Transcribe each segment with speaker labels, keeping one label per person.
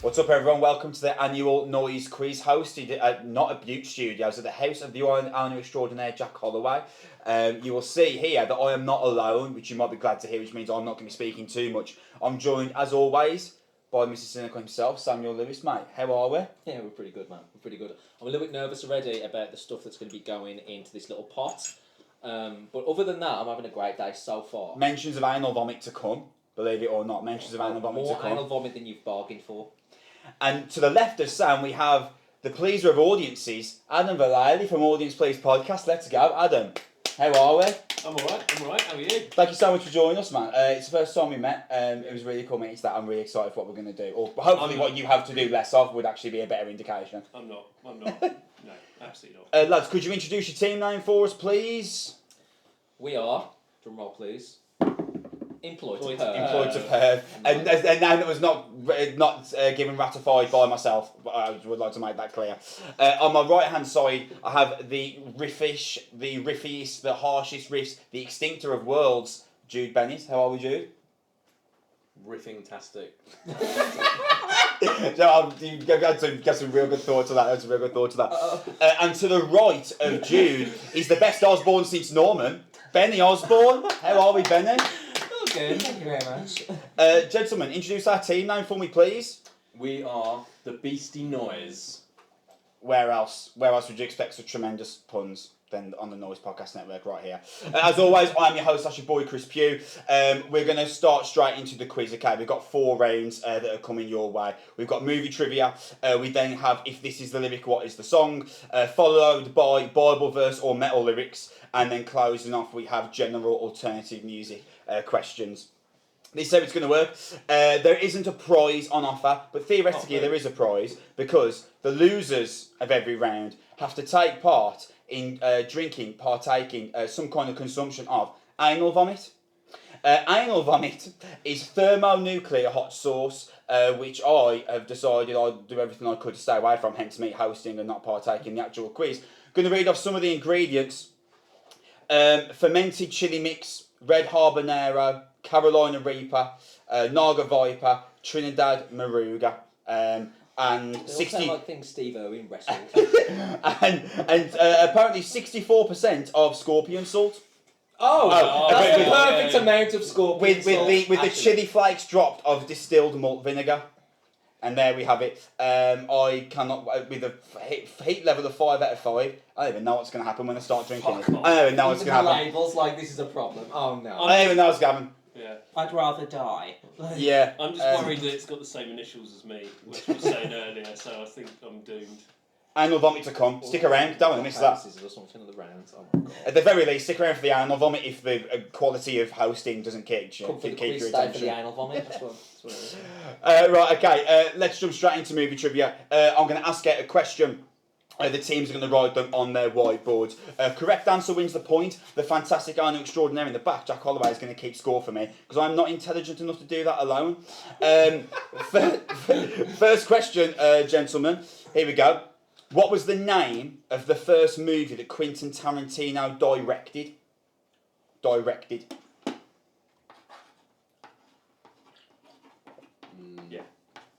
Speaker 1: What's up, everyone? Welcome to the annual Noizzey Quiz, hosted at not at Butte Studios, at the house of the owner extraordinaire Jack Holloway. You will see here that I am not alone, which you might be glad to hear, which means I'm not going to be speaking too much. I'm joined, as always, by Mr. Cynical himself, Samuel Lewis. Mate, how are we?
Speaker 2: Yeah, we're pretty good, man. We're pretty good. I'm a little bit nervous already about the stuff that's going to be going into this little pot. But other than that, I'm having a great day so far.
Speaker 1: Mentions of anal vomit to come, believe it or not. Mentions of anal vomit to come.
Speaker 2: More anal vomit than you've bargained for.
Speaker 1: And to the left of Sam, we have the pleaser of audiences, Adam Vallely from Audience Please Podcast. Let's go. Adam, how are we?
Speaker 3: I'm alright, how are you?
Speaker 1: Thank you so much for joining us, man. It's the first time we met. It was really cool, mate. It's that I'm really excited for what we're going to do. Or hopefully what you have to do less of would actually be a better indication.
Speaker 3: I'm not. No, absolutely not.
Speaker 1: Lads, could you introduce your team name for us, please?
Speaker 2: We are, drum roll please, employed to
Speaker 1: Perth. And now that was not given ratified by myself, but I would like to make that clear. On my right hand side, I have the riffiest, the harshest riffs, the extinctor of worlds, Jude Bennett. How are we, Jude?
Speaker 4: Riffing-tastic.
Speaker 1: So you got some real good thoughts on that. And to the right of Jude is the best Osborne since Norman, Bennie Osborne. How are we, Benny?
Speaker 2: Good, thank you very much.
Speaker 1: Gentlemen, introduce our team name for me, please.
Speaker 4: We are the Beastie Noise.
Speaker 1: Where else would you expect such tremendous puns than on the Noise Podcast Network right here? As always, I'm your host, that's your boy Kris Pugh. We're going to start straight into the quiz, okay? We've got 4 rounds that are coming your way. We've got movie trivia. We then have If This Is the Lyric, What Is the Song? Followed by Bible verse or metal lyrics. And then closing off, we have general alternative music questions. This is how it's going to work. There isn't a prize on offer, but theoretically there is a prize because the losers of every round have to take part in partaking some kind of consumption of anal vomit. Anal vomit is thermonuclear hot sauce, which I have decided I'd do everything I could to stay away from, hence me hosting and not partaking in the actual quiz. Going to read off some of the ingredients. Fermented chili mix, red habanero, Carolina Reaper, Naga Viper, Trinidad Maruga, and
Speaker 2: They
Speaker 1: 60.
Speaker 2: all sound like things Steve Irwin wrestled.
Speaker 1: and apparently 64% of scorpion salt.
Speaker 2: That's the perfect amount of scorpion salt.
Speaker 1: With the chili flakes dropped of distilled malt vinegar. And there we have it. I cannot, with a heat level of 5 out of 5, I don't even know what's going to happen when I start drinking it. I don't even know what's going to happen.
Speaker 2: Labels like this is a problem. Oh no.
Speaker 1: I don't even know what's going to happen.
Speaker 3: Yeah.
Speaker 5: I'd rather die.
Speaker 1: Yeah.
Speaker 3: I'm just worried that it's got the same initials as me, which I was saying earlier, so I think I'm doomed.
Speaker 1: Anal vomit to come. Stick around. Don't want to miss that. At the very least, stick around for the anal vomit if the quality of hosting doesn't keep your attention.
Speaker 2: For the anal vomit. That's what it is.
Speaker 1: Right, okay. Let's jump straight into movie trivia. I'm going to ask out a question. The teams are going to write them on their whiteboards. Correct answer wins the point. The fantastic owner extraordinaire in the back, Jack Holloway, is going to keep score for me because I'm not intelligent enough to do that alone. First question, gentlemen. Here we go. What was the name of the first movie that Quentin Tarantino directed?
Speaker 3: Yeah.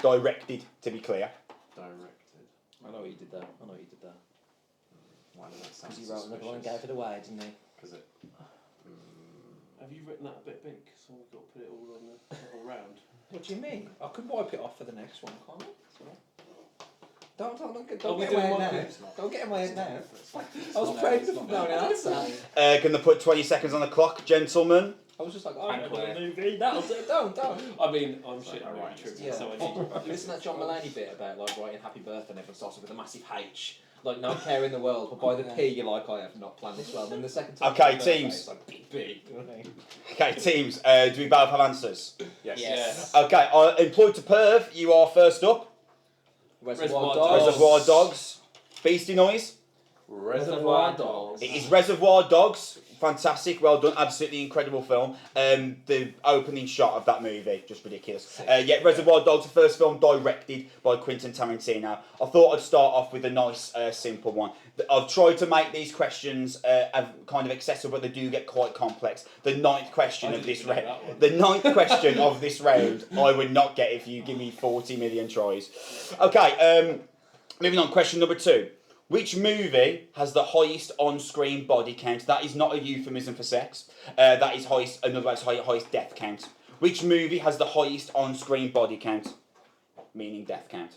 Speaker 1: Directed, to be clear.
Speaker 2: I know you did that.
Speaker 4: Why does that sound
Speaker 2: Because he wrote another one and gave it away, didn't he?
Speaker 3: Have you written that a bit big? So we've got to put it all on the whole round.
Speaker 2: What do you mean? I could wipe it off for the next one, can't I? Don't get
Speaker 3: Are we
Speaker 2: in my
Speaker 3: doing
Speaker 2: head now. Don't get in my head now. I was praying for no answer.
Speaker 1: Going to put 20 seconds on the clock, gentlemen.
Speaker 2: I was just like,
Speaker 3: I
Speaker 2: oh,
Speaker 3: know the movie.
Speaker 2: don't.
Speaker 3: I mean, I'm shit at movie trivia,
Speaker 2: Yeah.
Speaker 3: so I need...
Speaker 2: You listen to that John Mulaney bit about like writing happy birthday and everyone starts with a massive H. Like no care in the world, but by the P you're like, I have not planned this well. And then the second time
Speaker 1: Okay,
Speaker 2: it's birthday,
Speaker 1: teams.
Speaker 2: It's like big. You know what I mean?
Speaker 1: Okay, teams, do we both have answers?
Speaker 2: Yes.
Speaker 1: Okay, employed to Perth, you are first up.
Speaker 2: Reservoir
Speaker 3: Dogs.
Speaker 1: Reservoir Dogs. Beastie Noise.
Speaker 4: Reservoir Dogs.
Speaker 1: It is Reservoir Dogs. Fantastic, well done, absolutely incredible film. The opening shot of that movie, just ridiculous. Reservoir Dogs, the first film directed by Quentin Tarantino. I thought I'd start off with a nice, simple one. I've tried to make these questions kind of accessible, but they do get quite complex. The ninth question of this round, I would not get if you give me 40 million tries. Okay, moving on, question number 2. Which movie has the highest on-screen body count? That is not a euphemism for sex. That is highest, in other words, highest death count. Which movie has the highest on-screen body count? Meaning death count.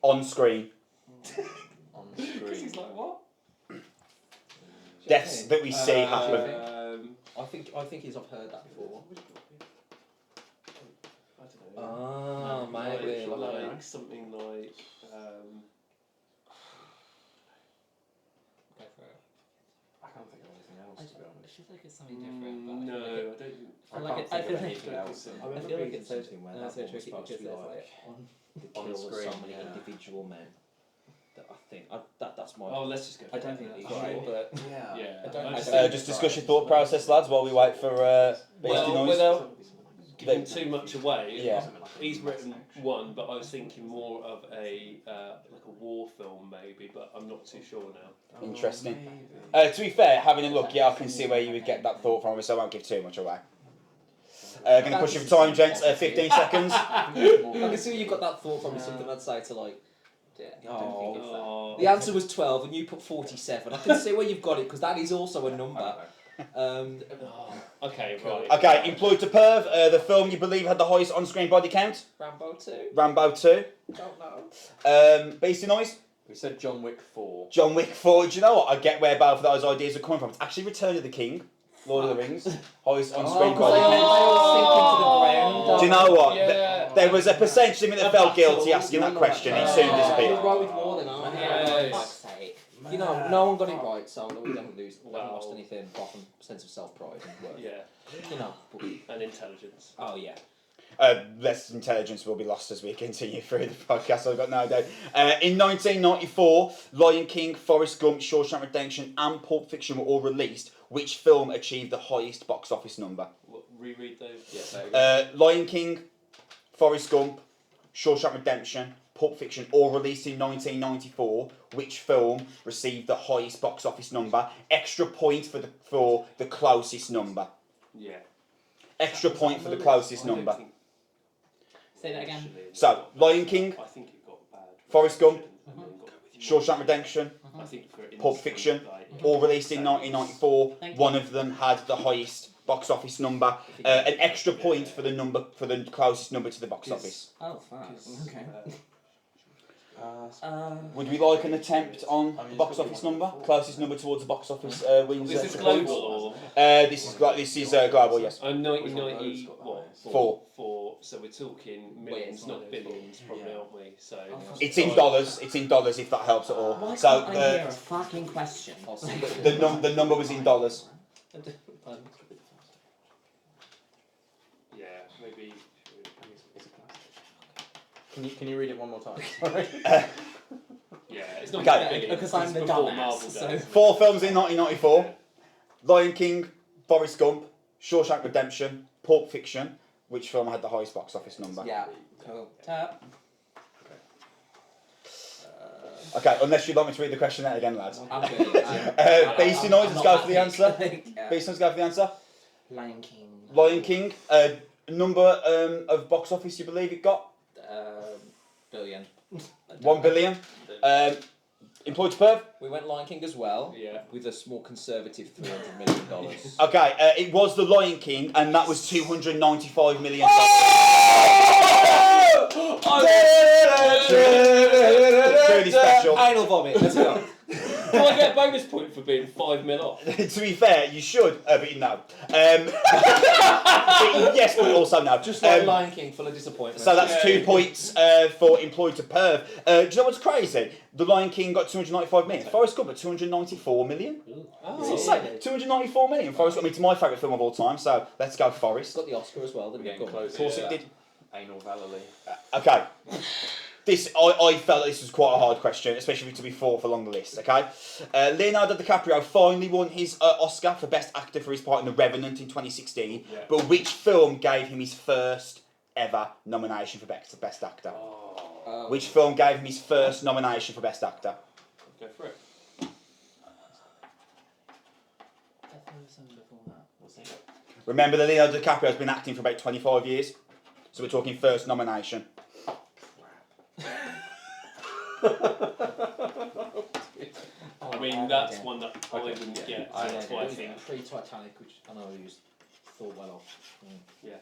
Speaker 1: On-screen.
Speaker 3: Chris is like, what?
Speaker 1: Deaths that we see happen.
Speaker 2: I think I've heard that before.
Speaker 3: I don't know.
Speaker 2: Maybe.
Speaker 3: Like something like.
Speaker 4: I can't think of anything else, to be honest.
Speaker 5: I feel like it's something different. But
Speaker 3: No, I don't.
Speaker 5: I feel like
Speaker 4: anything else.
Speaker 5: I feel like it's
Speaker 4: something where that
Speaker 5: so
Speaker 4: one was
Speaker 5: tricky
Speaker 4: supposed to
Speaker 5: because
Speaker 4: be
Speaker 5: there's
Speaker 4: like
Speaker 2: The
Speaker 4: on
Speaker 2: kill of
Speaker 4: screen,
Speaker 2: so many
Speaker 4: yeah.
Speaker 2: individual men. That I think that's my.
Speaker 3: Oh, let's just go.
Speaker 5: I don't think that's
Speaker 3: Sure.
Speaker 5: right, but
Speaker 4: Yeah.
Speaker 3: Yeah.
Speaker 5: I don't-
Speaker 3: I just
Speaker 5: I
Speaker 3: think-
Speaker 1: Just discuss your thought process, lads, while we wait for Beastie Noise.
Speaker 3: without giving too much away,
Speaker 1: Yeah.
Speaker 3: he's written one, but I was thinking more of a like a war film maybe, but I'm not too sure now.
Speaker 1: Interesting.
Speaker 4: Maybe.
Speaker 1: To be fair, having a look, yeah, I can see where you would get that thought from, so I won't give too much away. Going to push you for time, gents. 15 seconds.
Speaker 2: I can see where you've got that thought from. Something I'd say to like.
Speaker 5: yeah, I don't think it's that.
Speaker 3: Oh.
Speaker 2: The answer was 12, and you put 47. I can see where you've got it because that is also a number.
Speaker 3: Okay, right.
Speaker 1: Okay, employed to perv. The film you believe had the highest on-screen body count.
Speaker 2: Rambo 2.
Speaker 1: Rambo 2.
Speaker 2: Don't know.
Speaker 1: Beastie Noise.
Speaker 4: We said John Wick 4.
Speaker 1: John Wick 4. Do you know what? I get where both of those ideas are coming from. It's actually Return of the King. Lord of the Rings. Highest on-screen body count. Do you know what?
Speaker 3: Yeah.
Speaker 1: There was a percentage of me that felt guilty asking that question. It soon
Speaker 2: You're
Speaker 1: disappeared.
Speaker 2: right with war then, aren't you?
Speaker 3: Yeah.
Speaker 2: For fuck's sake. You know, no one got it right, so we don't lose. We haven't lost
Speaker 3: Well.
Speaker 2: anything apart from sense of self-pride and work.
Speaker 3: Yeah,
Speaker 2: You know. But,
Speaker 3: and intelligence.
Speaker 2: oh yeah.
Speaker 1: Less intelligence will be lost as we continue through the podcast, I've got no doubt. In 1994, Lion King, Forrest Gump, Shawshank Redemption and Pulp Fiction were all released. Which film achieved the highest box office number?
Speaker 3: Reread those.
Speaker 2: Yes, there
Speaker 1: Lion King, Forrest Gump, Shawshank Redemption, Pulp Fiction, all released in 1994. Which film received the highest box office number? Extra point for the closest number.
Speaker 3: Yeah.
Speaker 1: Extra point for the closest
Speaker 3: I don't
Speaker 1: number.
Speaker 3: think-
Speaker 5: Say that again.
Speaker 3: actually,
Speaker 1: So, Lion King,
Speaker 3: I think it got bad.
Speaker 1: Forrest Gump,
Speaker 3: and then got-
Speaker 1: Shawshank Redemption,
Speaker 3: I think for
Speaker 1: Pulp
Speaker 3: instant,
Speaker 1: Fiction,
Speaker 3: like,
Speaker 1: all released in
Speaker 3: so-
Speaker 1: 1994.
Speaker 5: Thank you.
Speaker 1: One of them had the highest box office number. An extra point for the closest number to the box office.
Speaker 5: Oh fuck.
Speaker 3: Because,
Speaker 5: Okay.
Speaker 1: Would we like an attempt on
Speaker 4: I mean,
Speaker 1: the
Speaker 4: it's
Speaker 1: box
Speaker 4: got
Speaker 1: office
Speaker 4: one
Speaker 1: number?
Speaker 4: before.
Speaker 1: Closest number towards the box office wins.
Speaker 3: Is this
Speaker 1: the
Speaker 3: global
Speaker 1: points.
Speaker 3: or?
Speaker 1: This is global, yes.
Speaker 3: 1990,
Speaker 4: got the
Speaker 3: what?
Speaker 4: highest?
Speaker 1: Four.
Speaker 3: So we're talking millions,
Speaker 2: it's
Speaker 3: not
Speaker 2: not
Speaker 3: billions, probably,
Speaker 4: Yeah.
Speaker 3: aren't we? So.
Speaker 1: It's in dollars. It's in dollars if that helps at all.
Speaker 5: Why
Speaker 1: So
Speaker 5: can't I hear a fucking question?
Speaker 2: I'll see.
Speaker 1: the number was in dollars.
Speaker 3: Yeah, maybe.
Speaker 4: Can you read it one more time? Sorry.
Speaker 3: Yeah, it's not
Speaker 1: Okay.
Speaker 3: billions,
Speaker 5: Because I'm
Speaker 3: it's
Speaker 5: the
Speaker 3: before
Speaker 5: dumbass,
Speaker 3: Marvel
Speaker 5: so-
Speaker 3: days.
Speaker 1: 4 films in 1994. Lion King, Forrest Gump, Shawshank Redemption, Pulp Fiction. Which film had the highest box office number?
Speaker 5: Yeah. Cool. Tap.
Speaker 1: Okay, unless you'd like me to read the question out again, lads.
Speaker 5: I'm good.
Speaker 1: Beastie Noise, let's go for the answer.
Speaker 5: Yeah.
Speaker 1: Beastie Noise, go for the answer.
Speaker 5: Lion King.
Speaker 1: Lion King, number of box office you believe it got?
Speaker 5: Billion.
Speaker 1: 1 billion. Employed to perv?
Speaker 2: We went Lion King as well.
Speaker 3: Yeah.
Speaker 2: With a small conservative $300 million.
Speaker 1: Okay, it was The Lion King, and that was $295 million. Really special.
Speaker 2: Anal vomit. Let's go.
Speaker 3: Do I get a bonus point for being 5 mil off?
Speaker 1: To be fair, you should, but no. Yes, but also no.
Speaker 2: Just like Lion King, full of disappointment.
Speaker 1: So that's
Speaker 3: Yeah.
Speaker 1: 2 points for employed to perv. Do you know what's crazy? The Lion King got 295 million. Forrest Gump got 294 million. It's insane. 294 million. Forrest Gump. I mean, it's my favourite film of all time. So let's go
Speaker 2: It's
Speaker 1: Forrest.
Speaker 2: got the Oscar as well, didn't it?
Speaker 4: Getting
Speaker 2: Go on.
Speaker 4: close.
Speaker 1: Of course it did.
Speaker 4: Anal Vallely.
Speaker 1: Okay. I felt that this was quite a hard question, especially to be fourth along the list. Okay, Leonardo DiCaprio finally won his Oscar for Best Actor for his part in The Revenant in 2016.
Speaker 3: Yeah.
Speaker 1: But which film gave him his first ever nomination for Best Actor? Which film gave him his first nomination for Best Actor?
Speaker 3: Go for it.
Speaker 1: Remember that Leonardo DiCaprio has been acting for about 25 years, so we're talking first nomination.
Speaker 3: I mean, that's one that I wouldn't get. So that's why I think.
Speaker 2: Pre-Titanic, which I know you thought well of.
Speaker 3: Yeah.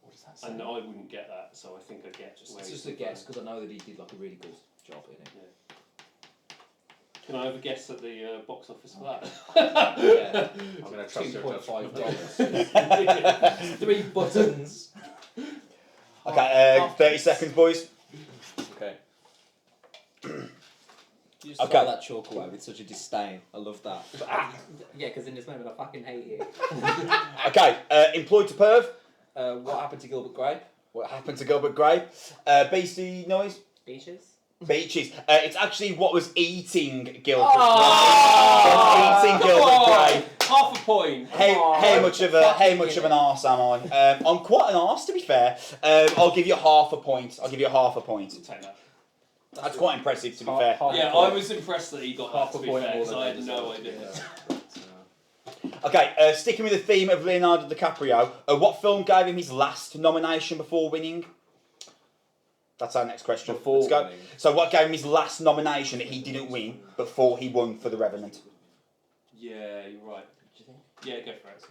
Speaker 2: What does that say?
Speaker 3: And I wouldn't get that, so I think I get where
Speaker 2: It's
Speaker 3: he's
Speaker 2: just a guess because I know that he did like a really good job in it.
Speaker 3: Can I have a guess at the box office for that?
Speaker 2: Yeah.
Speaker 4: I'm going to trust your judgment.
Speaker 2: $2.5. 3 buttons.
Speaker 1: Okay, 30 seconds, boys.
Speaker 4: Okay.
Speaker 2: You just
Speaker 1: Okay.
Speaker 2: throw that chalk away with such a disdain. I love that.
Speaker 5: Yeah, because in this moment I fucking hate you.
Speaker 1: Okay, employed to perv.
Speaker 2: What happened to Gilbert Grape?
Speaker 1: What happened to Gilbert Grape? Beastie noise.
Speaker 5: Beaches?
Speaker 1: Beaches. It's actually what was eating Gilbert.
Speaker 3: Oh!
Speaker 1: Eating Gilbert Grape.
Speaker 3: Half a point.
Speaker 1: How much of an arse am I? I'm quite an arse, to be fair. I'll give you half a point.
Speaker 3: I'll take that.
Speaker 1: That's quite impressive, to be fair.
Speaker 3: Yeah, I was impressed that he got
Speaker 4: Half
Speaker 3: that,
Speaker 4: a
Speaker 3: to be
Speaker 4: point
Speaker 3: fair,
Speaker 4: more
Speaker 3: because
Speaker 4: than
Speaker 3: I had
Speaker 4: they
Speaker 3: no
Speaker 4: deserve.
Speaker 3: idea.
Speaker 1: Okay, sticking with the theme of Leonardo DiCaprio, what film gave him his last nomination before winning? That's our next question.
Speaker 4: Before
Speaker 1: Let's go.
Speaker 4: winning.
Speaker 1: So what gave him his last nomination that he didn't win before he won for The Revenant?
Speaker 3: Yeah, you're right.
Speaker 2: Do you think?
Speaker 3: Yeah, go for it.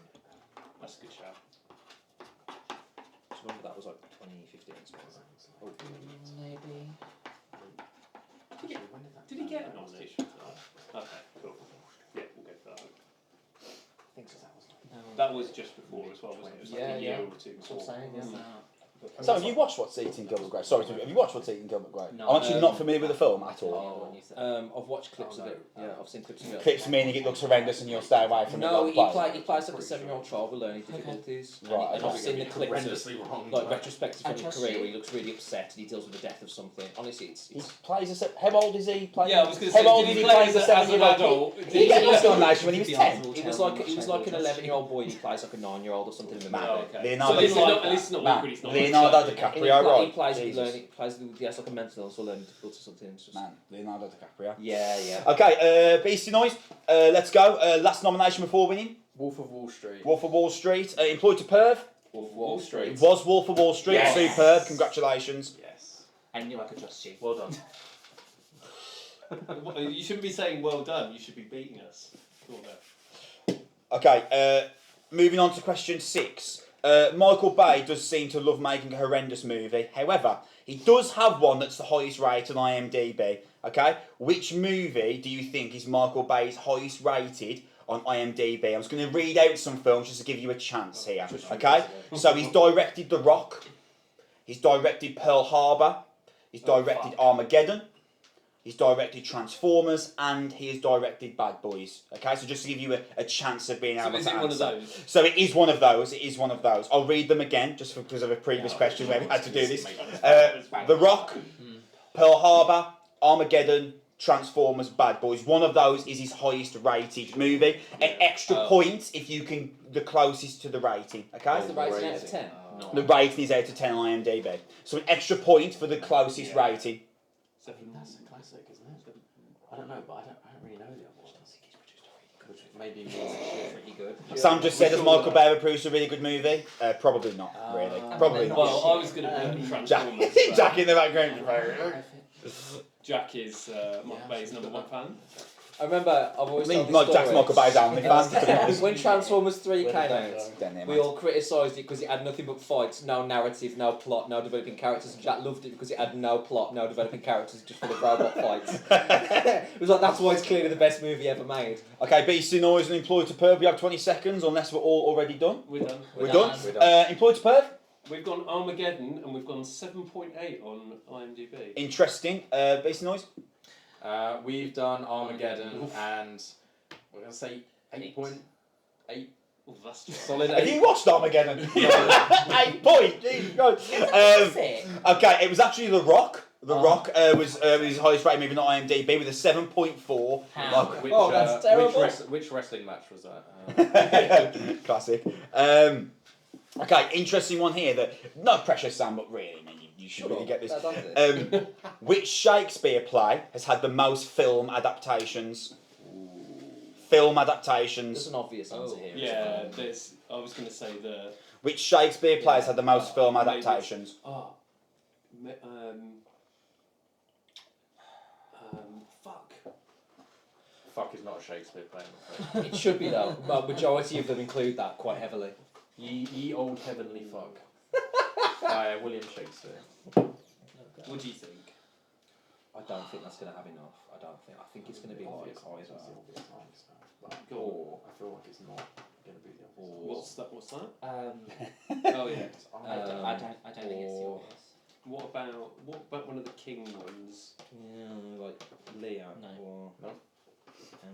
Speaker 3: That's a good shout.
Speaker 2: Just remember that was like 2015. Oh.
Speaker 5: Maybe.
Speaker 3: Did he get a nomination for that? Okay, cool. Yeah, we'll go for that.
Speaker 2: I think so.
Speaker 3: That was just before as well, wasn't it? It was like
Speaker 2: Yeah,
Speaker 3: a year
Speaker 2: yeah.
Speaker 3: or two
Speaker 2: That's what
Speaker 3: before.
Speaker 2: I'm saying, yeah.
Speaker 1: So have you watched What's Eating Gilbert Grape? Sorry, have you watched What's Eating Gilbert Grape?
Speaker 5: No,
Speaker 1: I'm actually not familiar with the film at all.
Speaker 2: I've watched clips of it. Yeah, I've seen clips of it.
Speaker 1: Clips meaning it looks horrendous and you'll stay away from
Speaker 2: No,
Speaker 1: it.
Speaker 2: he plays like a 7-year-old child with learning difficulties.
Speaker 1: Right,
Speaker 2: And I've seen the clips
Speaker 4: Horrendously wrong.
Speaker 2: like retrospective
Speaker 5: I
Speaker 2: from his
Speaker 5: trust
Speaker 2: career
Speaker 5: you.
Speaker 2: where he looks really upset and he deals with the death of something. Honestly,
Speaker 1: He plays how old is he?
Speaker 3: Yeah, I was going to
Speaker 1: How
Speaker 3: say,
Speaker 1: old
Speaker 3: did
Speaker 1: is
Speaker 3: he
Speaker 1: he
Speaker 3: play
Speaker 1: playing
Speaker 3: as
Speaker 1: a
Speaker 3: an
Speaker 1: 7-year-old
Speaker 3: adult?
Speaker 1: kid? Did he get his nomination when he was 10?
Speaker 2: It was like an 11-year-old boy and he plays like a 9-year-old or something in the movie.
Speaker 1: Man,
Speaker 3: Oh, okay.
Speaker 1: Leonardo
Speaker 3: So at least
Speaker 1: DiCaprio.
Speaker 3: at least it's not
Speaker 1: Man,
Speaker 3: awkward, it's not
Speaker 1: Leonardo
Speaker 3: upset.
Speaker 1: DiCaprio.
Speaker 2: He
Speaker 1: Right,
Speaker 2: plays
Speaker 1: Jesus.
Speaker 2: with learning, he has like a mental illness or learning difficulty or something. It's just,
Speaker 1: Man, Leonardo DiCaprio.
Speaker 2: yeah.
Speaker 1: Okay, Beastie Noise, let's go. Last nomination before winning.
Speaker 4: Wolf of Wall Street.
Speaker 1: Wolf of Wall Street. Employed to perv.
Speaker 3: Wall Street.
Speaker 1: It was Wolf of Wall Street.
Speaker 3: Yes.
Speaker 1: Superb. Congratulations.
Speaker 3: Yes.
Speaker 5: I knew I could trust you.
Speaker 3: Well done. You shouldn't be saying well done, you should be beating us. Go on then.
Speaker 1: Okay, moving on to question 6. Michael Bay does seem to love making a horrendous movie. However, he does have one that's the highest rated on IMDb. Okay, which movie do you think is Michael Bay's highest rated on IMDb? I'm just going to read out some films just to give you a chance here. Okay, so he's directed The Rock. He's directed Pearl Harbor. He's directed Armageddon. He's directed Transformers, and he has directed Bad Boys. Okay, so just to give you a chance of being able to
Speaker 3: is it
Speaker 1: answer.
Speaker 3: one of those?
Speaker 1: So it is one of those. It is one of those. I'll read them again, just because of a previous question where we had to do this. The Rock, Pearl Harbor, Armageddon, Transformers, Bad Boys. One of those is his highest rated movie. An extra point if you can the closest to the rating. Okay.
Speaker 2: What's the rating out of 10?
Speaker 1: The rating is out of 10 on IMDb. So an extra point for the closest rating.
Speaker 3: Seven.
Speaker 4: That's a classic, isn't it? I don't know, but I don't really know the other one. Which maybe means
Speaker 2: Pretty good.
Speaker 1: Sam just said, has Michael Bay ever produced a really good movie? Probably not, really. Probably not.
Speaker 3: Well, I was going to be
Speaker 1: Jack,
Speaker 3: Transformers.
Speaker 1: Jack in the background.
Speaker 3: Jack is Michael Bay's number one fan.
Speaker 2: I remember I've always told
Speaker 1: Like
Speaker 2: this
Speaker 1: Jack's
Speaker 2: story.
Speaker 1: Michael Bay's only fan, to be honest.
Speaker 2: When Transformers 3 came out,
Speaker 1: Down there,
Speaker 2: we
Speaker 1: mate.
Speaker 2: all criticised it because it had nothing but fights, no narrative, no plot, no developing characters. And Jack loved it because it had no plot, no developing characters, just full of robot fights. It was like, that's why it's clearly the best movie ever made.
Speaker 1: Okay, BC Noise and Employed to Perv, we have 20 seconds, unless we're all already done.
Speaker 3: We're done.
Speaker 1: We're done. Employed to Perv?
Speaker 3: We've gone Armageddon and we've gone 7.8 on IMDb.
Speaker 1: Interesting. BC Noise?
Speaker 4: we've done Armageddon and we're going to say 8.8.
Speaker 3: Oh, that's just
Speaker 4: Solid
Speaker 1: Have
Speaker 4: 8.
Speaker 1: you watched Armageddon? 8 points. Jesus Christ. Okay, it was actually The Rock. The Rock was his highest rated movie on IMDb with a 7.4.
Speaker 5: How?
Speaker 4: Which,
Speaker 2: Oh, that's terrible.
Speaker 4: Which wrestling match was that?
Speaker 1: Classic. Okay, interesting one here. That no pressure, Sam, but really, man, you should really get this. Which Shakespeare play has had the most film adaptations? Film adaptations.
Speaker 2: There's an obvious answer here.
Speaker 3: yeah. There's. I was going to say the.
Speaker 1: Which Shakespeare plays had the most film
Speaker 3: maybe
Speaker 1: adaptations?
Speaker 3: Fuck.
Speaker 4: Fuck is not a Shakespeare play, I'm afraid.
Speaker 2: It should be though, but majority of them include that quite heavily.
Speaker 4: Ye old heavenly fuck. By William Shakespeare.
Speaker 3: What do you think?
Speaker 2: I don't think that's going to have enough. I think it's going to be like either.
Speaker 4: Or I feel like it's not going to be the obvious.
Speaker 3: What's that?
Speaker 5: Oh
Speaker 3: yeah.
Speaker 5: I don't think it's the obvious.
Speaker 3: What about one of the king ones?
Speaker 2: Yeah, like Leo.
Speaker 5: No.
Speaker 2: Or,
Speaker 4: No.
Speaker 2: I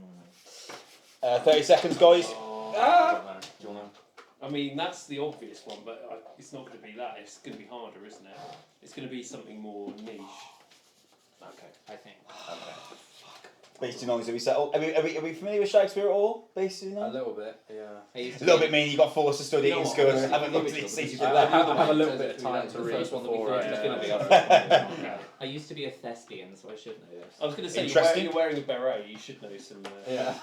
Speaker 2: don't know.
Speaker 1: 30 seconds, guys.
Speaker 4: Do you want
Speaker 3: I mean, that's the obvious one, but it's not going to be that. It's going to be harder, isn't it? It's going to be something more niche.
Speaker 4: Okay.
Speaker 5: I think.
Speaker 4: Okay.
Speaker 1: Beastie Noise, are we settled? Are we familiar with Shakespeare at all? Beastie
Speaker 4: A
Speaker 1: Noise?
Speaker 4: little bit, yeah.
Speaker 1: A little bit mean you got forced to study
Speaker 3: You know
Speaker 1: in
Speaker 3: what?
Speaker 1: school and
Speaker 3: Yeah.
Speaker 1: haven't looked at it since you did
Speaker 4: I
Speaker 1: that.
Speaker 4: have a little bit of time to
Speaker 2: The
Speaker 4: read
Speaker 2: first one that we
Speaker 4: before
Speaker 2: thought was going to be.
Speaker 3: Yeah.
Speaker 5: I used to be a thespian, so I should know this.
Speaker 3: I was going to say,
Speaker 1: Interesting.
Speaker 3: you're wearing a beret, you should know some.
Speaker 4: Yeah.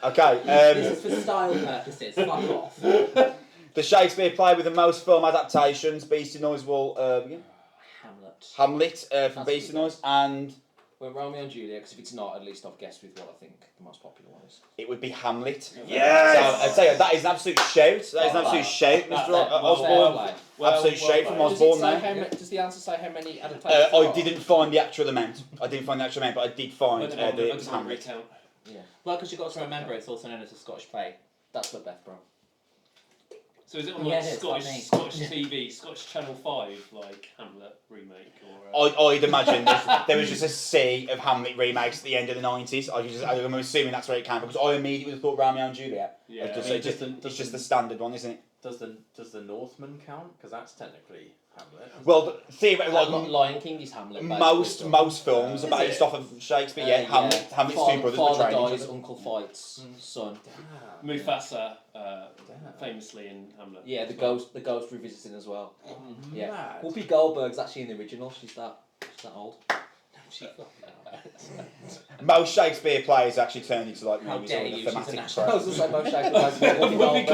Speaker 1: Okay,
Speaker 5: This is for style purposes. Fuck off.
Speaker 1: the Shakespeare play with the most film adaptations, Beastie Noise will begin.
Speaker 5: Hamlet.
Speaker 1: Hamlet from
Speaker 5: That's
Speaker 1: Beastie
Speaker 5: good.
Speaker 1: Noise, and
Speaker 2: Well, Romeo and Juliet, because if it's not, at least I've guessed with what I think the most popular one is.
Speaker 1: it would be Hamlet.
Speaker 2: Yes!
Speaker 1: So I'd say that is an absolute shout. That is an absolute shout, Mr. Osborne. Absolute shout from Osborne there.
Speaker 2: Does the answer say how many adaptations
Speaker 1: I didn't find the actual amount. But I did find the Hamlet.
Speaker 3: recount.
Speaker 2: Yeah,
Speaker 5: Well, because you've got to remember it's also known as a Scottish play.
Speaker 2: that's the Beth, bro.
Speaker 3: So is it on
Speaker 5: Yeah,
Speaker 3: like
Speaker 5: it is,
Speaker 3: Scottish
Speaker 5: like me.
Speaker 3: TV, Scottish Channel 5, like Hamlet remake, or?
Speaker 1: I'd imagine there was just a sea of Hamlet remakes at the end of the 90s. I'm assuming that's where it came from, because I immediately thought Romeo and Juliet.
Speaker 3: Yeah.
Speaker 1: It's just the standard one, isn't it?
Speaker 4: Does the Northman count? Because that's technically Hamlet.
Speaker 1: Well, theoretically,
Speaker 2: Lion King is Hamlet.
Speaker 1: most films are based off of Shakespeare. Yeah, Hamlet's two brothers were
Speaker 2: Father
Speaker 1: training each
Speaker 2: dies,
Speaker 1: other.
Speaker 2: uncle fights, son.
Speaker 3: Mufasa, famously in Hamlet.
Speaker 2: Yeah, the ghost revisiting as well. Yeah,
Speaker 4: Mad.
Speaker 2: Whoopi Goldberg's actually in the original. She's that old.
Speaker 1: Most Shakespeare plays actually turn into like
Speaker 5: How
Speaker 1: movies
Speaker 5: dare
Speaker 1: or
Speaker 5: you,
Speaker 1: the
Speaker 5: she's a
Speaker 1: thematic
Speaker 5: national-
Speaker 2: I was just like most Shakespeare plays.
Speaker 3: Whoopi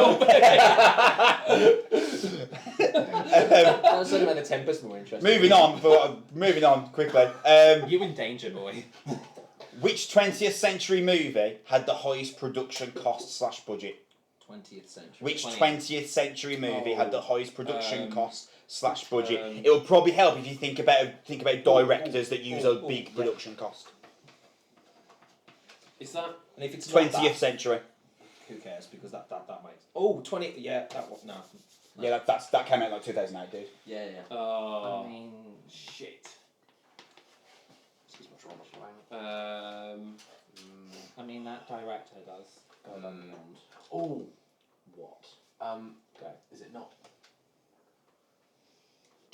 Speaker 2: I was talking about the Tempest more interesting.
Speaker 1: moving on quickly.
Speaker 5: You in danger, boy.
Speaker 1: Which 20th century movie had the highest production cost / budget?
Speaker 2: 20th century.
Speaker 1: Which
Speaker 5: 20th.
Speaker 1: 20th century movie had the highest production cost / budget?
Speaker 3: um,
Speaker 1: It will probably help if you think about directors that use a big
Speaker 2: yeah.
Speaker 1: production cost.
Speaker 3: Is that?
Speaker 2: And if it's not
Speaker 1: 20th
Speaker 2: that,
Speaker 1: century.
Speaker 2: who cares? Because that makes. Oh, 20. Yeah, that was no.
Speaker 1: Yeah, that came out like 2008, dude.
Speaker 2: Yeah.
Speaker 3: Oh,
Speaker 5: I mean,
Speaker 3: shit.
Speaker 4: Excuse my trauma.
Speaker 5: I mean that director does go above and beyond.
Speaker 4: Oh, what?
Speaker 2: Okay.
Speaker 4: Is it not?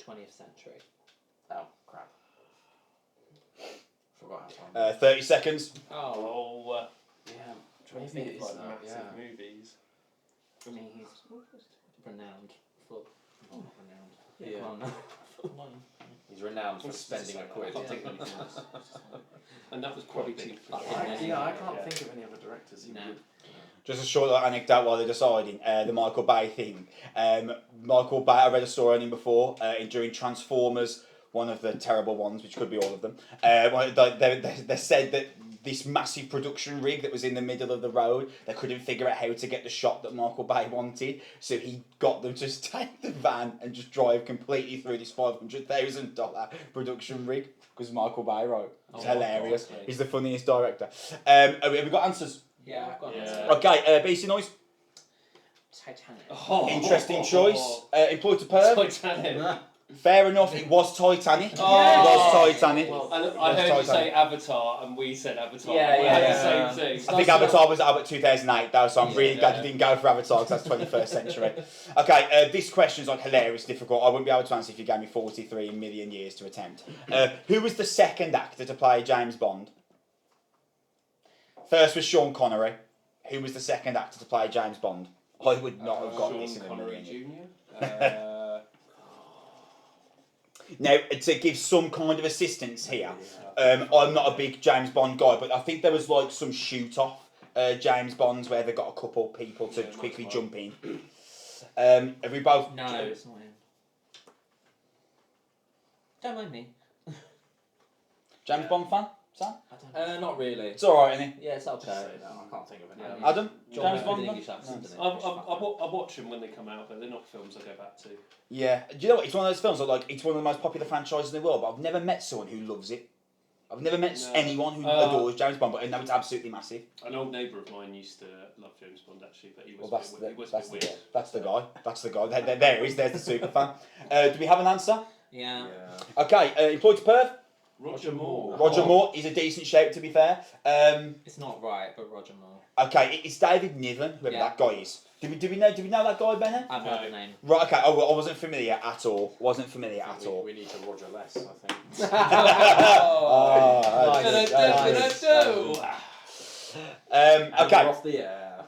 Speaker 5: 20th century.
Speaker 4: Oh crap! Forgot how time.
Speaker 1: 30 seconds.
Speaker 3: Oh,
Speaker 4: Yeah,
Speaker 3: trying to
Speaker 4: maybe
Speaker 3: think
Speaker 4: it
Speaker 3: of
Speaker 4: is
Speaker 3: like
Speaker 4: that.
Speaker 3: massive
Speaker 4: Yeah.
Speaker 3: movies.
Speaker 5: I mean, he's renowned for. Well, not renowned.
Speaker 4: Yeah.
Speaker 5: Well, no.
Speaker 4: He's renowned for
Speaker 3: What's
Speaker 4: spending a quid.
Speaker 3: I can't think of anything else. And that was
Speaker 5: Probably
Speaker 3: probably
Speaker 5: too
Speaker 3: too.
Speaker 5: fucking
Speaker 4: I
Speaker 5: many.
Speaker 4: can't think of any other directors who
Speaker 5: No.
Speaker 4: would.
Speaker 1: Just a short little anecdote while they're deciding the Michael Bay thing. Michael Bay, I read a story on him before during Transformers, one of the terrible ones, which could be all of them. They said that this massive production rig that was in the middle of the road, they couldn't figure out how to get the shot that Michael Bay wanted, so he got them to just take the van and just drive completely through this $500,000 production rig, because Michael Bay wrote. It's hilarious.
Speaker 2: God,
Speaker 1: He's the funniest director. Have we got answers?
Speaker 5: Yeah, I've got
Speaker 3: Yeah.
Speaker 5: it.
Speaker 1: Okay, Beastie Noise.
Speaker 5: Titanic.
Speaker 3: Oh.
Speaker 1: Interesting choice. Employed to perm.
Speaker 3: Titanic.
Speaker 1: Fair enough. It was Titanic.
Speaker 2: Oh.
Speaker 1: It was Titanic.
Speaker 5: Well,
Speaker 3: And
Speaker 1: It
Speaker 3: I
Speaker 1: was
Speaker 3: heard you
Speaker 1: Titanic.
Speaker 3: say Avatar, and we said Avatar.
Speaker 2: Yeah,
Speaker 3: we
Speaker 2: yeah,
Speaker 3: had
Speaker 2: yeah.
Speaker 3: the same thing.
Speaker 1: I think Avatar was out at 2008 though, so I'm really glad
Speaker 3: Yeah.
Speaker 1: you didn't go for Avatar because that's 21st century. Okay, this question is like hilarious difficult. I wouldn't be able to answer if you gave me 43 million years to attempt. Who was the second actor to play James Bond? First was Sean Connery. Who was the second actor to play James Bond? I would not have got
Speaker 3: Sean
Speaker 1: this in a
Speaker 3: Connery
Speaker 1: million.
Speaker 3: Jr.
Speaker 1: Now, to give some kind of assistance here, I'm not a big James Bond guy, but I think there was like some shoot-off James Bonds where they got a couple people to quickly jump in. Have we both?
Speaker 5: No, it's not him. Don't mind me.
Speaker 1: James Bond fan, Sam?
Speaker 5: I don't know.
Speaker 2: Not really.
Speaker 1: It's all right, isn't it?
Speaker 2: Yeah, it's okay.
Speaker 4: I can't think of it.
Speaker 3: Yeah.
Speaker 1: Adam?
Speaker 2: John
Speaker 1: James
Speaker 2: with
Speaker 1: Bond
Speaker 2: an
Speaker 1: fan?
Speaker 2: English accent, isn't it?
Speaker 3: I watch them when they come out, but they're not films I go back to.
Speaker 1: Yeah. Do you know what? It's one of those films that like it's one of the most popular franchises in the world, but I've never met someone who loves it. I've never met
Speaker 3: No.
Speaker 1: anyone who adores James Bond, but I know it's absolutely massive.
Speaker 3: An old neighbour of mine used to love James Bond actually, but he was
Speaker 1: Well,
Speaker 3: a bit weird.
Speaker 1: that's the guy. That's the guy. There he is. There's the super fan. Do we have an answer?
Speaker 5: Yeah.
Speaker 1: Okay. Employed to perv.
Speaker 3: Roger Moore.
Speaker 1: Roger Moore is a decent shape, to be fair.
Speaker 5: It's not right, but Roger Moore.
Speaker 1: Okay, it's David Niven, whoever
Speaker 5: Yeah.
Speaker 1: that guy is. Do we know that guy, Benny?
Speaker 5: I've heard the name.
Speaker 1: Right. Okay. Oh, well, I wasn't familiar at all. Wasn't familiar at all.
Speaker 4: We need to Roger less, I think.
Speaker 1: Oh,
Speaker 5: Nice.
Speaker 1: that's-
Speaker 4: And we're
Speaker 1: okay.
Speaker 4: off the air.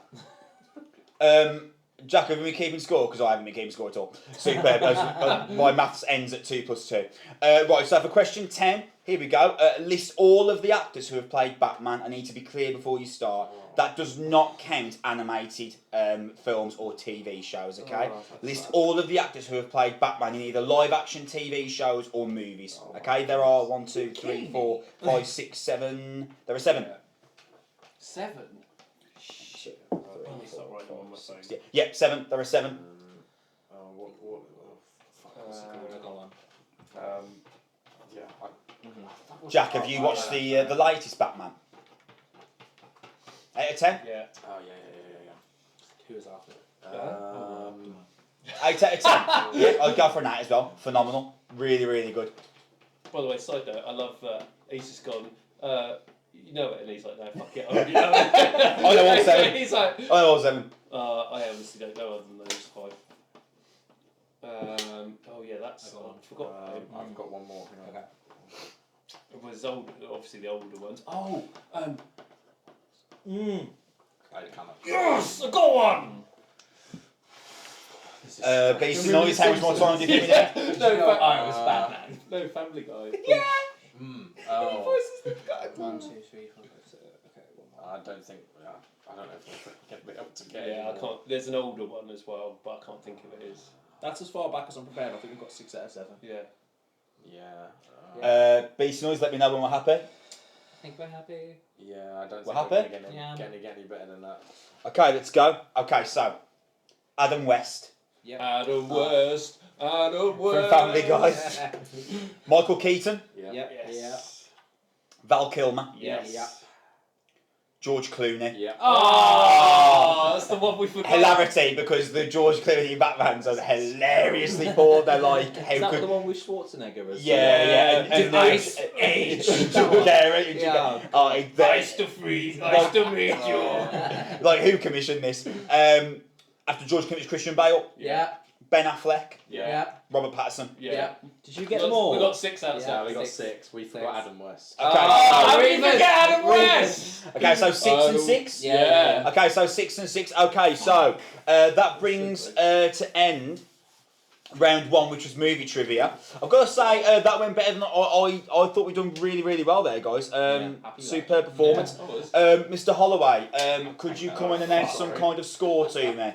Speaker 1: Jack, have you been keeping score? Because I haven't been keeping score at all. Superb. My maths ends at 2 + 2. Right, so for question 10, here we go. List all of the actors who have played Batman. I need to be clear before you start. That does not count animated films or TV shows, okay? List all of the actors who have played Batman in either live action TV shows or movies, okay? There are 1, 2, 3, 4, 5, 6, 7. There are 7.
Speaker 3: 7. It's not right on my phone.
Speaker 1: Yeah, 7. There are 7.
Speaker 2: Go on.
Speaker 1: Jack, have you watched the latest Batman? 8 out of 10?
Speaker 3: Yeah.
Speaker 4: Oh, yeah.
Speaker 2: Who is after?
Speaker 1: 8 out of 10. Yeah, I'd go for an 8 as well. Phenomenal. Really, really good.
Speaker 3: By the way, side note, I love he's just gone. You know it, and he's like, no, fuck it. I already know it.
Speaker 1: I know all 7.
Speaker 3: He's like,
Speaker 1: I know all 7.
Speaker 3: I honestly don't know other than those 5. Oh yeah, that's. I forgot.
Speaker 4: I've got one more. Hang on.
Speaker 3: It was old, obviously the older ones. Oh, mm.
Speaker 4: I cannot.
Speaker 3: Yes, I got one.
Speaker 1: Beastie Noise, how much more time do you think we need?
Speaker 3: No,
Speaker 5: I was Batman.
Speaker 3: No, Family Guy.
Speaker 4: Oh,
Speaker 5: 1, 2, 3, 4, 5, 6. Okay, one more.
Speaker 4: I don't think. I don't know if I'm going to be able to get
Speaker 3: Yeah,
Speaker 4: it.
Speaker 3: I can't. There's an older one as well, but I can't think of it.
Speaker 2: That's as far back as I'm prepared. I think we've got 6 out of 7.
Speaker 3: Yeah.
Speaker 4: Yeah.
Speaker 1: Beastie Noise, let me know when we're happy.
Speaker 5: I think we're happy.
Speaker 4: Yeah, I don't
Speaker 1: What
Speaker 4: think we're
Speaker 1: happened?
Speaker 4: going to get any better than that.
Speaker 1: Okay, let's go. Okay, so Adam West
Speaker 5: Yep.
Speaker 3: Adam West. Adam West.
Speaker 1: from Family Guy. Michael Keaton,
Speaker 4: Yeah.
Speaker 5: Yep.
Speaker 3: Yes.
Speaker 1: Val Kilmer,
Speaker 3: Yes.
Speaker 5: Yeah.
Speaker 1: George Clooney.
Speaker 4: Yeah.
Speaker 3: Oh, that's the one we forgot.
Speaker 1: Hilarity, because the George Clooney Batmans are hilariously poor. They're like,
Speaker 2: Is
Speaker 1: how
Speaker 2: that
Speaker 1: could...
Speaker 2: the one with Schwarzenegger as
Speaker 1: Yeah, and
Speaker 3: Ice Age.
Speaker 1: yeah, right,
Speaker 2: Yeah.
Speaker 1: Oh,
Speaker 3: Nice to freeze. Nice to meet you.
Speaker 1: like, who commissioned this? After George Clooney's Christian Bale,
Speaker 5: Yeah.
Speaker 1: Ben Affleck,
Speaker 5: Yeah.
Speaker 1: Robert Pattinson.
Speaker 3: Yeah.
Speaker 2: Did you get them all?
Speaker 3: We got 6 out of
Speaker 5: Yeah.
Speaker 3: 7.
Speaker 4: We got
Speaker 5: 6.
Speaker 4: 6. We forgot Adam West.
Speaker 1: Okay,
Speaker 3: How did you
Speaker 5: Remus.
Speaker 3: forget Adam West?
Speaker 1: okay, so 6 and 6.
Speaker 5: Yeah.
Speaker 1: Okay, so 6 and 6. Okay, so that brings to end round 1, which was movie trivia. I've got to say that went better than I thought we'd done really, really well there, guys.
Speaker 2: happy
Speaker 1: Superb performance.
Speaker 3: Yeah.
Speaker 1: Mr. Holloway, could you come and announce some kind of score to me?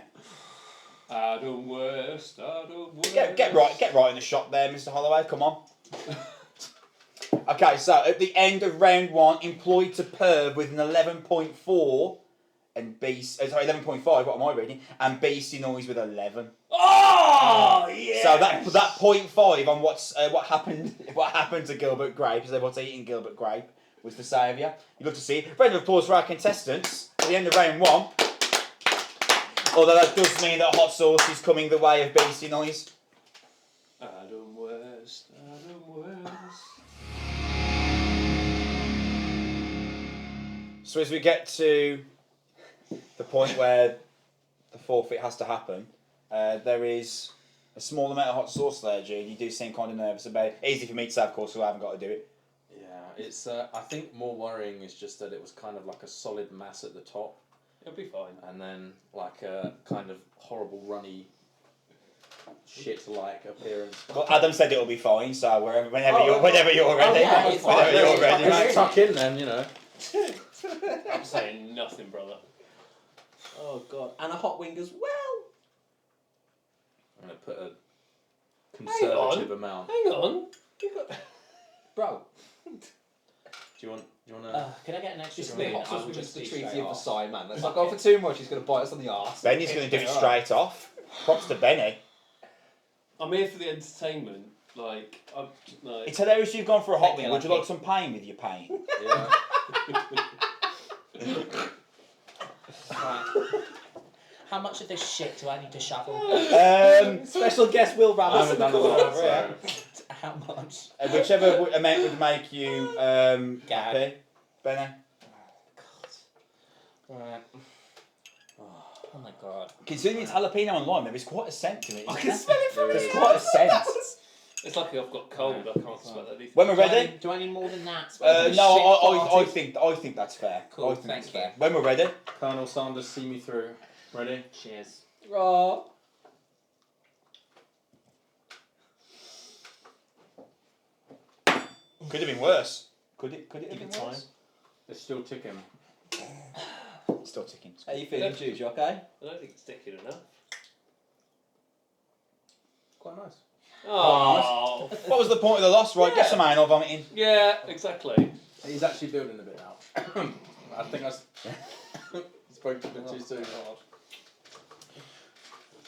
Speaker 3: Adam West. Adam West.
Speaker 1: Get right in the shot there, Mr. Holloway. Come on. Okay, so at the end of round 1, employed to perv with an 11.4 and Beast. Sorry, 11.5. What am I reading? And Beastie Noise with 11.
Speaker 3: Oh, yeah.
Speaker 1: So that 0.5 on what happened to Gilbert Grape, because they were eating Gilbert Grape, was the saviour. You love to see it. Round of applause for our contestants at the end of round 1. Although that does mean that hot sauce is coming the way of Beastie Noise.
Speaker 3: Adam West.
Speaker 1: So as we get to the point where the forfeit has to happen, there is a small amount of hot sauce there, Jude. You do seem kind of nervous about it. Easy for me to say, of course, so I haven't got to do it.
Speaker 4: Yeah, it's. I think more worrying is just that it was kind of like a solid mass at the top.
Speaker 3: It'll be fine.
Speaker 4: And then like a kind of horrible runny shit-like appearance.
Speaker 1: Well, Adam said it'll be fine, so whenever
Speaker 2: Oh,
Speaker 1: you're ready.
Speaker 2: yeah, it's fine.
Speaker 1: Whenever you're ready.
Speaker 4: Just tuck in then, you know.
Speaker 3: I'm saying nothing, brother.
Speaker 2: Oh god, and a hot wing as well.
Speaker 4: I'm gonna put a conservative amount.
Speaker 3: Hang on. You got...
Speaker 2: Bro,
Speaker 4: Do you want to?
Speaker 5: Can I get an extra
Speaker 2: just
Speaker 5: spoon?
Speaker 2: the hot
Speaker 5: I
Speaker 2: sauce
Speaker 5: will
Speaker 2: was
Speaker 5: just
Speaker 2: the
Speaker 5: be
Speaker 2: treaty
Speaker 5: straight
Speaker 2: of the
Speaker 5: off.
Speaker 2: side, man. Let's not go for too much. He's going to bite us on the arse.
Speaker 1: Benny's going to do it straight off. Props to Benny.
Speaker 3: I'm here for the entertainment. Like,
Speaker 1: It's hilarious you've gone for a hot
Speaker 5: Take me
Speaker 1: wing. Would you
Speaker 5: lucky.
Speaker 1: like some pain with your pain?
Speaker 4: Yeah.
Speaker 5: Right. How much of this shit do I need to shovel?
Speaker 2: Special guest Will
Speaker 4: I
Speaker 2: Ramos
Speaker 4: haven't
Speaker 2: in the
Speaker 4: done a
Speaker 2: corner.
Speaker 4: lot, so.
Speaker 5: How much?
Speaker 1: Whichever amount would make you happy. Benny?
Speaker 5: Right. Oh my god.
Speaker 1: Considering it's jalapeno and lime, there is quite a scent to it.
Speaker 2: I
Speaker 1: isn't
Speaker 2: can
Speaker 1: there?
Speaker 2: smell it from
Speaker 1: There's
Speaker 2: this
Speaker 1: quite a scent.
Speaker 3: it's like I've got cold. I can't smell anything.
Speaker 1: When we're ready?
Speaker 5: Do I need more than that?
Speaker 1: I think that's fair.
Speaker 5: Cool,
Speaker 1: I think that's
Speaker 5: thank you.
Speaker 1: fair. When we're ready.
Speaker 4: Colonel Sanders, see me through. Ready?
Speaker 5: Cheers.
Speaker 2: Raw.
Speaker 1: Could have been worse. Could it have
Speaker 4: Give
Speaker 1: been
Speaker 4: it time.
Speaker 1: worse?
Speaker 4: It's still ticking.
Speaker 1: Still ticking.
Speaker 2: How you feeling, Jude? You okay?
Speaker 3: I don't think it's sticking enough.
Speaker 4: Quite nice.
Speaker 3: Oh,
Speaker 1: What was the point of the loss? Right, get
Speaker 3: Yeah.
Speaker 1: some iron or vomiting.
Speaker 3: yeah, exactly.
Speaker 4: He's actually building a bit now. I think I spoke a bit too soon.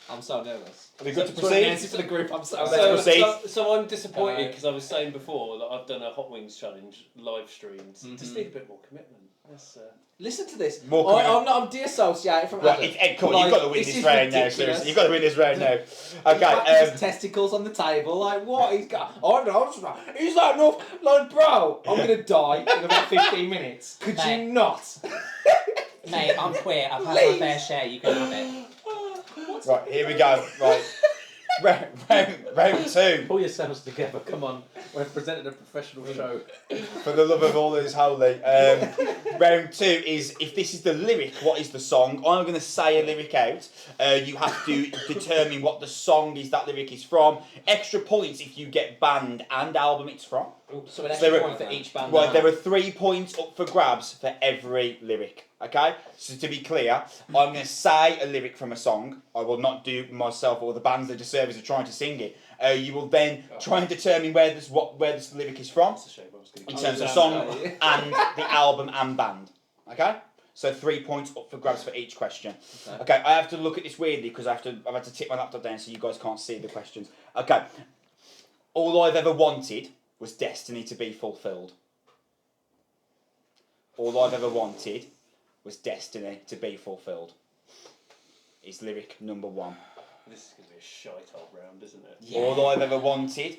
Speaker 2: I'm so nervous.
Speaker 1: Are we good to
Speaker 2: So
Speaker 1: proceed?
Speaker 2: Nancy for the group. I'm so
Speaker 1: Let's
Speaker 2: nervous.
Speaker 1: proceed.
Speaker 3: So I'm disappointed
Speaker 4: Hello.
Speaker 3: because I was saying before that I've done a hot wings challenge live streamed. Just need a bit more commitment. That's,
Speaker 2: Listen to this.
Speaker 1: More commitment.
Speaker 2: I'm de-associated from
Speaker 1: Right,
Speaker 2: Adam.
Speaker 1: Ed, come on,
Speaker 2: Like,
Speaker 1: you've got to win
Speaker 2: this
Speaker 1: this
Speaker 2: is
Speaker 1: round now,
Speaker 2: ridiculous.
Speaker 1: seriously. You've got to win this round now.
Speaker 2: His
Speaker 1: Okay,
Speaker 2: testicles on the table, like what? He's got. Oh no, is that enough? Like, bro, I'm gonna die in about 15 minutes. Could you
Speaker 5: Mate.
Speaker 2: not?
Speaker 5: Mate, I'm queer. I've had
Speaker 2: Please.
Speaker 5: my fair share. You can have it.
Speaker 1: right, here we go. Right. round two.
Speaker 4: Pull yourselves together, come on. We've presented a professional show.
Speaker 1: For the love of all that is holy. Round two is, if this is the lyric, what is the song? I'm going to say a lyric out. You have to determine what the song is that lyric is from. Extra points if you get band and album it's from.
Speaker 2: So an
Speaker 1: So there
Speaker 2: extra
Speaker 1: are-
Speaker 2: point for each band.
Speaker 1: Right, there are 3 points up for grabs for every lyric. Okay? So to be clear, I'm going to say a lyric from a song. I will not do myself or the bands that deserve are trying to sing it. You will then try and determine where this lyric is from.
Speaker 3: that's a shame. I was going
Speaker 1: In
Speaker 3: to
Speaker 1: terms of song and the album and band. Okay? So 3 points up for grabs for each question. Okay, I have to look at this weirdly because I've had to tip my laptop down so you guys can't see the questions. Okay. All I've ever wanted was destiny to be fulfilled. All I've ever wanted was destiny to be fulfilled. Is lyric number 1.
Speaker 3: This is going to be a shite old round, isn't it?
Speaker 2: Yeah.
Speaker 1: All I've ever wanted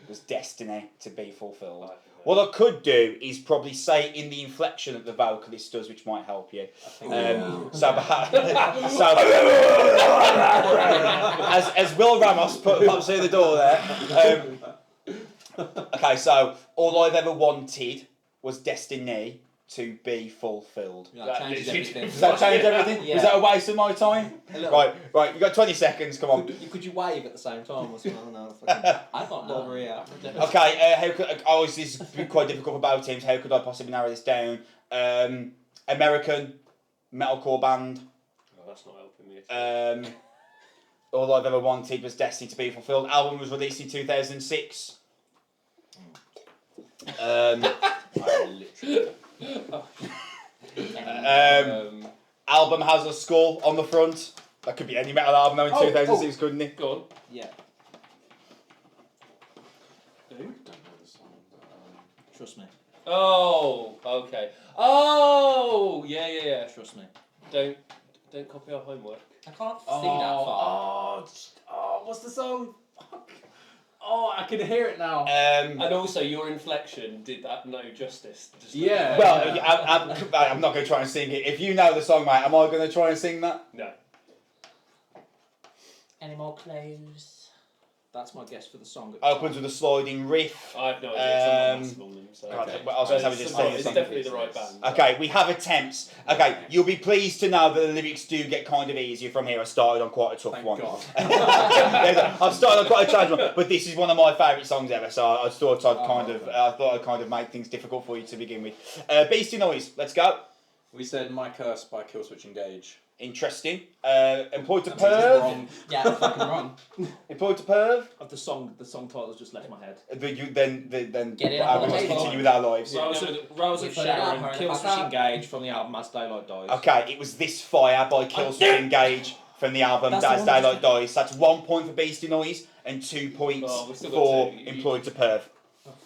Speaker 1: was destiny to be fulfilled.
Speaker 3: I think that-
Speaker 1: What I could do is probably say it in the inflection that the vocalist does, which might help you. So perhaps, as Will Ramos pops through the door there. Okay, so all I've ever wanted was destiny to be fulfilled.
Speaker 2: That changes everything.
Speaker 1: Does that change everything?
Speaker 2: Yeah.
Speaker 1: Was that a waste of my time?
Speaker 2: A little.
Speaker 1: Right. You got 20 seconds. Come on.
Speaker 2: Could you wave at the same time or something? I don't know.
Speaker 5: I don't know.
Speaker 2: Over here.
Speaker 1: Okay. How could? Oh, this is quite difficult for both teams. How could I possibly narrow this down? American metalcore band.
Speaker 3: Oh, that's not helping me at all.
Speaker 1: All I've ever wanted was destiny to be fulfilled. Album was released in 2006. Album has a skull on the front. That could be any metal album now in 2006, couldn't it?
Speaker 3: Go on.
Speaker 2: Yeah.
Speaker 3: Who?
Speaker 5: Trust me.
Speaker 3: Oh, okay. Oh, yeah.
Speaker 5: Trust me.
Speaker 3: Don't copy our homework.
Speaker 5: I can't see that far.
Speaker 1: Oh, what's the song? Fuck.
Speaker 4: Oh, I can hear it now.
Speaker 3: And also, your inflection did that no justice. Just
Speaker 4: Yeah.
Speaker 1: Well, I'm not going to try and sing it. If you know the song, mate, am I going to try and sing that?
Speaker 3: No.
Speaker 5: Any more clues?
Speaker 2: That's my guess for the song.
Speaker 1: Opens with a sliding riff.
Speaker 3: I have no idea. 'Cause I'm not massive on them. So.
Speaker 4: Okay.
Speaker 1: Well, I was going to have just sing
Speaker 3: It's
Speaker 1: the
Speaker 3: definitely the right band.
Speaker 1: Okay, we have attempts. Okay, you'll be pleased to know that the lyrics do get kind of easier from here. I started on quite a tough
Speaker 4: Thank
Speaker 1: one.
Speaker 4: God.
Speaker 1: I've started on quite a challenging one, but this is one of my favourite songs ever, so I thought I'd kind of make things difficult for you to begin with. Beastie Noise, let's go.
Speaker 4: We said My Curse by Killswitch Engage.
Speaker 1: Interesting. Employed to
Speaker 4: That means it's
Speaker 1: perv.
Speaker 4: wrong.
Speaker 5: Yeah, fucking wrong.
Speaker 1: Employed to perv.
Speaker 2: Of the song title's just left my head.
Speaker 1: Then
Speaker 5: Get it
Speaker 1: we
Speaker 5: on the
Speaker 1: must
Speaker 5: table.
Speaker 1: continue with our lives.
Speaker 3: Yeah,
Speaker 2: Rose of
Speaker 5: We put it out,
Speaker 2: Sharon,
Speaker 5: hurry the
Speaker 2: Kill
Speaker 5: fuck
Speaker 2: Switch
Speaker 5: up.
Speaker 2: Engage from the album As Daylight Dies.
Speaker 1: Okay, it was This Fire by Killswitch Engage from the album
Speaker 5: That's the
Speaker 1: As
Speaker 5: one
Speaker 1: Daylight Dies. That's 1 point for Beastie Noise and 2 points
Speaker 3: Oh, we've still got
Speaker 1: for
Speaker 3: two.
Speaker 1: Employed to perv.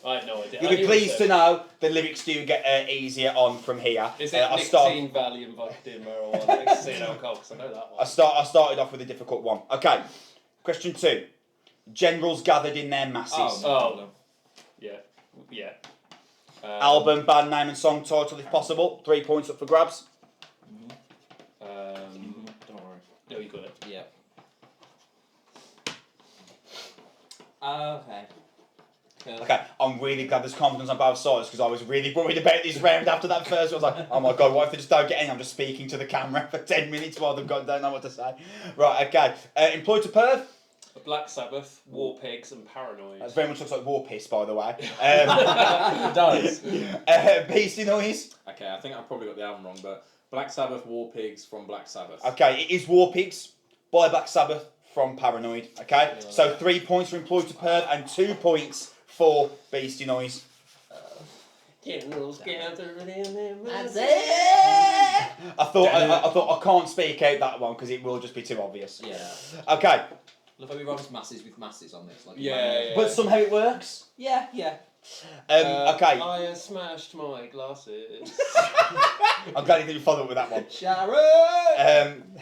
Speaker 3: I had no idea.
Speaker 1: You'll be pleased to know the lyrics do get easier on from here.
Speaker 3: Is it
Speaker 1: I
Speaker 3: nicotine, Valium, Vicodin, marijuana, ecstasy, and alcohol? Because I know that one.
Speaker 1: I started off with a difficult one. Okay, question 2. Generals gathered in their masses.
Speaker 3: Oh. Yeah. Yeah.
Speaker 1: Album, band name and song title if possible. 3 points up for grabs.
Speaker 2: Don't worry.
Speaker 3: No, you got it.
Speaker 2: Yeah.
Speaker 5: Okay. Cool.
Speaker 1: Okay, I'm really glad there's confidence on both sides because I was really worried about this round after that first one. I was like, oh my god, what if they just don't get any? I'm just speaking to the camera for 10 minutes while they've don't know what to say. Right, okay. Employed to perv.
Speaker 3: Black Sabbath, War Pigs, and Paranoid.
Speaker 1: That very much looks like War Piss, by the way.
Speaker 4: It does.
Speaker 1: Beastie Noise.
Speaker 4: Okay, I think I probably got the album wrong, but Black Sabbath, War Pigs from Black Sabbath.
Speaker 1: Okay, it is War Pigs by Black Sabbath from Paranoid. Okay, so 3 points for Employed to perv and 2 points for Beastie Noise.
Speaker 3: Generals gathered in their
Speaker 5: That's
Speaker 3: masses.
Speaker 5: it!
Speaker 1: I thought I can't speak out that one because it will just be too obvious.
Speaker 2: Yeah.
Speaker 1: Okay,
Speaker 2: Look how we rhymes masses with masses on this. Like
Speaker 3: Yeah.
Speaker 1: but somehow it works.
Speaker 2: Yeah, yeah.
Speaker 1: Okay,
Speaker 3: I smashed my glasses.
Speaker 1: I'm glad you didn't follow up with that one.
Speaker 2: Sharon!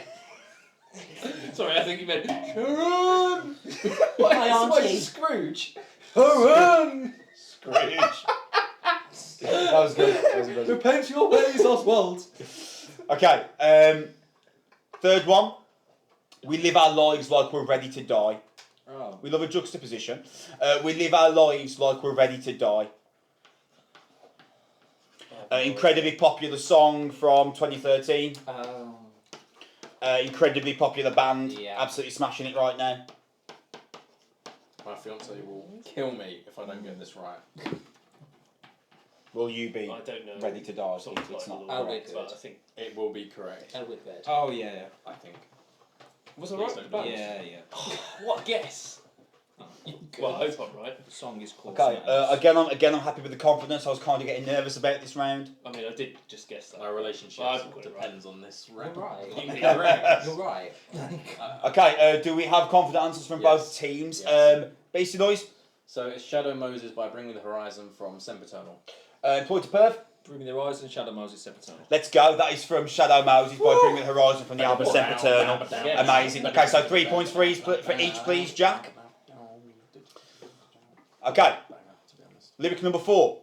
Speaker 3: Sorry, I think you meant Sharon.
Speaker 5: My auntie.
Speaker 2: Scrooge.
Speaker 1: Sharon! Scrooge. That was good.
Speaker 2: Repent your ways, Oswald.
Speaker 1: Okay, third one. We live our lives like we're ready to die.
Speaker 2: Oh.
Speaker 1: We love a juxtaposition. We live our lives like we're ready to die. Incredibly popular song from 2013.
Speaker 2: Oh.
Speaker 1: Incredibly popular band.
Speaker 2: Yeah.
Speaker 1: Absolutely smashing it right now.
Speaker 4: My fiance will kill me if I don't get this right.
Speaker 1: Will you be
Speaker 3: I don't know.
Speaker 1: ready to die?
Speaker 3: Song
Speaker 1: If it's not
Speaker 3: title,
Speaker 1: correct.
Speaker 3: but I think
Speaker 4: It will be correct,
Speaker 2: Oh, yeah,
Speaker 4: I think.
Speaker 3: was I
Speaker 4: Please
Speaker 3: right?
Speaker 4: don't
Speaker 3: with the
Speaker 2: yeah.
Speaker 3: band?
Speaker 2: Yeah,
Speaker 3: What a guess? Well, I hope I'm right.
Speaker 2: The song is called
Speaker 1: Okay,
Speaker 2: Smash.
Speaker 1: again, I'm happy with the confidence. I was kind of getting nervous about this round.
Speaker 3: I mean, I did just guess that.
Speaker 4: Our relationship
Speaker 3: Well, I've got it
Speaker 4: depends on this
Speaker 5: You're
Speaker 4: round.
Speaker 5: right.
Speaker 3: You're right.
Speaker 5: You're right.
Speaker 1: Okay, do we have confident answers from both
Speaker 4: Yes.
Speaker 1: teams?
Speaker 4: Yes.
Speaker 1: Beastie Noise,
Speaker 4: So it's Shadow Moses by Bring Me the Horizon from Sempiternal.
Speaker 1: Employed to perv.
Speaker 2: Bring Me the Horizon, Shadow Moses, Sepatone.
Speaker 1: Let's go. That is from Shadow Moses by Bring Me the Horizon from the album Sempiternal.
Speaker 3: Yeah.
Speaker 1: Amazing. Okay, so 3 points for each, please, Jack. Okay, lyric number 4.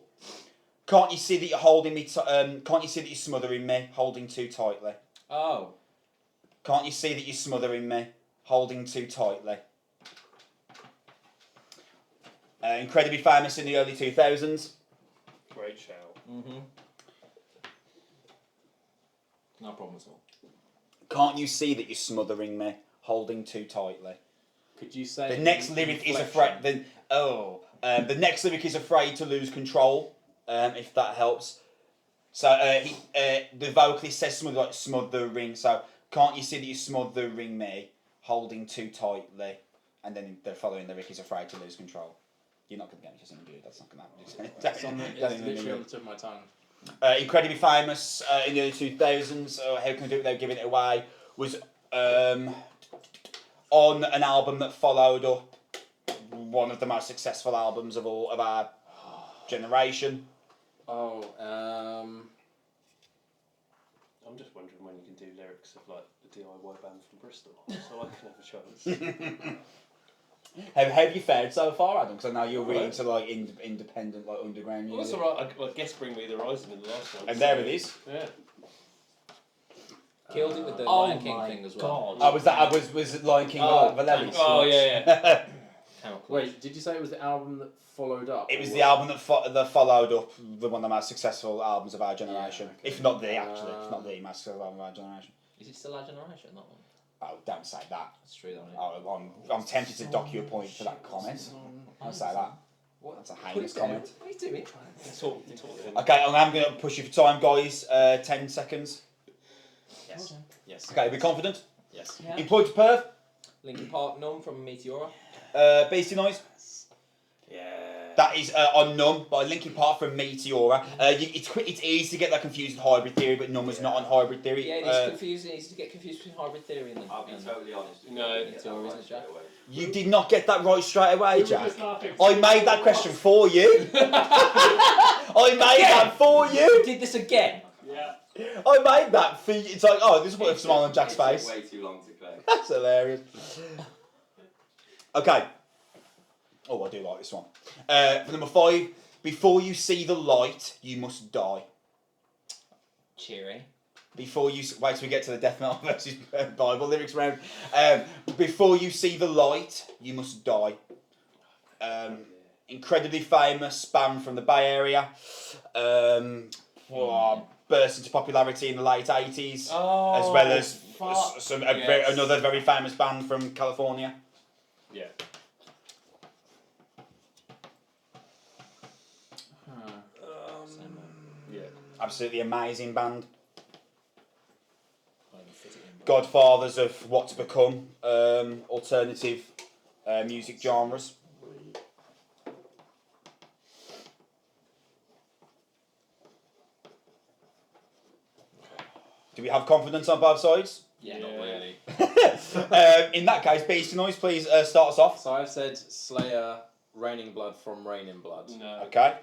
Speaker 1: Can't you see that you're holding me? Can't you see that you're smothering me, holding too tightly?
Speaker 2: Oh.
Speaker 1: Can't you see that you're smothering me, holding too tightly? Incredibly famous in the early 2000s.
Speaker 3: Great shout.
Speaker 2: Mm-hmm. No problem at all.
Speaker 1: Can't you see that you're smothering me, holding too tightly?
Speaker 4: Could you say
Speaker 1: The next lyric is afraid. The next lyric is afraid to lose control. If that helps. So the vocalist says something like smothering. So can't you see that you're smothering me, holding too tightly? And then the following lyric is afraid to lose control. You're not going to get me to sing, dude. That's not going to happen.
Speaker 4: That's literally on the tip of my tongue.
Speaker 1: Incredibly famous in the early 2000s. How can I do it without giving it away? Was on an album that followed up one of the most successful albums of all of our generation.
Speaker 4: Oh,
Speaker 3: I'm just wondering when you can do lyrics of like the DIY band from Bristol, so I can have a chance.
Speaker 1: How have you fared so far, Adam? Because I know you're really into like independent, like underground
Speaker 3: Well,
Speaker 1: music.
Speaker 3: that's alright. I guess Bring Me the Horizon in the last one.
Speaker 1: And there it is.
Speaker 3: Yeah.
Speaker 2: Killed it with the
Speaker 5: Oh
Speaker 2: Lion King
Speaker 5: my
Speaker 2: thing as well.
Speaker 1: Oh, was it Lion King
Speaker 5: Oh,
Speaker 1: Vallely?
Speaker 3: Oh yeah.
Speaker 2: Came up close.
Speaker 4: Wait, did you say it was the album that followed up?
Speaker 1: It was
Speaker 4: or
Speaker 1: the
Speaker 4: what?
Speaker 1: album that followed up the one of the most successful albums of our generation.
Speaker 4: Yeah, okay.
Speaker 1: If not the most successful album of our generation.
Speaker 2: Is it still our generation? That one.
Speaker 1: Oh, don't say that.
Speaker 2: That's true, though.
Speaker 1: Oh, I'm tempted to dock you a point for that comment. I'll say that.
Speaker 2: What?
Speaker 1: That's a heinous comment.
Speaker 2: What are you doing?
Speaker 3: Talk.
Speaker 1: Okay, I'm going to push you for time, guys. 10 seconds.
Speaker 4: Yes. Yes.
Speaker 1: Okay, be confident.
Speaker 4: Yes.
Speaker 2: Yeah.
Speaker 1: Employed to Perth.
Speaker 2: Linkin Park, Numb from Meteora.
Speaker 1: Beastie Noise.
Speaker 4: Yeah.
Speaker 1: That is on Numb by Linkin Park from Meteora. It's easy to get that confused with Hybrid Theory, but Numb is not on Hybrid Theory.
Speaker 2: Yeah, it's confusing. Easy to get confused between Hybrid Theory and
Speaker 6: I'll be totally honest with you.
Speaker 3: No.
Speaker 6: It's always
Speaker 2: Isn't it, Jack?
Speaker 1: You did not get that right straight away, Jack.
Speaker 3: laughing.
Speaker 1: I made that question for you. I made that for you.
Speaker 2: Did this again?
Speaker 3: Yeah.
Speaker 1: I made that for you. It's like, oh, this is what a smile on Jack's
Speaker 6: It took
Speaker 1: face.
Speaker 6: way too long to click.
Speaker 1: That's hilarious. Okay. Oh, I do like this one. For number 5, before you see the light, you must die.
Speaker 2: Cheery.
Speaker 1: Before you wait till we get to the Death Metal versus Bible lyrics round. Before you see the light, you must die. Incredibly famous band from the Bay Area. Burst into popularity in the late 80s, as well as another very famous band from California.
Speaker 3: Yeah. Yeah.
Speaker 1: Absolutely amazing band. Godfathers of what's become alternative music genres. Do we have confidence on both sides?
Speaker 2: Yeah,
Speaker 3: not really.
Speaker 1: In that case, Beastie Noise, please start us off.
Speaker 4: So I've said Slayer, Raining Blood from Raining Blood.
Speaker 3: No.
Speaker 1: Okay.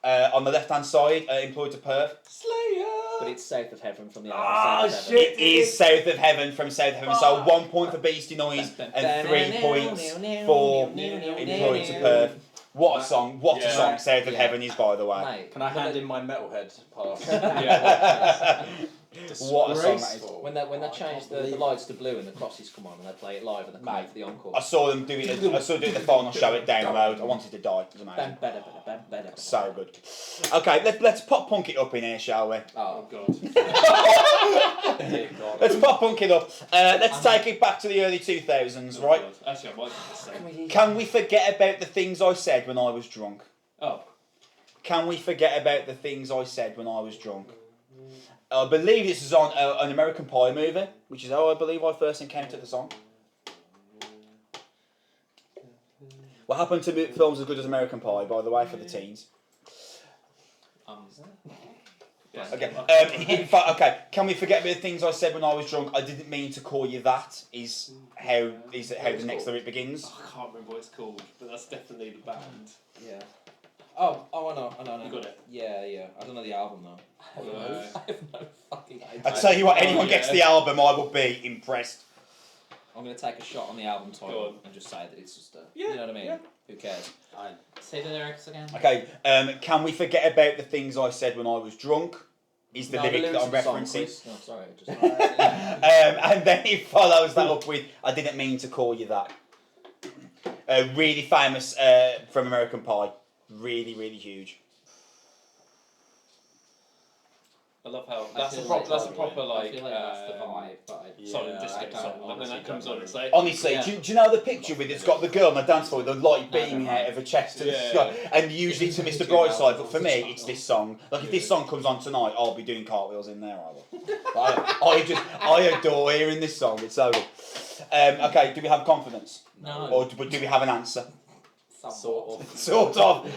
Speaker 1: On the left-hand side, Employed to Perth.
Speaker 2: Slayer! But it's South of Heaven from the album.
Speaker 1: Ah,
Speaker 2: South of Heaven.
Speaker 1: shit! It is South of Heaven from South of Heaven. So 1 point for Beastie Noise and 3 points for Employed to Perth. What a song! What a song South of Heaven is, by the way.
Speaker 2: Mate,
Speaker 4: Can I hand in my metalhead pass?
Speaker 3: Yeah.
Speaker 1: What a song that is.
Speaker 4: Disgraceful.
Speaker 2: when they change the lights to blue and the crosses come on and they play it live and they come out for the encore.
Speaker 1: I saw them do it. I saw them do the final show at Download. I wanted to die. It was amazing.
Speaker 2: Better.
Speaker 1: So good. Okay, let's pop punk it up in here, shall we?
Speaker 3: Oh
Speaker 2: Oh,
Speaker 3: god.
Speaker 4: Dear God.
Speaker 1: Let's pop punk it up. Let's take it back to the early 2000s, right?
Speaker 3: God. Actually, I might just say.
Speaker 1: Can we forget about the things I said when I was drunk?
Speaker 3: Oh.
Speaker 1: Can we forget about the things I said when I was drunk? I believe this is on an American Pie movie, which is how I believe I first encountered the song. What happened to films as good as American Pie, by the way, for the teens?
Speaker 3: Yes.
Speaker 1: Okay. Can we forget about the things I said when I was drunk? I didn't mean to call you that. Is how the next lyric begins.
Speaker 3: Oh, I can't remember what it's called, but that's definitely the band.
Speaker 2: Yeah. Oh, I know.
Speaker 3: You got it?
Speaker 2: Yeah. I don't know the album though.
Speaker 3: No.
Speaker 2: I have no fucking idea.
Speaker 1: I tell you what, anyone
Speaker 3: Oh,
Speaker 1: gets
Speaker 3: yeah.
Speaker 1: the album, I will be impressed.
Speaker 2: I'm going to take a shot on the album
Speaker 3: Go
Speaker 2: title
Speaker 3: on.
Speaker 2: and just say that it's just a...
Speaker 3: Yeah,
Speaker 2: You know what I mean?
Speaker 3: yeah.
Speaker 2: Who cares?
Speaker 5: Say the lyrics again.
Speaker 1: Okay, can we forget about the things I said when I was drunk? Is the lyric that I'm referencing.
Speaker 2: No, sorry. Just...
Speaker 1: And then he follows that up with, I didn't mean to call you that. Really famous from American Pie. Really, really huge.
Speaker 3: I love how
Speaker 5: I
Speaker 3: that's a
Speaker 5: feel
Speaker 3: proper
Speaker 5: I
Speaker 3: like.
Speaker 5: feel like that's the vibe, but
Speaker 3: Sorry, just get
Speaker 5: I
Speaker 3: song.
Speaker 5: don't
Speaker 3: But when that
Speaker 5: honestly
Speaker 3: comes
Speaker 5: don't
Speaker 3: on,
Speaker 5: know.
Speaker 3: it's like.
Speaker 1: Honestly,
Speaker 5: Yeah.
Speaker 1: do you know the picture with it's got the girl on the dance floor with the light beaming out of her chest and,
Speaker 3: Yeah.
Speaker 1: and usually to Mr. Brightside, but for me it's this song. Like if this song comes on tonight, I'll be doing cartwheels in there. I adore hearing this song. It's so good. Okay, do we have confidence,
Speaker 5: No.
Speaker 1: or do we have an answer?
Speaker 2: Sort of.
Speaker 1: Sort of.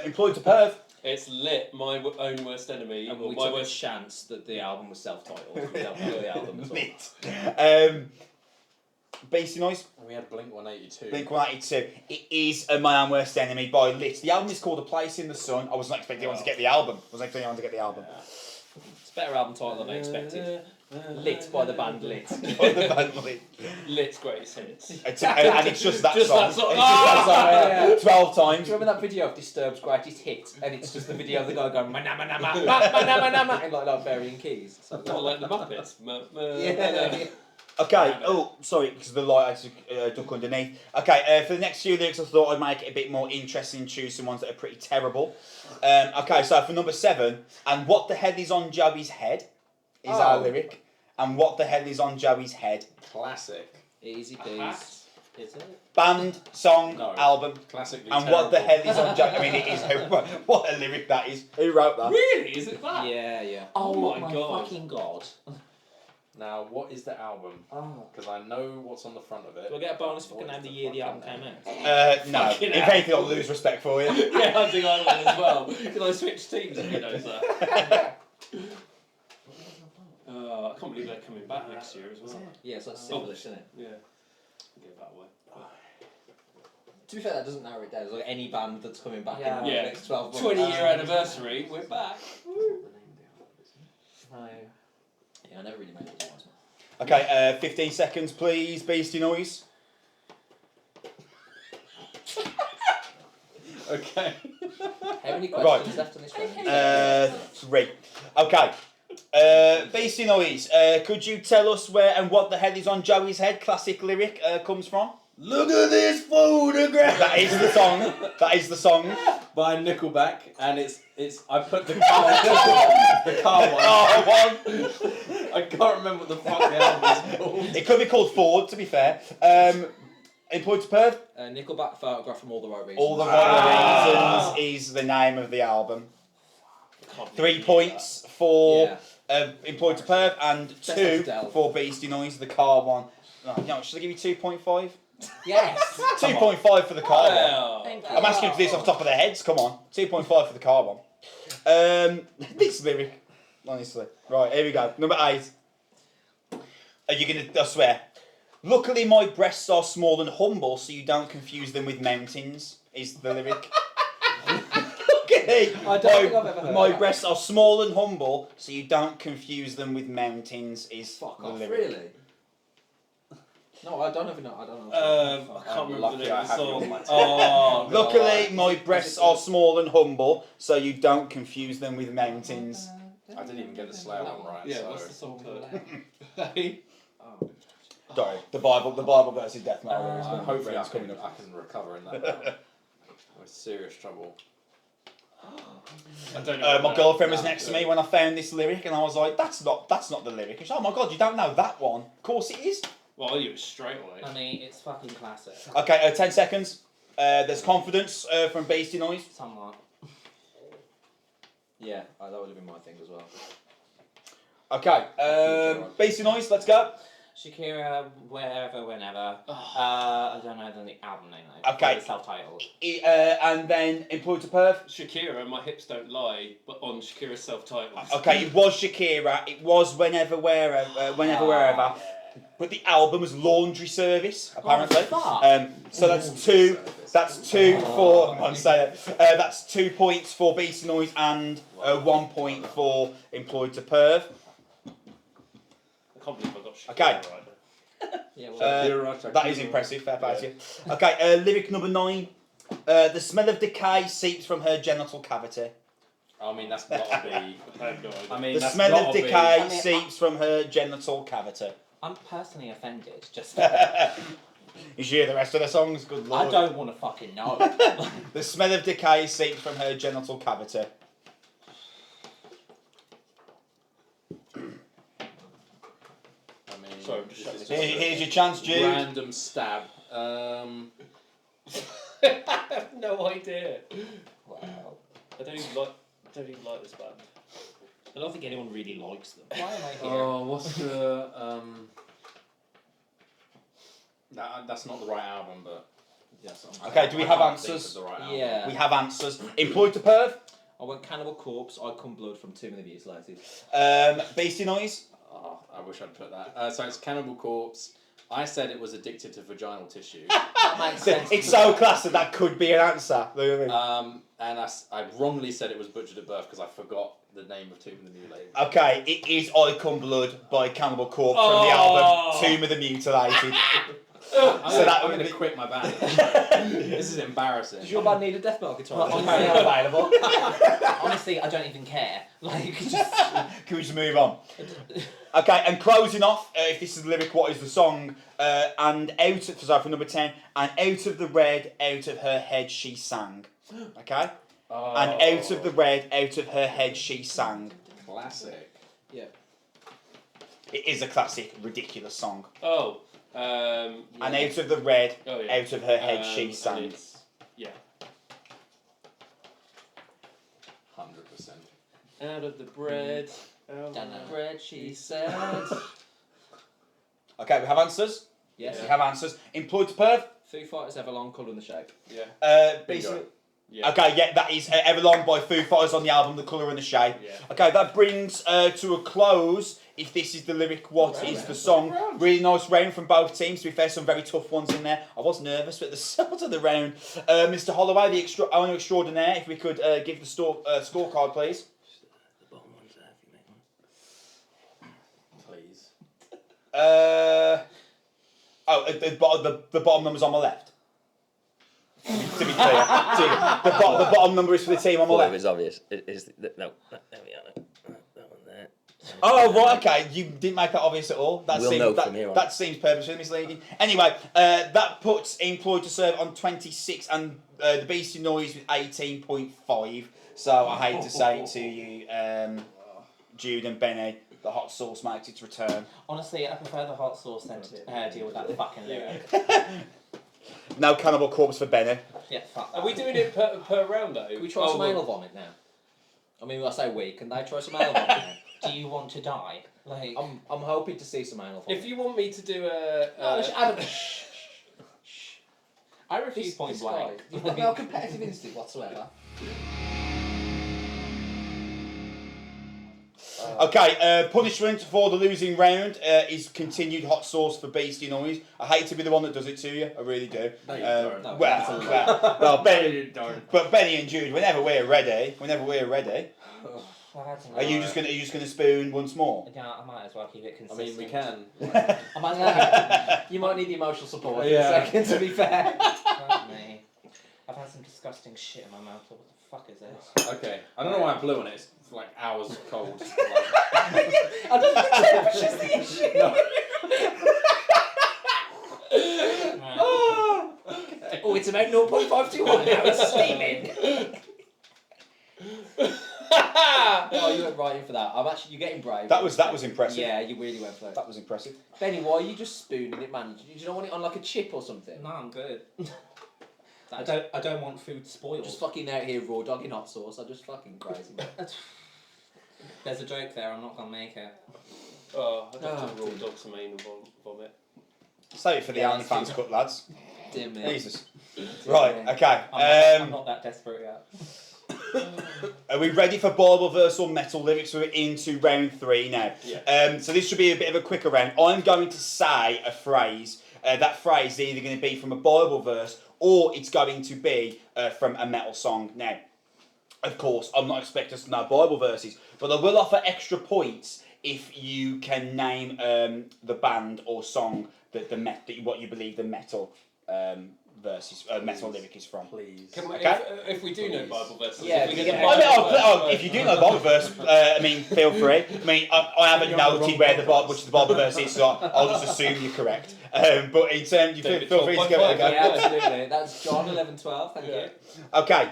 Speaker 1: Employed to Perth.
Speaker 3: It's lit. My own worst enemy.
Speaker 2: And
Speaker 3: or
Speaker 2: we
Speaker 3: my
Speaker 2: took a
Speaker 3: worst.
Speaker 2: chance that the album was self-titled. We don't know the album at all.
Speaker 1: Lit. Beastie Noise.
Speaker 4: And we had Blink 182.
Speaker 1: Blink 182. It is My Own Worst Enemy by Lit. The album is called A Place in the Sun. I was not expecting anyone to get the album. I was expecting anyone to get the album.
Speaker 2: It's a better album title than I expected. Lit by the band Lit.
Speaker 1: By the band Lit.
Speaker 3: Lit's greatest hits.
Speaker 1: And it's just that
Speaker 3: Just
Speaker 1: song.
Speaker 3: that song.
Speaker 1: It's just that song,
Speaker 2: Yeah.
Speaker 1: 12
Speaker 2: Do
Speaker 1: times.
Speaker 2: you remember that video of Disturbed's greatest hit? And it's just the video of the guy going manama nama manama in like varying keys. So
Speaker 3: Like the Muppets.
Speaker 2: yeah.
Speaker 1: Okay, oh, sorry, because the light had to duck underneath. Okay, for the next few lyrics, I thought I'd make it a bit more interesting, choose some ones that are pretty terrible. Okay, so for number 7, and what the hell is on Joey's head is our lyric. And what the hell is on Joey's head?
Speaker 4: Classic.
Speaker 2: Easy peas.
Speaker 5: Is it?
Speaker 1: Band, song,
Speaker 4: No.
Speaker 1: album.
Speaker 4: Classically
Speaker 1: And
Speaker 4: terrible.
Speaker 1: what the hell is on Joey? I mean, it is. What a lyric that is. Who wrote that?
Speaker 3: Really? Is it that?
Speaker 2: Yeah.
Speaker 3: Oh my God.
Speaker 5: fucking god.
Speaker 4: Now, what is the album?
Speaker 5: Oh.
Speaker 4: Because I know what's on the front of it.
Speaker 2: Do I get a bonus for name the year the album came out?
Speaker 1: No.
Speaker 3: Fucking
Speaker 1: If
Speaker 3: hell.
Speaker 1: anything, I'll lose respect for you.
Speaker 3: Yeah, I think I will as well. Because I switched teams if you know that. I can't believe they're coming back next year as well.
Speaker 2: Yeah, it's like Silverlish, isn't it?
Speaker 3: Yeah. Go that way.
Speaker 2: To be fair, that doesn't narrow it down. It's like any band that's coming back
Speaker 5: Yeah.
Speaker 2: in the
Speaker 3: Yeah.
Speaker 2: next 12 months.
Speaker 3: 20-year anniversary, we're back.
Speaker 5: No.
Speaker 2: Yeah, I never really made those ones.
Speaker 1: Okay, 15 seconds, please, Beastie Noise.
Speaker 4: Okay.
Speaker 2: How many questions left on this one?
Speaker 1: 3. Okay. Beastie Noise, could you tell us where and what the hell is on Joey's head? Classic lyric comes from.
Speaker 4: Look at this photograph.
Speaker 1: That is the song. That is the song.
Speaker 4: By Nickelback, and it's I put the car one. I can't remember what the fuck the album is called.
Speaker 1: It could be called Ford, to be fair. In point to Perth,
Speaker 2: Nickelback Photograph from All the Right Reasons.
Speaker 1: All the Right Reasons is the name of the album. 3 points for In point to Perth and 2 for Beastie Noise, the car one. Oh, you know, should I give you 2.5?
Speaker 2: Yes!
Speaker 1: 2.5 for the car one.
Speaker 3: Well,
Speaker 1: I'm asking for this off the top of their heads, come on. 2.5 for the car one. This lyric, honestly. Right, here we go. Number 8. Are you going to, I swear. Luckily my breasts are small and humble so you don't confuse them with mountains, is the lyric. Okay.
Speaker 2: I don't think I've ever heard
Speaker 1: My
Speaker 2: that.
Speaker 1: breasts are small and humble so you don't confuse them with mountains, is
Speaker 2: Fuck
Speaker 1: the
Speaker 2: off,
Speaker 1: lyric.
Speaker 2: really? No, I don't even know. I don't know.
Speaker 3: I can't remember the name of the
Speaker 4: I have you on
Speaker 3: song.
Speaker 4: my team.
Speaker 3: Oh,
Speaker 1: Luckily my breasts are small and humble so you don't confuse them with mountains.
Speaker 4: I didn't even get the Slayer one right.
Speaker 3: yeah,
Speaker 4: so.
Speaker 3: what's the song called? Hey.
Speaker 2: Oh.
Speaker 1: Sorry, the Bible versus death metal.
Speaker 4: Hopefully I
Speaker 1: it's coming
Speaker 4: can,
Speaker 1: up.
Speaker 4: I can recover in that. I'm in serious trouble.
Speaker 3: I don't know.
Speaker 1: My girlfriend was next to me when I found this lyric, and I was like, "That's not the lyric." And she's, "Oh my god, you don't know that one?" Of course it is.
Speaker 3: Well, you were straight away.
Speaker 5: Honey, it's fucking classic.
Speaker 1: Okay, 10 seconds. There's confidence from Beastie Noise.
Speaker 5: Somewhat.
Speaker 2: Yeah, that would have been my thing as well.
Speaker 1: Okay, Beastie Noise, let's go.
Speaker 5: Shakira, wherever, whenever. I don't know the album name though.
Speaker 1: Okay.
Speaker 5: It's self-titled.
Speaker 1: And then in point to Perth.
Speaker 3: Shakira, My Hips Don't Lie, but on Shakira's self-titled.
Speaker 1: Okay, it was Shakira. It was Whenever, Wherever. But the album was Laundry Service, apparently.
Speaker 5: fuck.
Speaker 1: So that's 2. That's 2 for. I'm saying that's 2 points for Beastie Noise and 1 point for Employed to Perth.
Speaker 3: I can't believe I got Shakira
Speaker 1: Okay.
Speaker 3: right there.
Speaker 5: Yeah, well,
Speaker 1: That is impressive. Fair play to you. Okay, lyric number 9. The smell of decay seeps from her genital cavity.
Speaker 4: I mean, that's gotta be.
Speaker 3: I have no idea.
Speaker 4: I mean,
Speaker 1: The
Speaker 4: that's
Speaker 1: smell of
Speaker 4: gotta
Speaker 1: decay
Speaker 5: I mean,
Speaker 1: seeps from her genital cavity.
Speaker 5: I'm personally offended. Just
Speaker 1: You hear the rest of the songs? Good lord.
Speaker 5: I don't want to fucking know.
Speaker 1: The smell of decay seeps from her genital cavity.
Speaker 4: I mean,
Speaker 3: Sorry, I'm just
Speaker 4: this
Speaker 3: shutting
Speaker 4: is
Speaker 3: this
Speaker 4: just
Speaker 1: Here's your chance,
Speaker 4: a
Speaker 1: Jude.
Speaker 4: random stab.
Speaker 3: I have no idea.
Speaker 2: Wow.
Speaker 3: I don't even like this band. I don't think anyone really likes them.
Speaker 2: Why am I here?
Speaker 4: Oh, what's the That's not the right album, but yes.
Speaker 1: Okay, do we
Speaker 4: I
Speaker 1: have
Speaker 4: can't think
Speaker 1: answers?
Speaker 4: of the right album.
Speaker 2: Yeah.
Speaker 1: We have answers. Employed to Perth.
Speaker 2: I went Cannibal Corpse, I Come Blood from Too Many Views Later.
Speaker 1: Beastie Noise.
Speaker 4: Oh, I wish I'd put that. So it's Cannibal Corpse. I said it was addicted to vaginal tissue.
Speaker 2: That makes sense.
Speaker 1: It's so class that could be an answer. Look at me.
Speaker 4: And I wrongly said it was butchered at birth because I forgot the name of Tomb of the Mutilated.
Speaker 1: Okay, it is Icon Blood by Cannibal Corpse from the album Tomb of the Mutilated.
Speaker 4: I'm going to quit my band. This is embarrassing.
Speaker 2: Does your band need a death metal guitar?
Speaker 5: Well,
Speaker 2: Apparently available.
Speaker 5: Honestly, I don't even care. Like, just
Speaker 1: Can we just move on? Okay, and closing off, if this is the lyric, what is the song? And for number 10, and out of the red, out of her head she sang. Okay? And out of the red, out of her head she sang.
Speaker 4: Classic.
Speaker 2: Yeah.
Speaker 1: It is a classic, ridiculous song.
Speaker 3: Oh.
Speaker 1: And out of the red,
Speaker 3: Oh, yeah.
Speaker 1: out of her head she
Speaker 3: And
Speaker 1: sang.
Speaker 3: it's- Yeah.
Speaker 4: 100%.
Speaker 3: Out of the bread. Out of
Speaker 5: Dunno.
Speaker 3: the
Speaker 2: Bread, she said.
Speaker 1: Okay, we have answers.
Speaker 2: Yes.
Speaker 1: We have answers. Employed to perv.
Speaker 2: Foo Fighters, Everlong, Colour and the Shape.
Speaker 3: Yeah.
Speaker 1: Basically.
Speaker 3: Yeah.
Speaker 1: Okay, yeah, that is Everlong by Foo Fighters on the album The Colour and the Shape.
Speaker 3: Yeah.
Speaker 1: Okay, that brings to a close. If this is the lyric, what is the song? Really nice round from both teams. To be fair, some very tough ones in there. I was nervous, but the start of the round. Mr. Holloway, the owner extraordinaire, if we could give the scorecard, please.
Speaker 5: the bottom one's there if you make one.
Speaker 4: Please.
Speaker 1: The bottom number's on my left. To be clear, the bottom number is for the team on my
Speaker 5: It
Speaker 1: left.
Speaker 5: was obvious. It is there we are. That one there.
Speaker 1: Oh, right, okay. You didn't make that obvious at all. That
Speaker 5: We'll
Speaker 1: seems,
Speaker 5: know
Speaker 1: that,
Speaker 5: from here on.
Speaker 1: that seems purposely misleading. Anyway, that puts Employed to Serve on 26 and the Beastie Noise with 18.5. So I hate to say it to you, Jude and Benny, the hot sauce makes its return.
Speaker 5: Honestly, I prefer the hot sauce than to deal with that fucking lyric.
Speaker 1: No Cannibal Corpse for Benny.
Speaker 5: Yeah, fuck.
Speaker 3: Are we doing it per round though?
Speaker 2: Can we try some
Speaker 3: well-
Speaker 2: anal vomit now? I mean, I say we. Can they try some anal vomit now?
Speaker 5: Do you want to die? Like,
Speaker 2: I'm hoping to see some anal vomit.
Speaker 3: If you want me to do a,
Speaker 2: No, Adam,
Speaker 5: I refuse
Speaker 2: this
Speaker 5: point
Speaker 2: guy,
Speaker 5: blank.
Speaker 2: you've got no competitive instinct whatsoever.
Speaker 1: Okay, punishment for the losing round is continued hot sauce for Beastie Noise. I hate to be the one that does it to you, I really do.
Speaker 4: No, you don't.
Speaker 2: No,
Speaker 1: Well, Benny,
Speaker 4: You don't.
Speaker 1: but Benny and Jude, whenever we're ready,
Speaker 5: I've had some
Speaker 1: are you just gonna spoon once more?
Speaker 5: Yeah, I might as well keep it
Speaker 4: I
Speaker 5: consistent.
Speaker 4: mean, we can.
Speaker 5: I might
Speaker 2: You might need the emotional support
Speaker 4: Yeah.
Speaker 2: in a second, to be fair.
Speaker 5: Fuck me. I've had some disgusting shit in my mouth. What the fuck is this?
Speaker 4: Okay. I don't know why I blew on it. It's like hours cold.
Speaker 2: I don't think temperature's the issue.
Speaker 4: No.
Speaker 5: Right.
Speaker 2: Oh, it's about 0.521 now, it's steaming. Oh, you went right in for that. You're getting brave.
Speaker 1: That was impressive.
Speaker 2: Yeah, you really went for it.
Speaker 1: That was impressive.
Speaker 2: Benny, why are you just spooning it, man? Do you not want it on like a chip or something?
Speaker 5: No, I'm good. I don't want food spoiled.
Speaker 2: Just fucking out here raw dogging hot sauce. I'm just fucking crazy, man.
Speaker 5: There's a joke there. I'm not gonna make it.
Speaker 3: Oh, I'd have
Speaker 2: Oh,
Speaker 3: to raw dog some anal vomit.
Speaker 1: Save it for the
Speaker 2: Yeah,
Speaker 1: OnlyFans cut, lads.
Speaker 2: Dear me.
Speaker 1: Jesus. Right, okay.
Speaker 5: I'm not that desperate yet.
Speaker 1: Are we ready for Bible verse or metal lyrics? We're into round 3 now.
Speaker 3: Yeah.
Speaker 1: So this should be a bit of a quicker round. I'm going to say a phrase. That phrase is either going to be from a Bible verse or it's going to be from a metal song. Now, of course, I'm not expecting us to know Bible verses, but I will offer extra points if you can name the band or song that what you believe the metal metal lyric is from.
Speaker 4: Please.
Speaker 3: Can we,
Speaker 1: Okay.
Speaker 3: if we do know Bible verses,
Speaker 2: Yeah,
Speaker 3: if we
Speaker 2: we
Speaker 3: get
Speaker 2: get-
Speaker 3: the
Speaker 1: I mean,
Speaker 3: Bible verse,
Speaker 1: if you do know the Bible verse, I mean, feel free. I mean, I haven't
Speaker 4: You're on the
Speaker 1: noted
Speaker 4: wrong
Speaker 1: where the
Speaker 4: podcast.
Speaker 1: which the Bible verse is, so I'll just assume you're correct. But in terms, you
Speaker 3: David
Speaker 1: feel free to
Speaker 3: 12.5,
Speaker 1: go.
Speaker 2: Yeah, absolutely. That's John 11:12. Thank
Speaker 3: Yeah.
Speaker 2: you.
Speaker 1: Okay,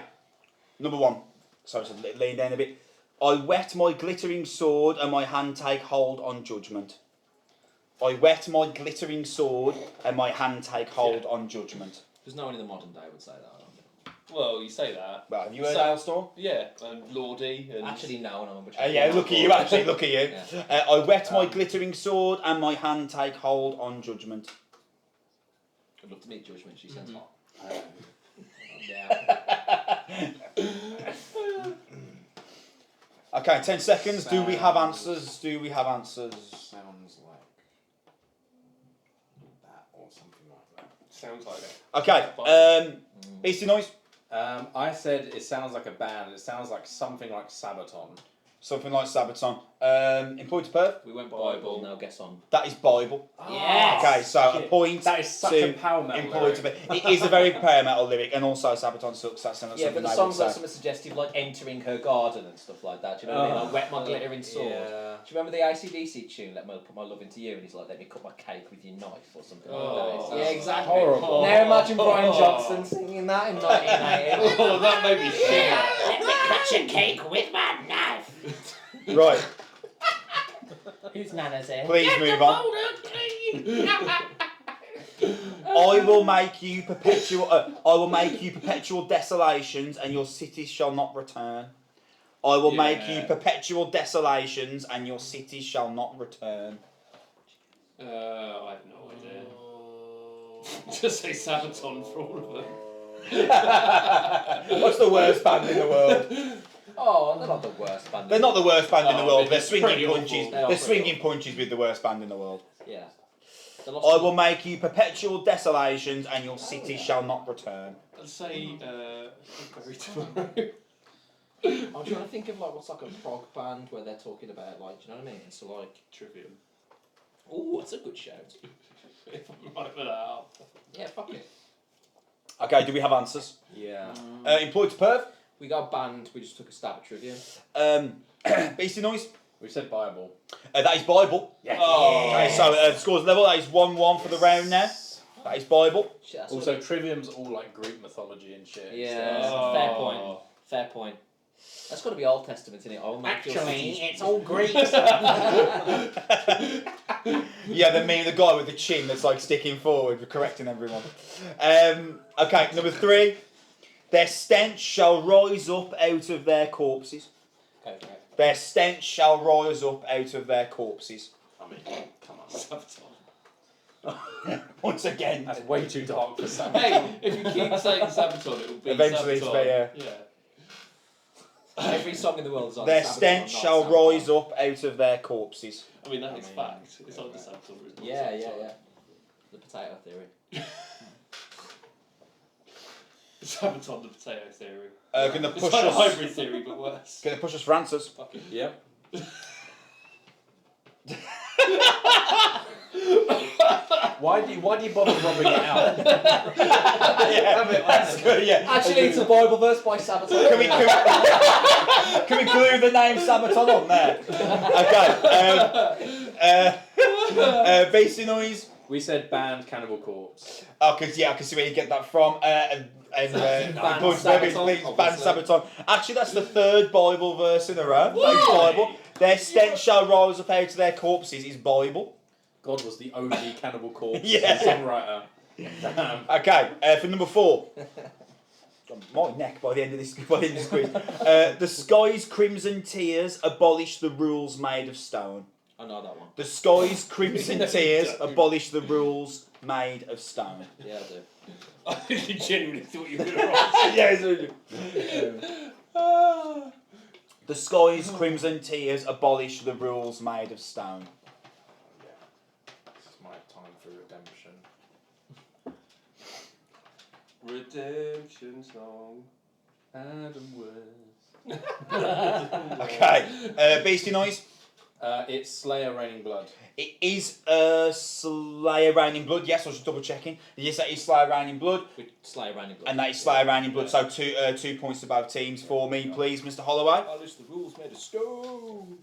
Speaker 1: number 1. Sorry, so lean down a bit. I wet my glittering sword and my hand take hold on judgment. I wet my glittering sword and my hand take hold on judgment.
Speaker 2: There's no one in the modern day would say that. I don't think.
Speaker 3: well, you say that.
Speaker 1: Well, have you heard
Speaker 3: So-
Speaker 1: Hailstorm?
Speaker 3: Yeah, and Lordy and
Speaker 2: Actually, no, no one would.
Speaker 1: Yeah, look at you, actually, look at you.
Speaker 2: Yeah.
Speaker 1: I wet my glittering sword and my hand take hold on judgment.
Speaker 2: I'd love to meet Judgment. She sounds hot.
Speaker 5: Yeah.
Speaker 1: Okay, 10 seconds. Do we have answers?
Speaker 4: Sounds like.
Speaker 3: Sounds like it.
Speaker 1: Okay. Beastie Noise.
Speaker 4: I said it sounds like a band. It sounds like something like Sabaton.
Speaker 1: Something like Sabaton. Employed to Perth.
Speaker 2: We went Bible, now guess on.
Speaker 1: That is Bible.
Speaker 2: Yes!
Speaker 1: Okay, so
Speaker 4: Shit.
Speaker 1: a point.
Speaker 4: That is such
Speaker 1: to
Speaker 4: a power metal
Speaker 1: Employed to
Speaker 4: lyric.
Speaker 1: Perth. It is a very power metal lyric, and also Sabaton sucks. That's something
Speaker 2: Yeah, but the
Speaker 1: they would
Speaker 2: song's like
Speaker 1: say.
Speaker 2: something suggestive, like entering her garden and stuff like that. Do you know what I mean? Like wet my glittering sword.
Speaker 4: Yeah.
Speaker 2: Do you remember the AC/DC tune, Let Me Put My Love Into You? And he's like, let me cut my cake with your knife or something
Speaker 3: Oh.
Speaker 2: like that. Yeah, exactly.
Speaker 4: Horrible.
Speaker 2: Now imagine Brian Johnson singing that in 1980.
Speaker 3: Oh, that made me shiver.
Speaker 2: Let me cut your cake with my knife.
Speaker 1: Right.
Speaker 2: Whose nana's here?
Speaker 1: Please move on. I will make you perpetual desolations, and your cities shall not return. I will make you perpetual desolations, and your cities shall not return.
Speaker 3: I have no idea. Just say Sabaton for all of them.
Speaker 1: What's the worst band in the world?
Speaker 2: Oh, they're not the worst band.
Speaker 1: They're not the worst band in the world. They're
Speaker 3: it's
Speaker 1: swinging
Speaker 3: pretty awful.
Speaker 1: punches.
Speaker 2: They are
Speaker 1: They're
Speaker 2: pretty
Speaker 1: swinging punches with the worst band in the world.
Speaker 2: Yeah.
Speaker 1: I will make you perpetual desolations, and your city shall not return.
Speaker 3: I'd say Bury Tomorrow.
Speaker 2: I'm trying to think of like what's like a prog band where they're talking about like, do you know what I mean? So like,
Speaker 3: Trivium.
Speaker 2: ooh, that's a good shout.
Speaker 3: If I'm right with that.
Speaker 2: Yeah, fuck it.
Speaker 1: Okay, do we have answers?
Speaker 4: Yeah.
Speaker 1: Employed to Perth.
Speaker 2: We got banned. We just took a stab at trivia.
Speaker 1: Beastie Noise.
Speaker 4: We said Bible.
Speaker 1: That is Bible.
Speaker 4: Yeah.
Speaker 3: Oh.
Speaker 1: Okay, so scores level. That is 1-1 for the round now. That is Bible.
Speaker 2: Shit, that's
Speaker 4: Also, Trivium's all like Greek mythology and shit.
Speaker 2: yeah,
Speaker 3: Oh.
Speaker 2: fair point. Fair point. That's got to be Old Testament, isn't it? I'll make your cities-
Speaker 4: it's all Greek.
Speaker 1: Yeah, the me, the guy with the chin that's like sticking forward, correcting everyone. Okay, number 3. Their stench shall rise up out of their corpses.
Speaker 2: Okay, okay.
Speaker 1: Their stench shall rise up out of their corpses.
Speaker 4: I mean, come on.
Speaker 3: Sabaton.
Speaker 1: Once again.
Speaker 4: That's way too dark for Sabaton.
Speaker 3: Hey, if you keep saying Sabaton, it will be
Speaker 1: Eventually it's
Speaker 3: Sabaton.
Speaker 1: be,
Speaker 2: Every song in the world is on
Speaker 1: Their
Speaker 2: Sabaton,
Speaker 1: stench
Speaker 2: not
Speaker 1: shall
Speaker 2: Sabaton.
Speaker 1: rise up out of their corpses.
Speaker 3: I mean, that is fact. It's on the Sabaton route. not
Speaker 2: Yeah,
Speaker 3: Sabaton.
Speaker 2: yeah. The potato theory.
Speaker 3: Sabaton, the potato theory.
Speaker 1: Gonna
Speaker 3: It's
Speaker 1: push
Speaker 3: like a
Speaker 1: us.
Speaker 3: hybrid theory, but worse.
Speaker 1: Gonna push us for answers.
Speaker 3: Fuck it.
Speaker 4: Yep. Why do you bother rubbing it out?
Speaker 1: Yeah, that's good. Yeah.
Speaker 2: Actually, it's a Bible verse by Sabaton.
Speaker 1: Can we glue the name Sabaton on there? Okay. Beastie Noise.
Speaker 4: We said band Cannibal Corpse.
Speaker 1: Oh, cause yeah, I can see where you get that from.
Speaker 2: Band Sabaton,
Speaker 1: Band
Speaker 2: obviously.
Speaker 1: Sabaton. Actually, that's the 3rd Bible verse in a row. That is Bible. Their stench shall rise up out of their corpses is Bible.
Speaker 4: God was the OG Cannibal Corpse
Speaker 1: Yeah.
Speaker 4: songwriter. Damn.
Speaker 1: Okay, for number 4. My neck by the end of this quiz. The sky's crimson tears abolish the rules made of stone.
Speaker 2: I know that one.
Speaker 1: The sky's crimson tears abolish the rules made of stone.
Speaker 2: Yeah, I do.
Speaker 3: I genuinely thought you were going to write.
Speaker 1: Yeah, the sky's crimson tears abolish the rules made of stone.
Speaker 4: This is my time for redemption.
Speaker 3: Redemption song.
Speaker 4: Adam West.
Speaker 1: Okay, Beastie Noise.
Speaker 4: It's Slayer Raining Blood.
Speaker 1: It is Slayer Raining Blood. Yes, I was just double checking. Yes, that is Slayer Raining Blood,
Speaker 2: We slay around in blood.
Speaker 1: and that is Slayer Raining Blood. So 2 points to both teams for me, please, Mr. Holloway.
Speaker 2: Abolish the rules made of stone.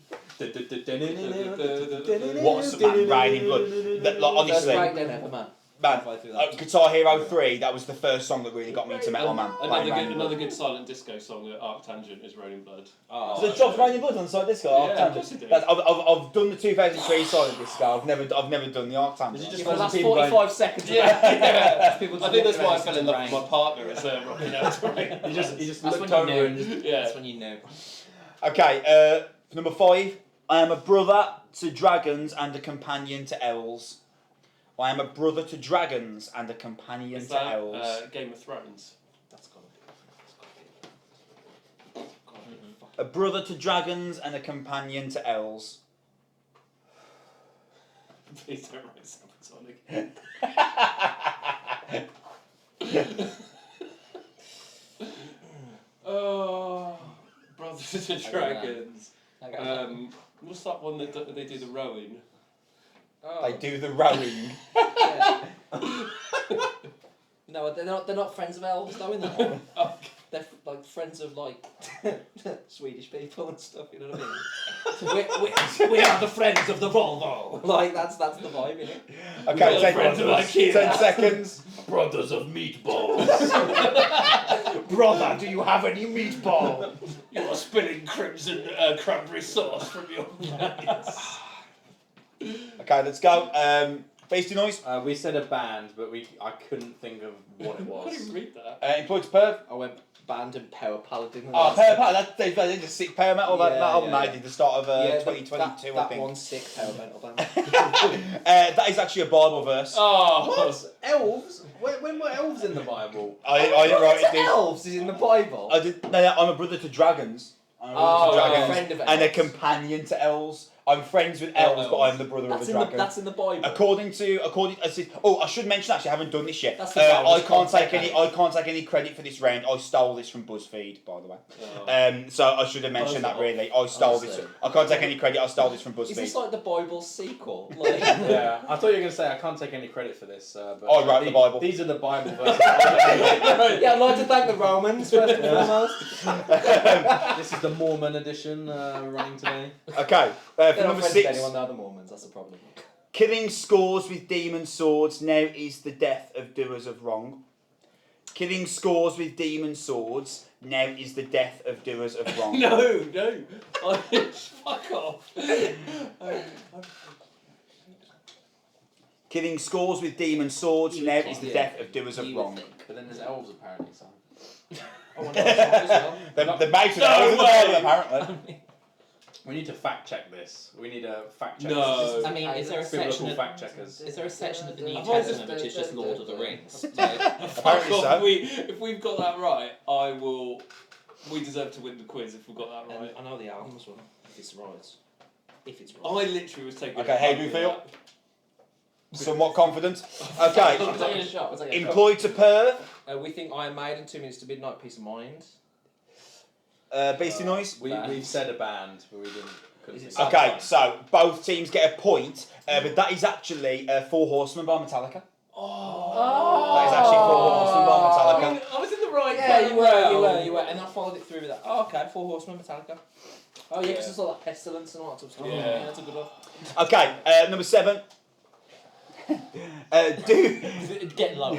Speaker 1: What's man, Raining Blood? That, like, honestly,
Speaker 2: First breakdown ever, man.
Speaker 1: man,
Speaker 2: Halfway through that.
Speaker 1: Guitar Hero 3. That was the first song that really got me into Metal Man.
Speaker 3: Another good silent disco song at Arctangent is Rolling Blood.
Speaker 2: Oh,
Speaker 1: So the drops Raining Blood on the side disco.
Speaker 3: Yeah, of course it did.
Speaker 1: I've done the 2003 silent disco. I've never done the Arctangent.
Speaker 4: Did you
Speaker 2: yeah,
Speaker 4: just
Speaker 2: for the last
Speaker 4: people
Speaker 2: 45 seconds. of
Speaker 3: Yeah.
Speaker 2: that, yeah. People
Speaker 3: I
Speaker 2: just
Speaker 3: think that's
Speaker 2: walking
Speaker 3: why I
Speaker 2: around
Speaker 3: fell in
Speaker 2: to
Speaker 3: love with my
Speaker 2: rain.
Speaker 3: partner as rocking out to Rain.
Speaker 4: He just
Speaker 2: That's
Speaker 4: looked
Speaker 2: when you
Speaker 4: over
Speaker 2: knew.
Speaker 4: and just...
Speaker 3: Yeah.
Speaker 2: That's when you know.
Speaker 1: Okay, for number 5, I am a brother to dragons and a companion to elves. I am a brother to dragons and a companion
Speaker 3: Is
Speaker 1: to
Speaker 3: that
Speaker 1: elves.
Speaker 3: Game of Thrones?
Speaker 2: That's gotta be.
Speaker 1: A brother to dragons and a companion to elves.
Speaker 3: Please don't write Sabaton again. Oh, Brothers and Dragons.
Speaker 2: Okay.
Speaker 3: What's that one that they do the rowing?
Speaker 2: Oh.
Speaker 1: They do the rowing.
Speaker 2: Yeah. No, they're not friends of elves though in that one.
Speaker 3: Okay.
Speaker 2: They're like friends of like Swedish people and stuff. You know what I mean? we are the friends of the Volvo. Like that's the vibe, isn't it?
Speaker 1: Okay, take
Speaker 3: friends of IKEA.
Speaker 1: 10 seconds.
Speaker 3: Brothers of meatballs.
Speaker 2: Brother, do you have any meatball?
Speaker 3: You are spilling crimson cranberry sauce from your face.
Speaker 1: Okay, let's go. Beastie Noise.
Speaker 4: We said a band, but I couldn't think of what it
Speaker 3: I
Speaker 4: was.
Speaker 3: didn't read that.
Speaker 1: Employed to Perv.
Speaker 2: I went band and power paladin.
Speaker 1: Oh, power metal. They did a sick power metal. That
Speaker 2: Yeah,
Speaker 1: album
Speaker 2: yeah.
Speaker 1: they did the start of
Speaker 2: Yeah,
Speaker 1: 2022, I
Speaker 2: that
Speaker 1: think.
Speaker 2: one's sick power metal band.
Speaker 1: That is actually a Bible verse.
Speaker 3: Oh,
Speaker 4: What? Elves? When were elves in the Bible?
Speaker 1: I didn't write it, dude.
Speaker 2: Elves is in the Bible.
Speaker 1: I did. No, I'm a brother to dragons. I'm a brother
Speaker 2: Oh,
Speaker 1: to
Speaker 2: you're a
Speaker 1: dragons
Speaker 2: friend of
Speaker 1: and a
Speaker 2: elves.
Speaker 1: companion to elves. I'm friends with elves, but I'm the brother of a dragon.
Speaker 2: That's in the Bible.
Speaker 1: According, I should mention actually, I haven't done this yet.
Speaker 2: That's the bonus
Speaker 1: I can't take
Speaker 2: content.
Speaker 1: I can't take any credit for this round. I stole this from BuzzFeed, by the way.
Speaker 3: oh.
Speaker 1: So I should have mentioned that really. I stole this.
Speaker 2: Honestly.
Speaker 1: I can't take any credit. I stole this from
Speaker 2: Is this
Speaker 1: BuzzFeed.
Speaker 2: like the Bible sequel? Like,
Speaker 4: Yeah, I thought you were going to say I can't take any credit for this. But
Speaker 1: I wrote the Bible.
Speaker 4: These are the Bible verses.
Speaker 2: yeah, I'd like to thank the Romans first and foremost.
Speaker 4: This is the Mormon edition running today.
Speaker 1: Okay, for
Speaker 2: They're not
Speaker 1: number
Speaker 2: friends
Speaker 1: 6.
Speaker 2: with anyone, they're the Mormons. That's the problem.
Speaker 1: Killing scores with demon swords now is the death of doers of wrong. Killing scores with demon swords now is the death of doers of wrong.
Speaker 3: No. Fuck off.
Speaker 1: Killing scores with demon swords
Speaker 2: You
Speaker 1: now
Speaker 2: would
Speaker 1: is the
Speaker 2: think.
Speaker 1: death of doers of
Speaker 2: You would
Speaker 1: wrong.
Speaker 2: think.
Speaker 4: But then there's elves apparently, so.
Speaker 2: Oh, and as well.
Speaker 1: The mouse
Speaker 3: No
Speaker 1: of the
Speaker 3: way.
Speaker 1: apparently.
Speaker 4: We need to fact check this. We need a fact check.
Speaker 3: No.
Speaker 5: I mean, is there a
Speaker 4: Biblical
Speaker 5: section?
Speaker 4: fact checkers.
Speaker 5: Is there a section of the New
Speaker 2: I've always
Speaker 5: Testament
Speaker 2: just-
Speaker 5: which is just Lord of the Rings?
Speaker 1: Apparently
Speaker 3: Fuck off.
Speaker 1: so.
Speaker 3: If we've got that right, I will. We deserve to win the quiz if we've got that right.
Speaker 2: I know the album as well. If it's right. If it's
Speaker 3: I
Speaker 2: right.
Speaker 3: literally was taking.
Speaker 1: Okay, how do you feel?
Speaker 3: that.
Speaker 1: Somewhat confident.
Speaker 2: Was
Speaker 1: Okay.
Speaker 2: that a shot? Was that a shot?
Speaker 1: Employed to Perv.
Speaker 2: We think Iron Maiden, 2 Minutes to Midnight, Peace of Mind.
Speaker 1: Beastie Noise.
Speaker 4: We've said a band, but we didn't.
Speaker 2: Is it
Speaker 1: Okay, so both teams get a point, but that is actually Four Horsemen by Metallica.
Speaker 2: Oh.
Speaker 1: That is actually Four Horsemen by Metallica.
Speaker 3: I was in the right.
Speaker 2: Yeah,
Speaker 3: crowd.
Speaker 2: you were, and I followed it through with that. Oh, okay, Four Horsemen, Metallica. Oh, yeah, because
Speaker 3: Yeah.
Speaker 2: it's all like pestilence and all that sort of stuff.
Speaker 3: Yeah.
Speaker 2: That's a good one.
Speaker 1: Okay, number 7.
Speaker 5: Get low.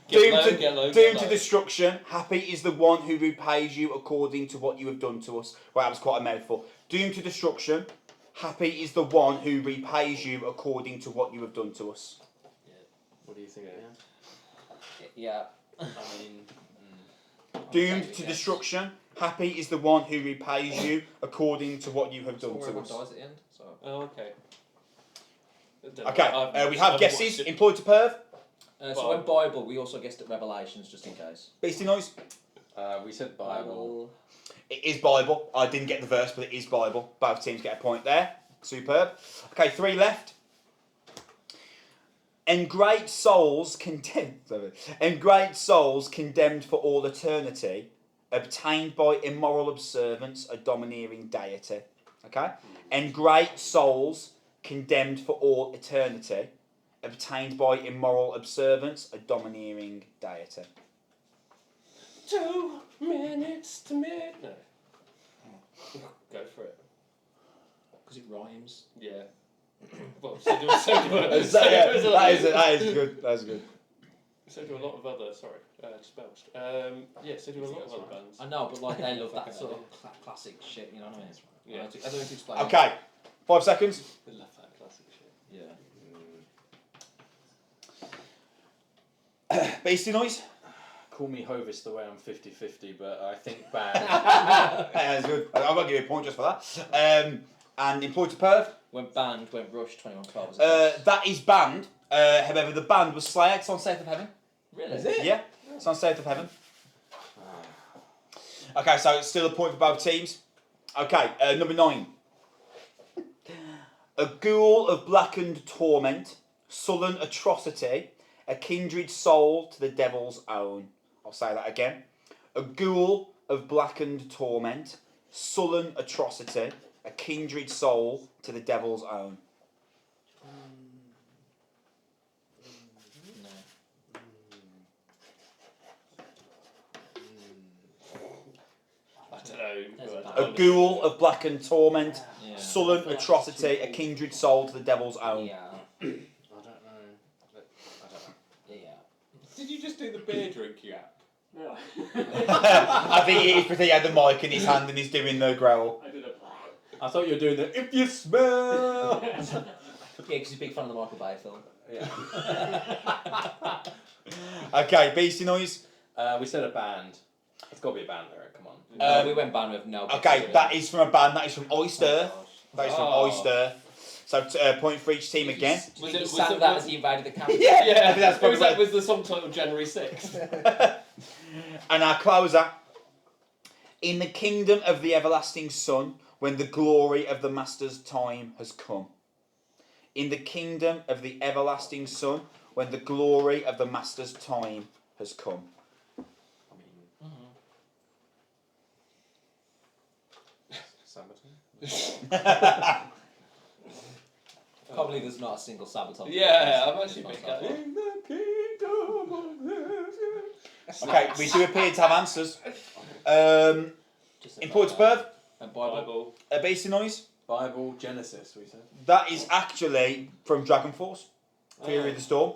Speaker 3: Get low.
Speaker 1: Doomed to destruction. Happy is the one who repays you according to what you have done to us. Well, that was quite a mouthful. Doomed to destruction. Happy is the one who repays you according to what you have done to us.
Speaker 4: What do you think?
Speaker 2: Yeah.
Speaker 4: I mean,
Speaker 1: Doomed to destruction. Happy is the one who repays you according to what you have done
Speaker 2: Somewhere
Speaker 1: to
Speaker 2: everyone
Speaker 1: us.
Speaker 2: dies at the end. So.
Speaker 3: Oh, okay.
Speaker 1: Okay, we have guesses. Employed to Perv.
Speaker 2: So when Bible, we also guessed at Revelations, just in case.
Speaker 1: Beastie Noise.
Speaker 4: we said Bible.
Speaker 1: It is Bible. I didn't get the verse, but it is Bible. Both teams get a point there. Superb. Okay, 3 left. And great souls condemned for all eternity, obtained by immoral observance, a domineering deity. Okay? And great souls condemned for all eternity, obtained by immoral observance, a domineering deity.
Speaker 3: 2 minutes to midnight. No. Go for it.
Speaker 2: Because it rhymes.
Speaker 3: Yeah. Well, so do a
Speaker 1: That is good. That is good.
Speaker 3: So do a lot of other, spells. Yeah, so do a lot of other bands.
Speaker 2: I know, but like they love that sort of classic shit, you know what I mean?
Speaker 3: Yeah.
Speaker 2: I don't know to explain.
Speaker 1: Okay, 5 seconds.
Speaker 3: They love that classic shit.
Speaker 2: Yeah.
Speaker 1: Beastie Noise.
Speaker 4: Call me Hovis the way I'm 50-50, but I think band.
Speaker 1: That's good. I'm going to give you a point just for that. And Employed to Perv.
Speaker 2: Went Band, went Rush, 2112.
Speaker 1: That is banned. However, the band was Slayer. It's on South of Heaven.
Speaker 2: Really?
Speaker 1: Is it? Yeah, it's on South of Heaven. Okay, so it's still a point for both teams. Okay, number 9. A ghoul of blackened torment, sullen atrocity, a kindred soul to the devil's own. I'll say that again. A ghoul of blackened torment, sullen atrocity, a kindred soul to the devil's own.
Speaker 3: I don't know.
Speaker 5: There's
Speaker 1: A ghoul of blackened torment,
Speaker 5: Yeah.
Speaker 1: sullen atrocity, a kindred soul to the devil's own.
Speaker 5: Yeah.
Speaker 4: I don't know.
Speaker 5: Yeah.
Speaker 4: Did you just do the beer drinking app?
Speaker 3: No.
Speaker 1: I think he's because he had the mic in his hand and he's doing the growl.
Speaker 3: I did it.
Speaker 4: I thought you were doing the if you smell.
Speaker 5: Yeah, because he's a big fan of the Michael Bay film.
Speaker 4: Yeah.
Speaker 1: Okay, Beastie Noise.
Speaker 4: We said a band. It's got to be a band lyric. Come on.
Speaker 2: We went band with no.
Speaker 1: Okay, that is from a band. That is from Oyster. That is from
Speaker 4: Oh.
Speaker 1: Oyster. So point for each team again.
Speaker 2: Was
Speaker 3: it-
Speaker 2: it
Speaker 3: was
Speaker 2: sang
Speaker 3: it-
Speaker 2: that
Speaker 3: was-
Speaker 2: as he invaded the campus?
Speaker 1: Yeah, I think that's probably
Speaker 3: Was that
Speaker 1: right.
Speaker 3: with the song title January 6th?
Speaker 1: And our closer. In the kingdom of the everlasting sun, when the glory of the Master's time has come. In the kingdom of the everlasting sun, when the glory of the Master's time has come.
Speaker 4: I mean, Sabaton.
Speaker 1: Okay,
Speaker 2: I can't believe there's not a single Sabaton.
Speaker 3: Yeah, I'm actually
Speaker 2: It's
Speaker 3: big
Speaker 2: not
Speaker 3: at
Speaker 2: Sabaton.
Speaker 1: we do appear to have answers.
Speaker 2: Just a
Speaker 1: In point of birth,
Speaker 2: And Bible.
Speaker 3: Bible.
Speaker 1: a Beastie Noise.
Speaker 4: Bible Genesis. We said.
Speaker 1: That is actually from Dragon Force, Fury of the Storm.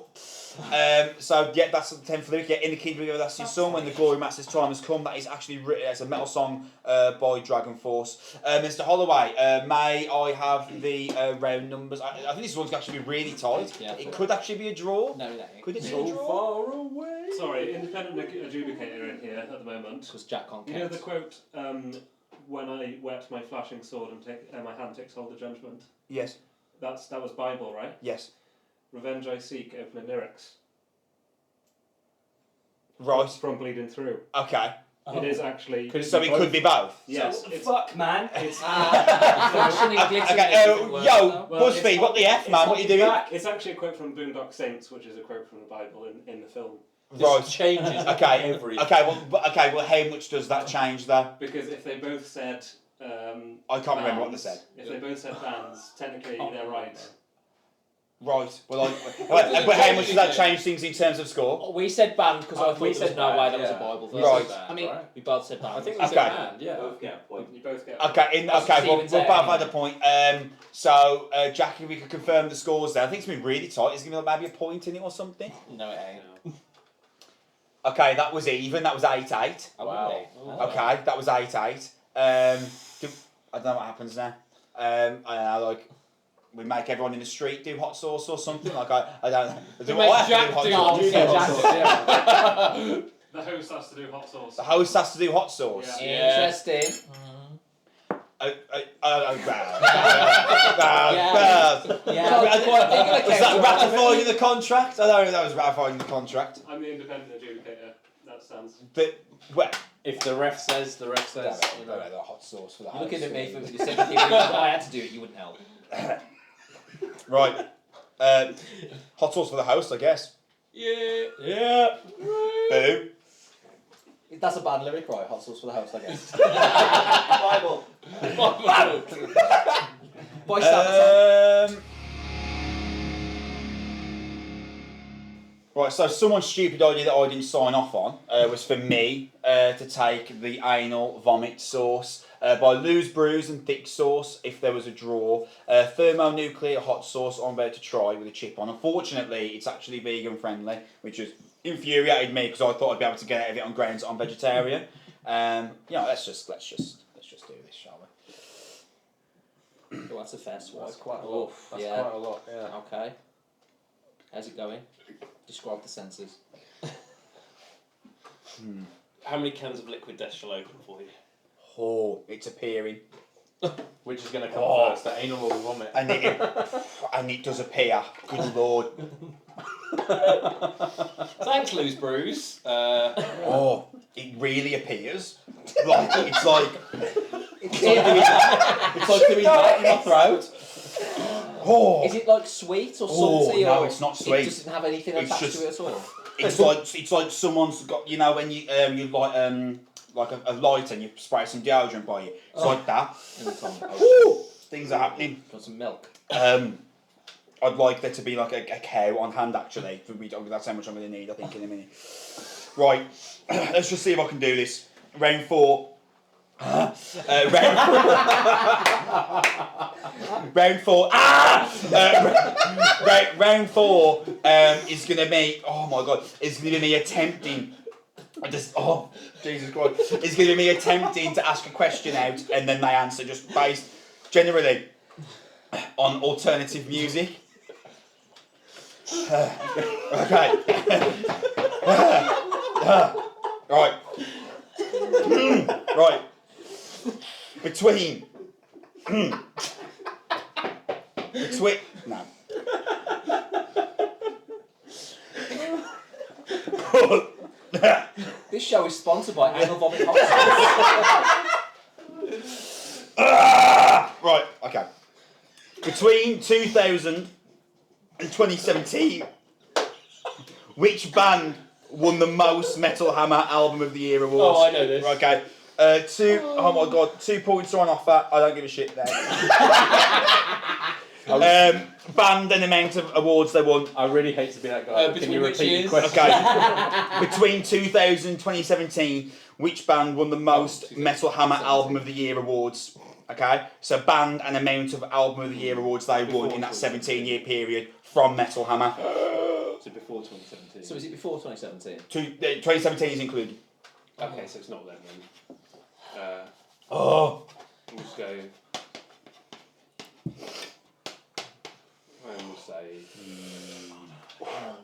Speaker 1: So yeah, that's the 10th lyric. Yeah, in the kingdom of the everlasting sun, when the glory master's time has come. That is actually written as a metal song by Dragon Force. Mr. Holloway, may I have the round numbers? I think this one's actually be really tight.
Speaker 2: Yeah.
Speaker 1: It could actually be a draw.
Speaker 2: No, that ain't.
Speaker 1: Could it be a
Speaker 4: So
Speaker 1: draw?
Speaker 4: far away.
Speaker 3: Sorry, independent adjudicator in here at the moment.
Speaker 2: Because Jack can't
Speaker 3: You know
Speaker 2: count.
Speaker 3: the quote, when I wet my flashing sword and my hand takes hold of judgment?
Speaker 1: Yes.
Speaker 3: That was Bible, right?
Speaker 1: Yes.
Speaker 3: Revenge I seek, opening lyrics.
Speaker 1: Right.
Speaker 3: From Bleeding Through.
Speaker 1: Okay.
Speaker 3: It is actually...
Speaker 1: So it could be both.
Speaker 3: Yes.
Speaker 5: So what the
Speaker 3: it's-
Speaker 5: fuck, man?
Speaker 3: It's,
Speaker 2: Flashing and glittering.
Speaker 1: Okay.
Speaker 2: makes different words,
Speaker 1: Yo,
Speaker 2: though.
Speaker 3: Well,
Speaker 1: BuzzFeed, what the F,
Speaker 3: it's
Speaker 1: man? What are you doing?
Speaker 3: it's actually a quote from Boondock Saints, which is a quote from the Bible in the film.
Speaker 1: Right.
Speaker 4: This changes
Speaker 1: Okay.
Speaker 4: every.
Speaker 1: Okay. Well, how much does that change though?
Speaker 3: Because if they both said...
Speaker 1: I can't remember what they
Speaker 3: bands,
Speaker 1: said.
Speaker 3: If they both said bands, technically they're right.
Speaker 1: Right. Well, but how much does that change things in terms of score?
Speaker 2: Oh, we said band because I thought
Speaker 4: we
Speaker 2: there was
Speaker 4: said
Speaker 2: no
Speaker 4: band,
Speaker 2: way that was a
Speaker 4: yeah.
Speaker 2: Bible
Speaker 4: We
Speaker 2: verse.
Speaker 1: Right.
Speaker 4: said band,
Speaker 2: I mean,
Speaker 4: right?
Speaker 2: we both said band.
Speaker 4: I think we
Speaker 1: Okay.
Speaker 4: said band. Yeah.
Speaker 6: Both get a point.
Speaker 3: You both get
Speaker 1: Okay.
Speaker 2: That's
Speaker 1: Okay. Well,
Speaker 2: Stephen's
Speaker 1: we'll
Speaker 2: there,
Speaker 1: both
Speaker 2: anyway.
Speaker 1: had a point. So, Jack, if we could confirm the scores there, I think it's been really tight. Is there going to be maybe a point in it or something?
Speaker 2: No, it ain't.
Speaker 1: Okay, that was even. That was 8-8.
Speaker 2: Oh,
Speaker 4: Wow.
Speaker 2: really?
Speaker 1: Okay, that was 8-8. I don't know what happens now. I don't know, like. We make everyone in the street do hot sauce or something. Like I don't know. Do
Speaker 3: make
Speaker 1: I have to
Speaker 3: Jack
Speaker 1: do hot
Speaker 3: do
Speaker 1: sauce?
Speaker 2: hot
Speaker 4: Yeah,
Speaker 2: sauce.
Speaker 4: yeah.
Speaker 3: The host has to do hot sauce.
Speaker 1: The host has to do hot sauce.
Speaker 3: Yeah.
Speaker 2: Interesting.
Speaker 1: Was that ratified in the contract? I don't know if that was ratified in the contract.
Speaker 3: I'm the independent adjudicator. That stands.
Speaker 1: But, well,
Speaker 4: If the ref says, the ref says. You know.
Speaker 1: the hot sauce for the
Speaker 2: You're looking
Speaker 1: host.
Speaker 2: at me for the sympathy. If I had to do it, you wouldn't help.
Speaker 1: Right. Hot sauce for the host, I guess.
Speaker 3: Yeah.
Speaker 1: Yeah. Boo.
Speaker 2: That's a bad lyric, right? Hot sauce for the host, I guess.
Speaker 5: Bible.
Speaker 2: Boy, Sabaton.
Speaker 1: Right, so someone's stupid idea that I didn't sign off on was for me to take the anal vomit sauce by Brews and Thicc Sauce if there was a draw. Thermonuclear hot sauce I'm about to try with a chip on. Unfortunately, it's actually vegan friendly, which has infuriated me because I thought I'd be able to get out of it on grounds that I'm vegetarian. Let's just do this, shall we?
Speaker 2: Oh, that's a fair swipe.
Speaker 4: That's quite a lot. That's
Speaker 2: Yeah.
Speaker 4: quite a lot. Yeah.
Speaker 2: Okay. How's it going? Describe the senses.
Speaker 3: How many cans of liquid death shall I open for you?
Speaker 1: Oh, it's appearing.
Speaker 4: Which is going to come
Speaker 1: Oh.
Speaker 4: first, the anal or the vomit?
Speaker 1: And it does appear. Good lord.
Speaker 2: Thanks, Loose Brews.
Speaker 1: Oh, it really appears. Like it's like doing that in my throat. Oh.
Speaker 2: Is it like sweet or
Speaker 1: Oh,
Speaker 2: salty?
Speaker 1: no,
Speaker 2: or
Speaker 1: it's not
Speaker 2: It
Speaker 1: sweet.
Speaker 2: doesn't have anything
Speaker 1: It's
Speaker 2: attached
Speaker 1: just-
Speaker 2: to it at all.
Speaker 1: It's like someone's got, you know, when you like a lighter and you spray some deodorant by it. It's like that.
Speaker 2: In the tongue.
Speaker 1: Woo! Things are happening.
Speaker 2: Got some milk.
Speaker 1: I'd like there to be like a cow on hand actually. That's how much I'm going to need, I think, in a minute. Right, let's just see if I can do this. Round 4. Round 4. Round 4 is going to be. Oh my god! It's going to be me attempting. Oh Jesus Christ! It's going to be me attempting to ask a question out, and then they answer just based generally on alternative music. Okay. Right. Right. Between. No.
Speaker 2: This show is sponsored by Anal Vomit Hot
Speaker 1: Right. Okay. Between 2000 and 2017, which band won the most Metal Hammer Album of the Year awards?
Speaker 3: Oh, I know this.
Speaker 1: Okay. 2. Oh my god. 2 points are on offer. I don't give a shit there. Band and amount of awards they won.
Speaker 4: I really hate to be that guy. Can
Speaker 3: between
Speaker 4: you
Speaker 3: which
Speaker 4: repeat
Speaker 3: years?
Speaker 4: the question?
Speaker 1: Okay. Between 2000 and 2017, which band won the most Metal Hammer Album of the Year awards? Okay. So band and amount of Album of the Year awards they won in that 17-year period from Metal Hammer.
Speaker 3: So before 2017.
Speaker 2: So is it before 2017?
Speaker 1: 2017 is included.
Speaker 3: Okay, so it's not them then.
Speaker 1: Oh.
Speaker 3: We'll just go. And we'll say.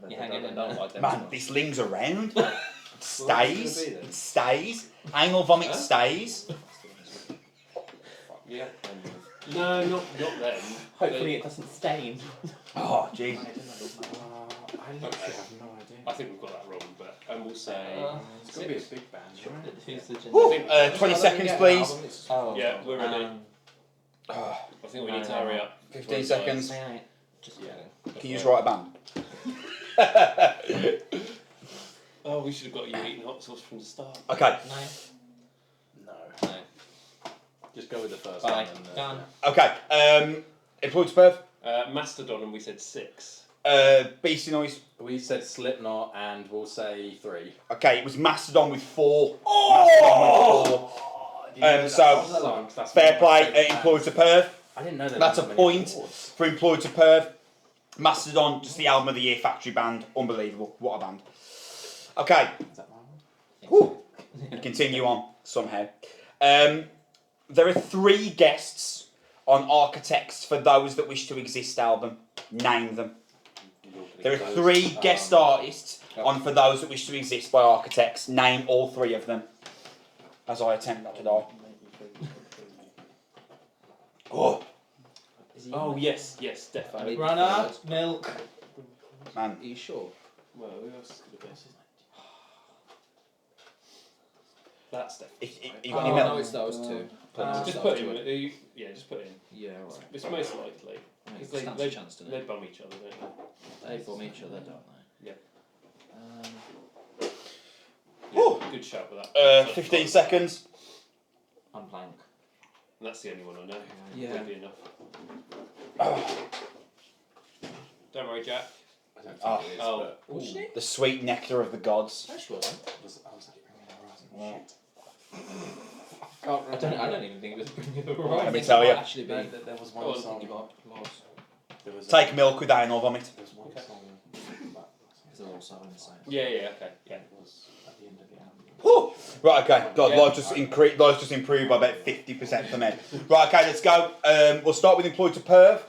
Speaker 2: You're hanging in there like them.
Speaker 1: Man, this ling's around. It
Speaker 3: Well,
Speaker 1: stays.
Speaker 3: it's gonna be then.
Speaker 1: It stays. Anal vomit stays.
Speaker 3: Yeah. No, not them.
Speaker 5: Hopefully it doesn't stain.
Speaker 1: Oh, jeez.
Speaker 4: I literally have no idea.
Speaker 3: I think we've got that wrong, but and we'll say.
Speaker 4: It's going to be a big band, right?
Speaker 5: Who's the
Speaker 1: Woo.
Speaker 5: gender?
Speaker 1: 20 seconds, please.
Speaker 5: Oh.
Speaker 3: Yeah, we're ready.
Speaker 1: Oh,
Speaker 3: I think we need to hurry up.
Speaker 1: 15 seconds.
Speaker 5: Right. Just
Speaker 1: Can you just write a band?
Speaker 3: Oh, we should have got you eating hot sauce from the start.
Speaker 1: Okay.
Speaker 4: No.
Speaker 5: No.
Speaker 4: Just go with the first
Speaker 5: Bye.
Speaker 4: one. And,
Speaker 5: Done.
Speaker 1: Okay. Employed to Perth.
Speaker 3: Mastodon, and we said 6.
Speaker 1: Beastie Noise.
Speaker 4: We said Slipknot, and we'll say 3.
Speaker 1: Okay, it was Mastodon with 4.
Speaker 4: That's
Speaker 1: Fair play. Employed to Perth.
Speaker 4: I didn't know that.
Speaker 1: That's a
Speaker 4: there were
Speaker 1: point
Speaker 4: many awards.
Speaker 1: for Employed to Perth. Mastodon, just the Album of the Year factory band. Unbelievable. What a band. Okay.
Speaker 4: Is that my one?
Speaker 1: Woo. Continue on somehow. There are 3 guests on Architects for Those That Wish to Exist album. Name them. There are 3 guest artists on For Those That Wish to Exist by Architects. Name all 3 of them. As I attempt not to die. Oh,
Speaker 3: Oh, yes, definitely.
Speaker 5: Runner, milk.
Speaker 1: man.
Speaker 2: Are you sure?
Speaker 3: Well, who else is going to be? That's definitely.
Speaker 1: You got any
Speaker 2: Oh,
Speaker 1: milk?
Speaker 2: no, it's those 2.
Speaker 3: Just put in. Just put in.
Speaker 2: Yeah, right.
Speaker 3: It's most likely.
Speaker 2: It
Speaker 3: Because
Speaker 2: stands
Speaker 3: they
Speaker 2: a chance, doesn't
Speaker 3: they
Speaker 2: it?
Speaker 3: bum each other, don't
Speaker 2: They form each other, don't they?
Speaker 3: they? Good shout with that.
Speaker 1: 15 seconds.
Speaker 5: I'm blank.
Speaker 3: And that's the only one I know.
Speaker 2: Yeah.
Speaker 3: Would be enough. Don't worry, Jack.
Speaker 4: I don't think
Speaker 1: Oh.
Speaker 4: it is,
Speaker 3: Oh.
Speaker 4: but
Speaker 2: Was she?
Speaker 1: The Sweet Nectar of the Gods.
Speaker 2: No, she wasn't.
Speaker 4: I was like bringing Horizon. Shit.
Speaker 2: I don't even think it was Bring Me the
Speaker 1: Let
Speaker 2: Horizon.
Speaker 1: me tell you.
Speaker 2: Actually, be.
Speaker 4: There was
Speaker 3: Go
Speaker 4: one
Speaker 3: on,
Speaker 4: song. There was
Speaker 1: Take milk with anal vomit.
Speaker 4: There was one song.
Speaker 2: They're all so in the same.
Speaker 3: Yeah, okay. Yeah.
Speaker 4: It was at the end of the album.
Speaker 1: Whew. Right, okay. God,
Speaker 3: Yeah.
Speaker 1: life's just improved by about 50% for me. Right, okay, let's go. We'll start with Employed to Perth.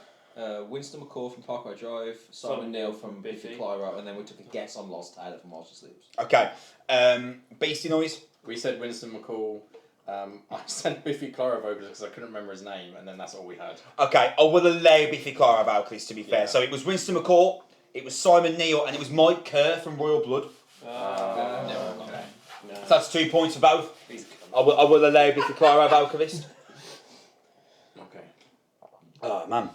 Speaker 2: Winston McCall from Parkway Drive, Simon Neil from Biffy Clyro, and then we took a guess on Lost Taylor from While She Sleeps.
Speaker 1: Okay. Beastie Noise.
Speaker 4: We said Winston McCall. I said Biffy Clyro vocalist because I couldn't remember his name, and then that's all we had.
Speaker 1: Okay, I will allow Biffy Clyro vocalist to be fair.
Speaker 4: Yeah.
Speaker 1: So it was Winston McCall, it was Simon Neil, and it was Mike Kerr from Royal Blood.
Speaker 4: Okay.
Speaker 3: No.
Speaker 1: So that's 2 points for both.
Speaker 3: These
Speaker 1: I will allow Biffy Clyro vocalist.
Speaker 4: Okay.
Speaker 1: Oh, man.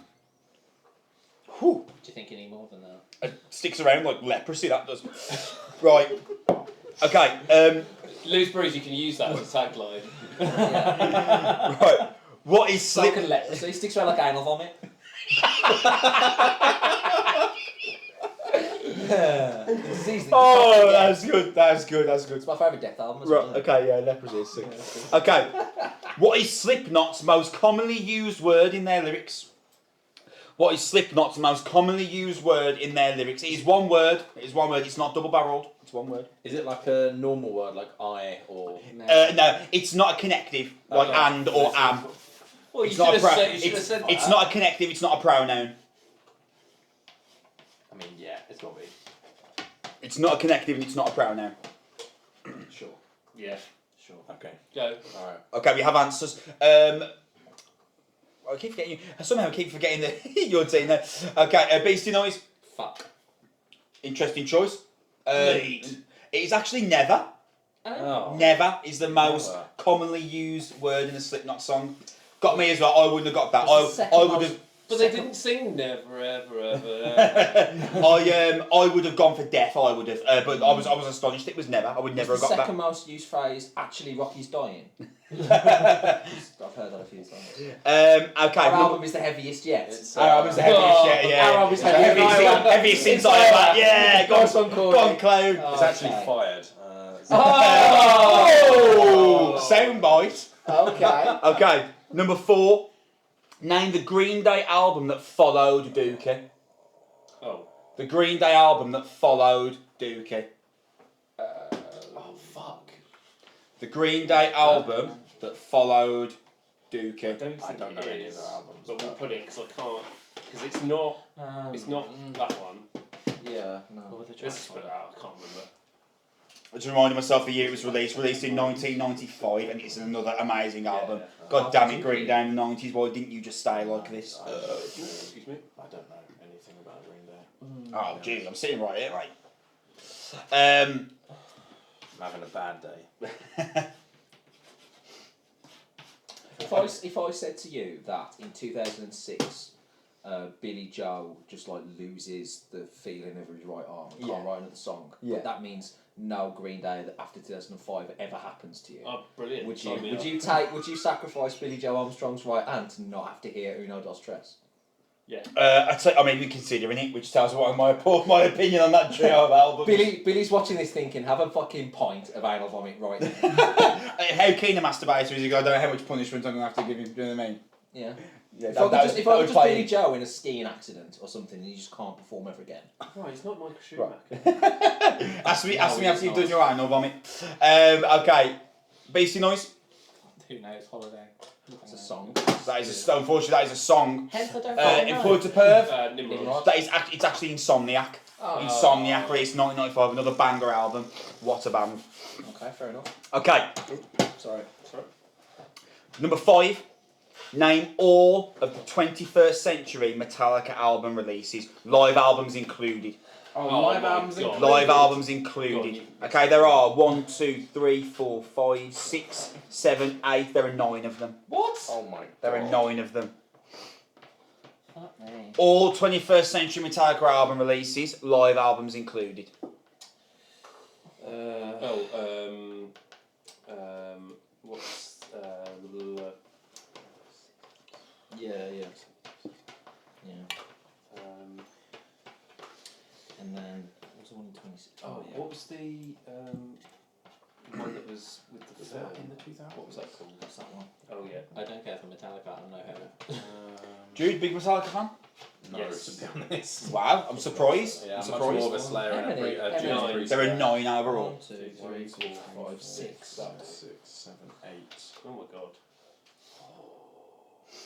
Speaker 1: Whew.
Speaker 5: Do you think you need more than that?
Speaker 1: It sticks around like leprosy, that does. Right. Okay.
Speaker 3: Loose Brews, you can use that as a tagline.
Speaker 1: Right. What is slip?
Speaker 2: Soak and leprosy sticks around like anal vomit.
Speaker 1: Oh, that's good. That's good. That's good.
Speaker 2: It's my favourite Death album. As
Speaker 1: Right.
Speaker 2: well.
Speaker 1: Okay. Yeah. Leprosy is sick. Okay. What is Slipknot's most commonly used word in their lyrics? What is Slipknot's most commonly used word in their lyrics? It is one word. It is one word. It's not double-barreled. It's one word.
Speaker 4: Is it like a normal word, like I or?
Speaker 1: No, it's not a connective, like and or am.
Speaker 3: Well, you
Speaker 1: It's
Speaker 3: should
Speaker 1: not a
Speaker 3: have
Speaker 1: pro-
Speaker 3: said, you should have said
Speaker 1: It's
Speaker 3: that.
Speaker 1: not a connective. It's not a pronoun.
Speaker 4: I mean, yeah, it's got to be.
Speaker 1: It's not a connective and it's not a pronoun.
Speaker 4: Sure.
Speaker 3: Yeah.
Speaker 4: Sure. Okay.
Speaker 3: Go.
Speaker 4: All right.
Speaker 1: Okay, we have answers. I keep forgetting you. Somehow I keep forgetting your team there. Okay, Beastie Noise.
Speaker 2: Fuck.
Speaker 1: Interesting choice.
Speaker 3: Lead.
Speaker 1: It is actually never.
Speaker 4: Oh.
Speaker 1: Never is the most
Speaker 4: Never.
Speaker 1: commonly used word in a Slipknot song. Got me as well. I wouldn't have got that.
Speaker 2: What's the
Speaker 1: I
Speaker 2: second
Speaker 1: would
Speaker 2: most-
Speaker 1: have.
Speaker 3: But they didn't sing never, ever, ever.
Speaker 1: I would have gone for death. I would have, but I was astonished. It was never. I would never
Speaker 2: Is
Speaker 1: have
Speaker 2: the
Speaker 1: got
Speaker 2: second most used phrase actually Rocky's dying?
Speaker 1: that.
Speaker 2: I've heard that a few times.
Speaker 1: Okay.
Speaker 2: Our album is the heaviest yet.
Speaker 4: It's,
Speaker 1: Our album's the heaviest yet. Yeah.
Speaker 2: Our album's
Speaker 1: The
Speaker 2: heaviest.
Speaker 1: heaviest since
Speaker 2: It's
Speaker 1: I
Speaker 2: like
Speaker 1: have. Yeah. Go
Speaker 2: Nice one,
Speaker 1: on,
Speaker 2: Corey.
Speaker 1: go on, Cloud.
Speaker 2: Oh,
Speaker 4: It's actually
Speaker 2: okay.
Speaker 4: fired.
Speaker 1: Oh! Soundbite.
Speaker 2: Okay.
Speaker 1: Okay, number 4. Name the Green Day album that followed Dookie.
Speaker 3: Oh.
Speaker 1: The Green Day album that followed Dookie.
Speaker 3: Oh, fuck.
Speaker 1: The Green Day album that followed Dookie.
Speaker 3: I don't think
Speaker 4: don't know
Speaker 3: it
Speaker 4: any of
Speaker 3: is,
Speaker 4: their albums,
Speaker 3: but we'll
Speaker 4: but-
Speaker 3: put it because I can't. Because it's not. It's not that one.
Speaker 2: Yeah, no.
Speaker 3: Let's put it out. I can't remember.
Speaker 1: I just reminded myself the year it was released in 1995, and it's another amazing album. God damn it, Green Day in the 90s, why didn't you just stay like this?
Speaker 3: Excuse me.
Speaker 4: I don't know anything about Green Day.
Speaker 1: Oh, jeez, I'm sitting right here, mate.
Speaker 4: I'm having a bad day.
Speaker 2: If I said to you that in 2006, Billy Joe just like loses the feeling over his right arm and can't write another song, but that means no Green Day that after 2005 ever happens to you.
Speaker 3: Oh, brilliant.
Speaker 2: Would
Speaker 3: Sign me up.
Speaker 2: you sacrifice Billy Joe Armstrong's right hand to not have to hear Uno Dos Tres?
Speaker 3: Yeah.
Speaker 1: I'd say, I mean, we're considering it, which tells what my opinion on that trio of albums.
Speaker 2: Billy's watching this thinking, have a fucking pint of anal vomit right now.
Speaker 1: How keen a masturbator is he? I don't know how much punishment I'm going to have to give him, do you know what I mean?
Speaker 2: Yeah.
Speaker 1: Yeah,
Speaker 2: If I was just Billy Joe in a skiing accident or something and you just can't perform ever again.
Speaker 3: Right, he's not Michael Schumacher.
Speaker 1: Ask me
Speaker 2: No,
Speaker 1: after
Speaker 2: he's
Speaker 1: you've
Speaker 2: not.
Speaker 1: done your anal vomit. Okay, Beastie Noise.
Speaker 5: Who knows? Holiday.
Speaker 2: It's a song.
Speaker 1: That is unfortunately that is a song.
Speaker 2: Hence I don't
Speaker 1: In Port to Perth.
Speaker 3: Nimrod.
Speaker 1: That is it's actually Insomniac.
Speaker 2: Oh.
Speaker 1: Insomniac released 1995, another banger album. What a band.
Speaker 2: Okay, fair enough.
Speaker 1: Okay,
Speaker 2: Sorry.
Speaker 1: number 5. Name all of the 21st century Metallica album releases, live albums included.
Speaker 3: Oh
Speaker 4: live
Speaker 3: my
Speaker 4: albums
Speaker 3: God.
Speaker 4: included.
Speaker 1: Live albums included.
Speaker 3: God, you-
Speaker 1: Okay, there are 1, 2, 3, 4, 5, 6, 7, 8. There are 9 of them.
Speaker 2: What?
Speaker 4: Oh my god.
Speaker 1: There are 9 of them.
Speaker 5: Fuck me.
Speaker 1: All 21st century Metallica album releases, live albums included.
Speaker 3: What's
Speaker 2: Yeah. And then what was the one in 26?
Speaker 3: what was the one that was with the
Speaker 4: Was that in the 2000s?
Speaker 3: What was that called?
Speaker 2: What's that one?
Speaker 3: Oh yeah.
Speaker 5: I don't care for Metallica. I don't know how.
Speaker 1: Jude, big Metallica fan?
Speaker 4: No,
Speaker 3: Yes.
Speaker 4: to be honest.
Speaker 1: Wow, I'm surprised.
Speaker 4: Yeah,
Speaker 1: I'm
Speaker 4: I'm much
Speaker 1: surprised.
Speaker 4: more of a Slayer and a
Speaker 2: How many?
Speaker 4: Judas
Speaker 3: Nine.
Speaker 4: Priest
Speaker 1: There are
Speaker 4: guy.
Speaker 1: 9 overall.
Speaker 2: 1, 2, 3, 4, 5, 6.
Speaker 4: 6, 7, 8.
Speaker 3: Oh my god.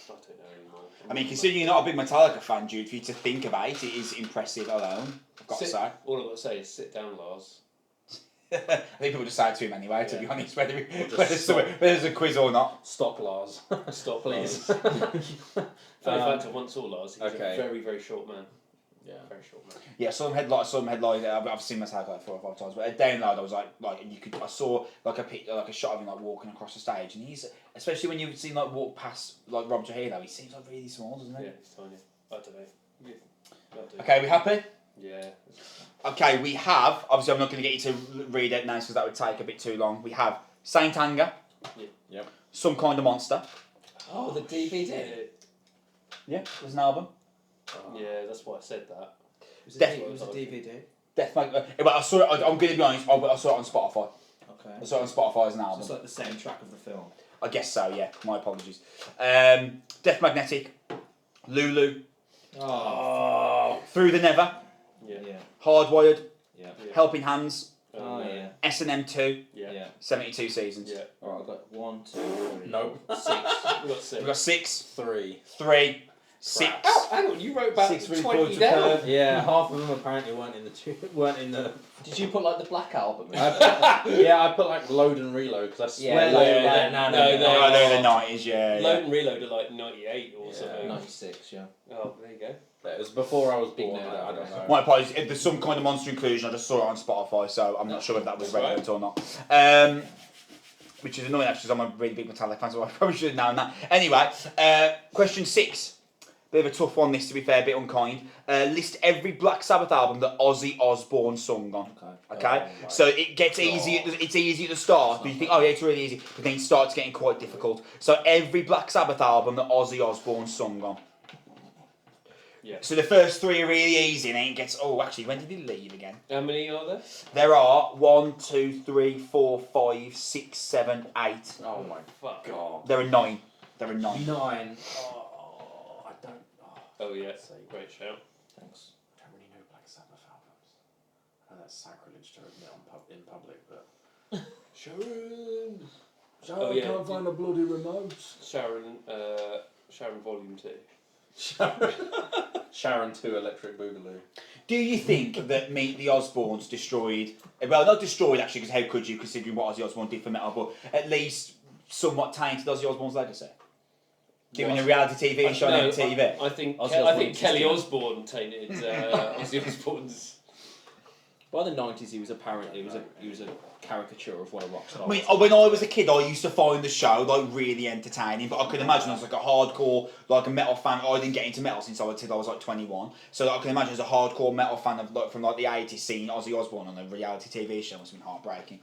Speaker 3: I don't know anymore.
Speaker 1: I mean, considering you're not a big Metallica fan, Jude, for you to think about it, it is impressive alone. I've got to say.
Speaker 3: All I've got to say is sit down, Lars.
Speaker 1: I think people just say it to him anyway, to be
Speaker 3: Yeah.
Speaker 1: honest, whether
Speaker 4: just
Speaker 1: there's a quiz or not.
Speaker 4: Stop, Lars.
Speaker 3: Stop,
Speaker 4: Please.
Speaker 3: Lars. Funny fact, I once saw Lars. He's
Speaker 4: Okay.
Speaker 3: a very, very short man.
Speaker 4: Yeah.
Speaker 3: Very short man.
Speaker 1: Yeah, some headline. I've seen Metallica like 4 or 5 times, but at download I was like, and you could. I saw like a shot of him like walking across the stage, and he's especially when you see like walk past like Rob Trujillo, he seems like really small, doesn't he?
Speaker 3: Yeah, he's tiny. I don't know.
Speaker 1: Okay, we happy?
Speaker 3: Yeah.
Speaker 1: Okay, we have, obviously I'm not going to get you to read it now because that would take a bit too long. We have Saint Anger.
Speaker 4: Yep.
Speaker 1: Some Kind of Monster.
Speaker 2: Oh, the DVD.
Speaker 1: Yeah, there's an album.
Speaker 3: Yeah, that's why I said that.
Speaker 2: It was a DVD.
Speaker 1: Death Mag. Well, I saw it. I'm going to be honest. I saw it on Spotify.
Speaker 2: Okay.
Speaker 1: I saw it on Spotify as an
Speaker 2: So
Speaker 1: album.
Speaker 2: it's like the same track of the film.
Speaker 1: I guess so. Yeah. My apologies. Death Magnetic. Lulu.
Speaker 2: Oh.
Speaker 1: Through the Never.
Speaker 3: Yeah.
Speaker 2: Yeah.
Speaker 1: Hardwired.
Speaker 2: Yeah.
Speaker 1: Helping Hands.
Speaker 2: Oh yeah.
Speaker 1: S&M 2.
Speaker 3: Yeah.
Speaker 1: 72 seasons.
Speaker 3: Yeah.
Speaker 2: Alright, I've got 1, 2, 3.
Speaker 4: Nope.
Speaker 2: 6.
Speaker 3: We got 6.
Speaker 1: We've got 6,
Speaker 4: 3.
Speaker 1: 3, 6.
Speaker 2: Oh, hang on, you wrote about
Speaker 1: 6 for
Speaker 2: 20
Speaker 1: Employed to
Speaker 2: down.
Speaker 1: Perv.
Speaker 4: Yeah, half of them apparently weren't in the
Speaker 2: Did you put like the Black Album in?
Speaker 4: I put like load and reload because I swear
Speaker 2: Yeah,
Speaker 4: they were
Speaker 2: no,
Speaker 4: like
Speaker 3: no,
Speaker 1: They're the 90s, yeah.
Speaker 3: Load and Reload are like 98 or
Speaker 4: Yeah.
Speaker 3: something.
Speaker 2: 96, yeah.
Speaker 3: Oh, there you go.
Speaker 4: It was before I was
Speaker 2: Big
Speaker 4: born.
Speaker 2: nerd,
Speaker 4: I don't know.
Speaker 1: My apologies. There's some kind of monster inclusion. I just saw it on Spotify, so I'm not sure if that was
Speaker 3: That's
Speaker 1: relevant or not. Which is annoying actually, because I'm a really big Metallica fan, so I probably should have known that. Anyway, question 6. Bit of a tough one, this to be fair, a bit unkind. List every Black Sabbath album that Ozzy Osbourne sung on. Okay? So it gets easy. It's easy at the start, but you think, oh yeah, it's really easy. But then it starts getting quite difficult. So every Black Sabbath album that Ozzy Osbourne sung on.
Speaker 3: Yeah.
Speaker 1: So the first 3 are really easy, and then it gets. Oh, actually, when did he leave again?
Speaker 3: How many are there?
Speaker 1: There are 1, 2, 3, 4, 5, 6, 7, 8.
Speaker 4: Oh my
Speaker 3: Fuck.
Speaker 4: god.
Speaker 1: There are 9. There are 9.
Speaker 2: 9. Oh, I don't.
Speaker 3: Oh, yeah. Great shout.
Speaker 2: Thanks.
Speaker 4: I don't really know Black Sabbath albums. I know that's sacrilege to admit in public, but.
Speaker 3: Sharon!
Speaker 7: So I can't find a bloody remote.
Speaker 3: Sharon Volume 2.
Speaker 4: Sharon 2 Electric Boogaloo.
Speaker 1: Do you think that Meet the Osbournes destroyed? Well, not destroyed actually, because how could you, considering what Ozzy Osbourne did for metal, but at least somewhat tainted Ozzy Osbourne's legacy? Doing a reality TV show on MTV.
Speaker 3: I think
Speaker 2: Ozzy Osbourne
Speaker 3: Kelly
Speaker 2: existed.
Speaker 3: Osbourne tainted Ozzy Osbourne's.
Speaker 2: By the 90s, he was apparently he was a caricature of what a rock star.
Speaker 1: I mean, when I was a kid, I used to find the show like really entertaining. But I could imagine as like a hardcore, like a metal fan. I didn't get into metal since I was like 21. So I can imagine as a hardcore metal fan of like from like the 80s, seeing Ozzy Osbourne on a reality TV show must have been heartbreaking.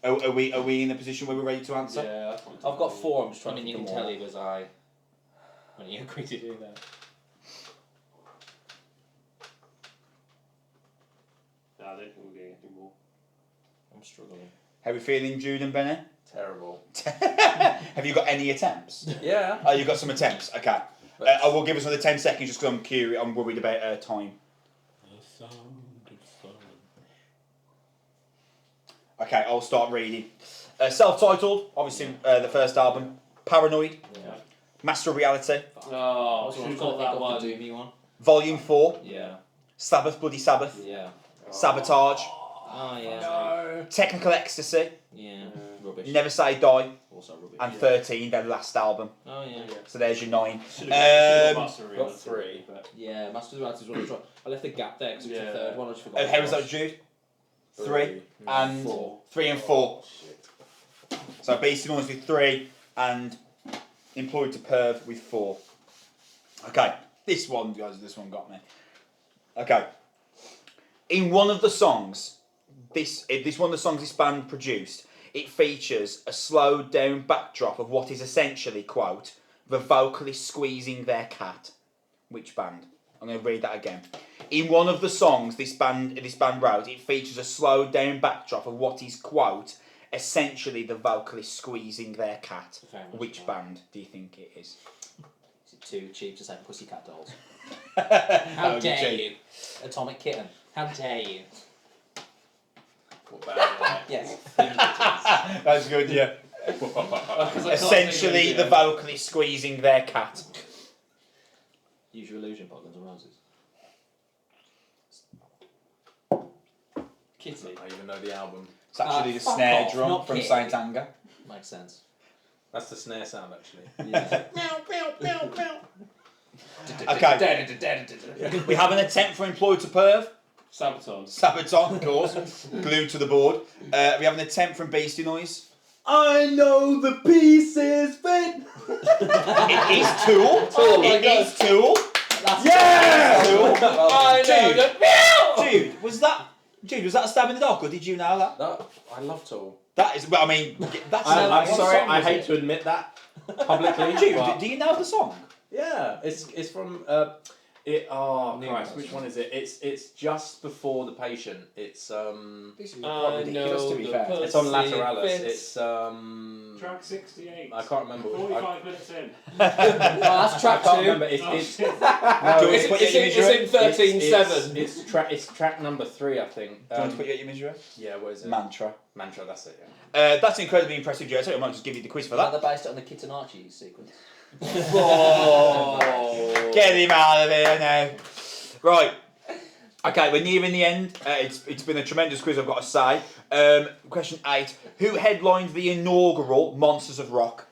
Speaker 1: Are we in a position where we're ready to answer?
Speaker 3: Yeah,
Speaker 2: I've got 4. I'm just trying to
Speaker 5: you
Speaker 2: think
Speaker 5: can
Speaker 2: of
Speaker 5: tell
Speaker 2: more.
Speaker 5: he was I when you agreed to do that.
Speaker 3: No, I don't think we're getting any more.
Speaker 2: I'm struggling.
Speaker 1: How are we feeling, Jude and Benny?
Speaker 4: Terrible.
Speaker 1: Have you got any attempts?
Speaker 4: Yeah.
Speaker 1: Oh, you got some attempts. Okay. I will give us another 10 seconds just because I'm curious. I'm worried about time. Okay, I'll start reading. Self-titled, obviously the first album. Paranoid.
Speaker 2: Yeah.
Speaker 1: Master of Reality.
Speaker 3: Oh,
Speaker 2: Also,
Speaker 3: should
Speaker 2: I'm
Speaker 3: have
Speaker 2: trying
Speaker 3: got
Speaker 2: to
Speaker 3: that
Speaker 2: think
Speaker 3: one.
Speaker 2: of the Doomy one.
Speaker 1: Volume 4.
Speaker 2: Yeah.
Speaker 1: Sabbath, Bloody Sabbath.
Speaker 2: Yeah.
Speaker 1: Sabotage.
Speaker 2: Oh yeah.
Speaker 7: No.
Speaker 1: Technical Ecstasy.
Speaker 2: Yeah. Rubbish.
Speaker 1: Never Say Die.
Speaker 2: Also rubbish.
Speaker 1: And 13, their last album.
Speaker 2: Oh yeah.
Speaker 1: So there's your 9.
Speaker 3: Should have got Master of
Speaker 4: got
Speaker 3: Reality,
Speaker 4: 3.
Speaker 3: but-
Speaker 2: Yeah. Master's Reality is one I tried. I left the gap there because it was the
Speaker 3: Yeah.
Speaker 2: third one. I just forgot.
Speaker 1: How was that, Jude? 3 and
Speaker 2: 4.
Speaker 1: 3 and 4. So Beastie Boys with 3 and Employed to Perv with 4. Okay, this one, guys, this one got me. Okay, in one of the songs, this one of the songs this band produced, it features a slowed down backdrop of what is essentially, quote, the vocalist squeezing their cat. Which band? I'm going to read that again. In one of the songs this band wrote, it features a slowed down backdrop of what is, quote, essentially the vocalist squeezing their cat. Which band do you think it is?
Speaker 2: Is it too cheap to say Pussycat Dolls?
Speaker 1: How
Speaker 2: dare you? Atomic Kitten. How dare you?
Speaker 4: What band?
Speaker 2: Yes.
Speaker 1: That's good, yeah. Essentially the vocalist squeezing their cat.
Speaker 2: Use Your Illusion, by Guns N' Roses.
Speaker 3: Kitty.
Speaker 4: I don't even know the album.
Speaker 1: It's actually the
Speaker 2: fuck
Speaker 1: snare
Speaker 2: off,
Speaker 1: drum
Speaker 2: not
Speaker 1: from
Speaker 2: Kitty.
Speaker 1: Saint Anger.
Speaker 2: Makes sense.
Speaker 4: That's the snare sound, actually.
Speaker 2: Yeah.
Speaker 1: Okay. We have an attempt for Employed to Perv.
Speaker 3: Sabaton.
Speaker 1: Sabaton, of course. Glued to the board. We have an attempt from Beastie Noise. I know the pieces fit. It is Tool.
Speaker 2: Oh my
Speaker 1: It is Tool.
Speaker 2: That's
Speaker 1: Yeah!
Speaker 4: Well,
Speaker 1: Jude, was that a stab in the dark, or did you know that?
Speaker 4: I love Tool.
Speaker 1: That is, well, I mean, that's.
Speaker 4: I'm
Speaker 1: what
Speaker 4: sorry,
Speaker 1: song
Speaker 4: I
Speaker 1: was
Speaker 4: hate
Speaker 1: it?
Speaker 4: to admit that publicly.
Speaker 1: Jude,
Speaker 4: but
Speaker 1: do you know the song?
Speaker 4: yeah, it's from Christ, which one is it? It's just before The Patient. It's
Speaker 1: This is quite ridiculous, to be fair.
Speaker 4: it's on Lateralis. It's
Speaker 7: Track 68.
Speaker 4: I can't remember.
Speaker 7: 45 minutes in.
Speaker 5: That's
Speaker 4: I
Speaker 5: track
Speaker 4: can't
Speaker 5: 2.
Speaker 4: remember. It's
Speaker 1: Do you want to put your image
Speaker 2: It's
Speaker 1: up?
Speaker 2: in 13/7.
Speaker 4: It's track number 3, I think.
Speaker 1: Do you want to put your image up?
Speaker 4: Yeah, what is it?
Speaker 1: Mantra.
Speaker 4: Mantra, that's it. Yeah.
Speaker 1: That's incredibly impressive, Joe. I might just give you the quiz for that.
Speaker 5: They based it on the Kit and Archie sequence.
Speaker 1: Oh, get him out of here now. Right. Okay, we're nearing the end. It's been a tremendous quiz, I've got to say. Question 8. Who headlined the inaugural Monsters of Rock?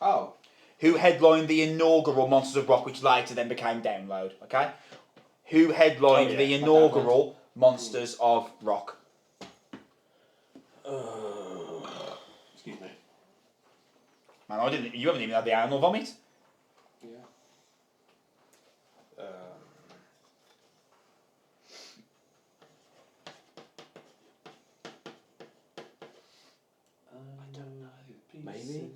Speaker 5: Oh.
Speaker 1: Who headlined the inaugural Monsters of Rock, which later then became Download? Okay. Who headlined the inaugural Monsters of Rock?
Speaker 3: Excuse me.
Speaker 1: Man, you haven't even had the anal vomit.
Speaker 4: Maybe.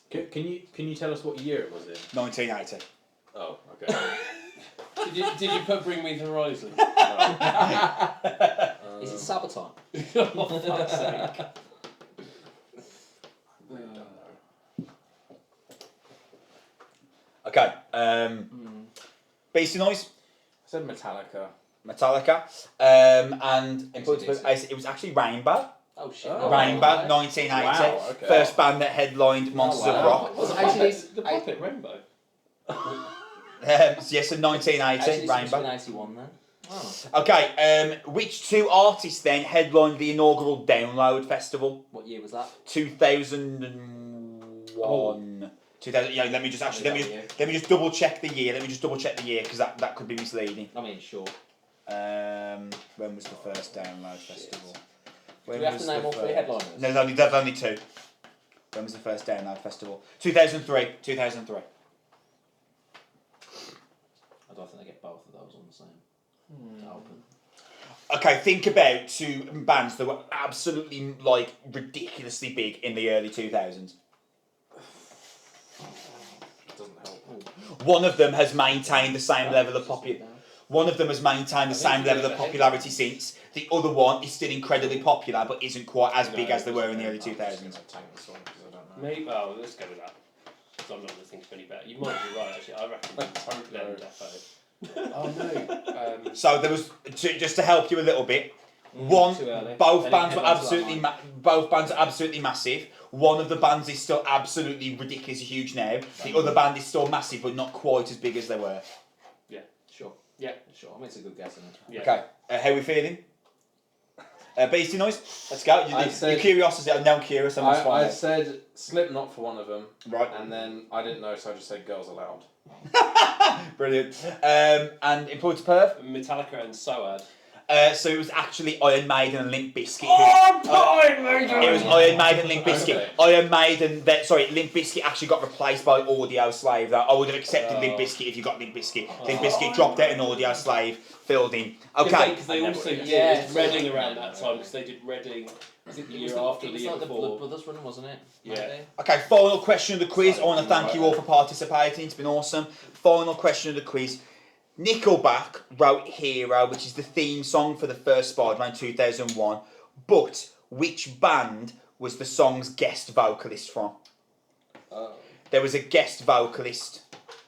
Speaker 4: Can you tell us what year it was in?
Speaker 1: 1980.
Speaker 4: Oh, okay.
Speaker 3: Did you put Bring Me the Horizon?
Speaker 5: Is it Sabaton?
Speaker 3: Oh, for fuck's sake.
Speaker 1: Okay. Beastie Noise.
Speaker 4: I said Metallica.
Speaker 1: Metallica. And it was actually Rainbow.
Speaker 5: Oh shit.
Speaker 4: Oh.
Speaker 1: Rainbow, 1980.
Speaker 4: Wow, okay.
Speaker 1: First band that headlined Monsters of Rock.
Speaker 5: Was it
Speaker 3: The puppet Rainbow.
Speaker 1: Yes, so 1980,
Speaker 5: Actually,
Speaker 1: Rainbow.
Speaker 5: 1981 then. Oh.
Speaker 1: Okay, which two artists then headlined the inaugural Download Festival?
Speaker 5: What year was that?
Speaker 1: 2001. 2000. Yeah, let me just double check the year. Because that could be misleading.
Speaker 5: I mean, sure.
Speaker 1: When was the first Download Festival?
Speaker 5: Do we have to name all 3 headliners?
Speaker 1: No, there's only 2. When was the first Download Festival? 2003. 2003.
Speaker 5: I don't think they get both of those on the same. To open.
Speaker 1: Okay, think about 2 bands that were absolutely ridiculously big in the early 2000s.
Speaker 4: Doesn't help.
Speaker 1: One of them has maintained the same level of popularity since. The other one is still incredibly popular, but isn't quite as big as they were in the early 2000s.
Speaker 3: Maybe. Oh, let's go with that. Because I'm not going to think of any better. You might be right, actually. I reckon Glenn Defo.
Speaker 2: Oh no.
Speaker 1: So there was just to help you a little bit.
Speaker 5: Too early.
Speaker 1: Both
Speaker 5: Any
Speaker 1: bands were
Speaker 5: headlines
Speaker 1: absolutely massive. One of the bands is still absolutely ridiculously huge now. The other band is still massive, but not quite as big as they were.
Speaker 5: Sure.
Speaker 3: Yeah.
Speaker 5: Sure. I mean, it's a good guess, isn't it?
Speaker 3: Yeah.
Speaker 1: Okay, how are we feeling? Beastie Noise, let's go. Your curiosity, I'm now curious.
Speaker 4: I said Slipknot for one of them.
Speaker 1: Right.
Speaker 4: And then I didn't know, so I just said Girls Aloud.
Speaker 1: Brilliant. And in point of Perth?
Speaker 3: Metallica and Soad.
Speaker 1: So it was actually Iron Maiden and Limp Bizkit.
Speaker 3: Iron Maiden!
Speaker 1: It was Iron Maiden and Limp Bizkit.
Speaker 4: Okay.
Speaker 1: Iron Maiden, Limp Bizkit actually got replaced by Audio Slave. Though I would have accepted Limp Bizkit if you got Limp Bizkit. Limp Bizkit dropped out and Audio Slave filled in. Okay.
Speaker 3: Because they also did Reading around that time, because they did Reading, I think the year after, the year
Speaker 5: the
Speaker 3: before.
Speaker 5: Blood Brothers run, wasn't it?
Speaker 3: Yeah.
Speaker 5: Maybe?
Speaker 1: Okay, final question of the quiz. I want to thank you all for participating. It's been awesome. Final question of the quiz. Nickelback wrote Hero, which is the theme song for the first Spider-Man 2001. But which band was the song's guest vocalist from? There was a guest vocalist.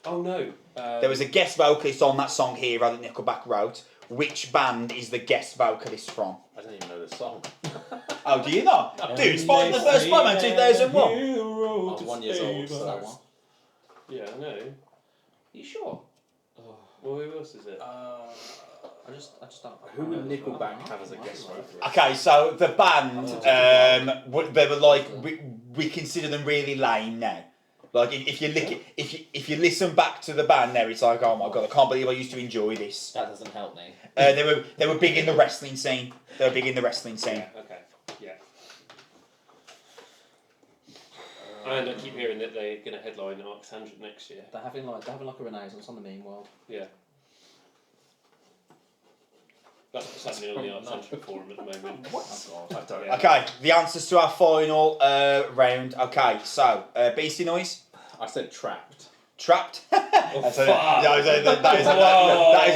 Speaker 3: Oh no.
Speaker 1: There was a guest vocalist on that song Hero that Nickelback wrote. Which band is the guest vocalist from?
Speaker 4: I don't even know this song.
Speaker 1: Oh, do you not? Dude, the first Spider-Man 2001.
Speaker 4: I was 1 year old,
Speaker 5: That
Speaker 4: so...
Speaker 5: one.
Speaker 3: Yeah, I know.
Speaker 5: You sure?
Speaker 3: Well, who else is it?
Speaker 5: I just don't.
Speaker 4: Who would Nickelback have as a guest vocalist?
Speaker 1: Okay, so the band, they were we consider them really lame now. Like if you listen back to the band now, it's like, oh my god, I can't believe I used to enjoy this.
Speaker 5: That doesn't help me.
Speaker 1: They were big in the wrestling scene.
Speaker 3: Yeah, okay. Yeah. And I keep hearing that they're going to headline Alexandra next year.
Speaker 5: They're having like a renaissance on the meme world.
Speaker 3: Yeah. That's what's happening on the Arts Central Forum at the moment.
Speaker 2: What? Oh God.
Speaker 3: I don't
Speaker 1: Okay, the answers to our final round. Okay, so Beastie Noise,
Speaker 4: I said trapped.
Speaker 1: Trapped. That is a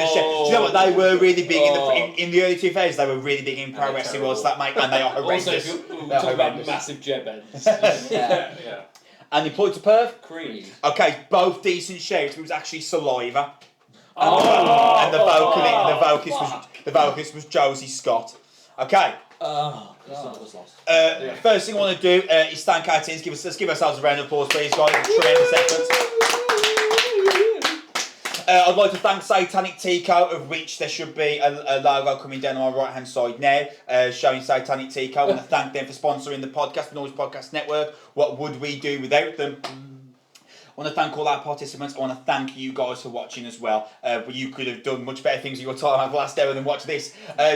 Speaker 1: shame. Do you know what? They were really big in the early 2000s. They were really big in pro wrestling, was that, mate? And they are horrendous.
Speaker 3: Also, we talk about massive jet bends.
Speaker 2: Yeah.
Speaker 1: And you point to Perth.
Speaker 2: Creed.
Speaker 1: Okay, both decent shapes. It was actually Saliva.
Speaker 3: Oh,
Speaker 1: And the vocalist was Josie Scott. Okay.
Speaker 2: Oh, God. Was lost.
Speaker 1: First thing I want to do is thank our teams. Let's give ourselves a round of applause, please, guys. Tremendous effort. I'd like to thank Satanic Tico, of which there should be a logo coming down on my right hand side now, showing Satanic Tico. I want to thank them for sponsoring the podcast, the Noizze Podcast Network. What would we do without them? I want to thank all our participants. I want to thank you guys for watching as well. You could have done much better things with your time over the last hour than watch this.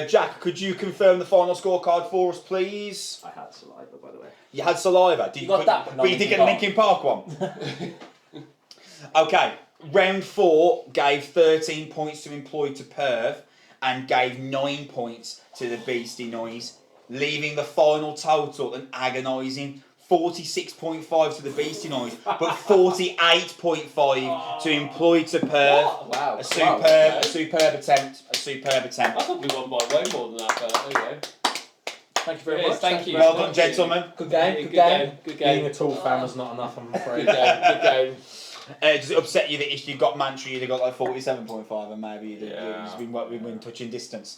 Speaker 1: Jack, could you confirm the final scorecard for us, please?
Speaker 5: I had saliva, by the way.
Speaker 1: You had Saliva.
Speaker 2: You got that,
Speaker 1: but you did get a Linkin Park one. Okay. Round 4 gave 13 points to Employed to Perth and gave 9 points to the Beastie Noise, leaving the final total an agonising 46.5 to the Beastie Noise, but 48.5 to Employed to Perth.
Speaker 2: Wow.
Speaker 1: A superb attempt. A superb attempt.
Speaker 3: I thought we won by way more than that, but there you go.
Speaker 2: Thank you very
Speaker 3: Yes,
Speaker 2: much.
Speaker 3: thank you.
Speaker 1: Well done, gentlemen.
Speaker 2: Good game.
Speaker 3: Yeah,
Speaker 2: Good game.
Speaker 3: Good
Speaker 4: Being
Speaker 3: game.
Speaker 4: a tall fan was not enough, I'm afraid.
Speaker 3: Good game.
Speaker 1: Does it upset you that if you got Mantra, you'd have got like 47.5 and maybe you'd
Speaker 4: Yeah.
Speaker 1: have been touching distance?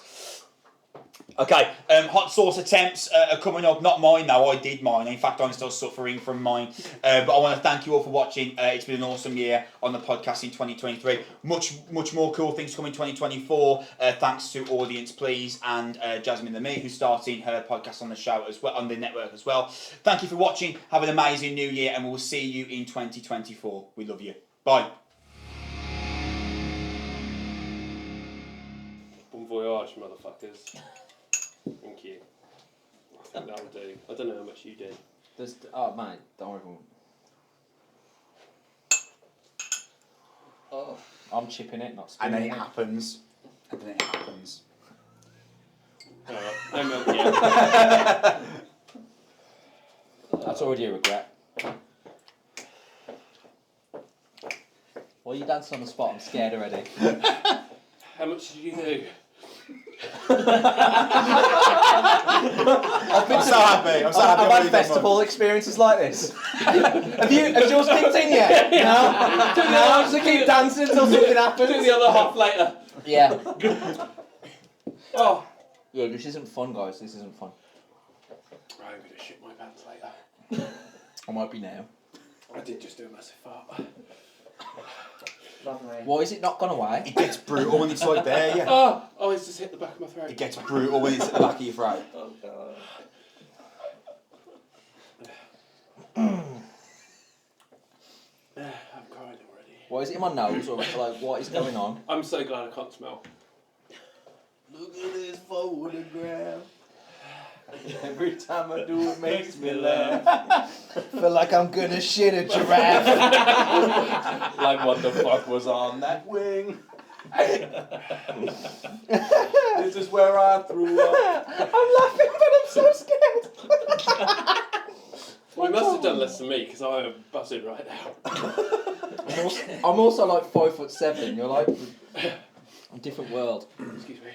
Speaker 1: Okay, hot sauce attempts are coming up. Not mine though, I did mine. In fact, I'm still suffering from mine. But I want to thank you all for watching. It's been an awesome year on the podcast in 2023. Much more cool things coming in 2024. Thanks to Audience Please and Jasmine the Me, who's starting her podcast on the show as well, on the network as well. Thank you for watching. Have an amazing new year and we'll see you in 2024. We love you. Bye.
Speaker 3: Bon voyage, motherfuckers. Thank you. I think that'll do. I don't know how much you did.
Speaker 2: Oh, mate, don't worry. Oh, I'm chipping it, not
Speaker 1: And
Speaker 2: spinning
Speaker 1: then it happens.
Speaker 3: Alright, no milk yet.
Speaker 2: That's already a regret. Why are you dancing on the spot? I'm scared already.
Speaker 3: How much did you do?
Speaker 1: I'm so happy.
Speaker 2: I've had festival experiences like this. Has yours kicked in yet? No? No, I'm just going to keep dancing until something happens.
Speaker 3: Do the other half later.
Speaker 2: Yeah.
Speaker 3: Oh.
Speaker 2: Yeah, this isn't fun, guys. This isn't fun.
Speaker 3: Right, I'm going to shit my pants later.
Speaker 2: I might be now.
Speaker 3: I did just do a massive fart.
Speaker 5: Lovely.
Speaker 2: Why is it not gone away?
Speaker 1: It gets brutal when it's like there, yeah.
Speaker 3: Oh, it's just hit the back of my throat.
Speaker 1: It gets brutal when it's at the back of your throat.
Speaker 5: Oh, God.
Speaker 3: I'm crying already.
Speaker 2: Why is it in my nose? Or like, what is going on?
Speaker 3: I'm so glad I can't smell.
Speaker 4: Look at this photograph. Every time I do it makes me laugh.
Speaker 2: Feel like I'm gonna shit a giraffe.
Speaker 4: Like what the fuck was on that wing? This is where I threw up.
Speaker 2: I'm laughing, but I'm so scared.
Speaker 3: Well, you must have done less than me because I am buzzing right now.
Speaker 2: I'm also like 5'7". You're like a different world.
Speaker 3: Excuse me.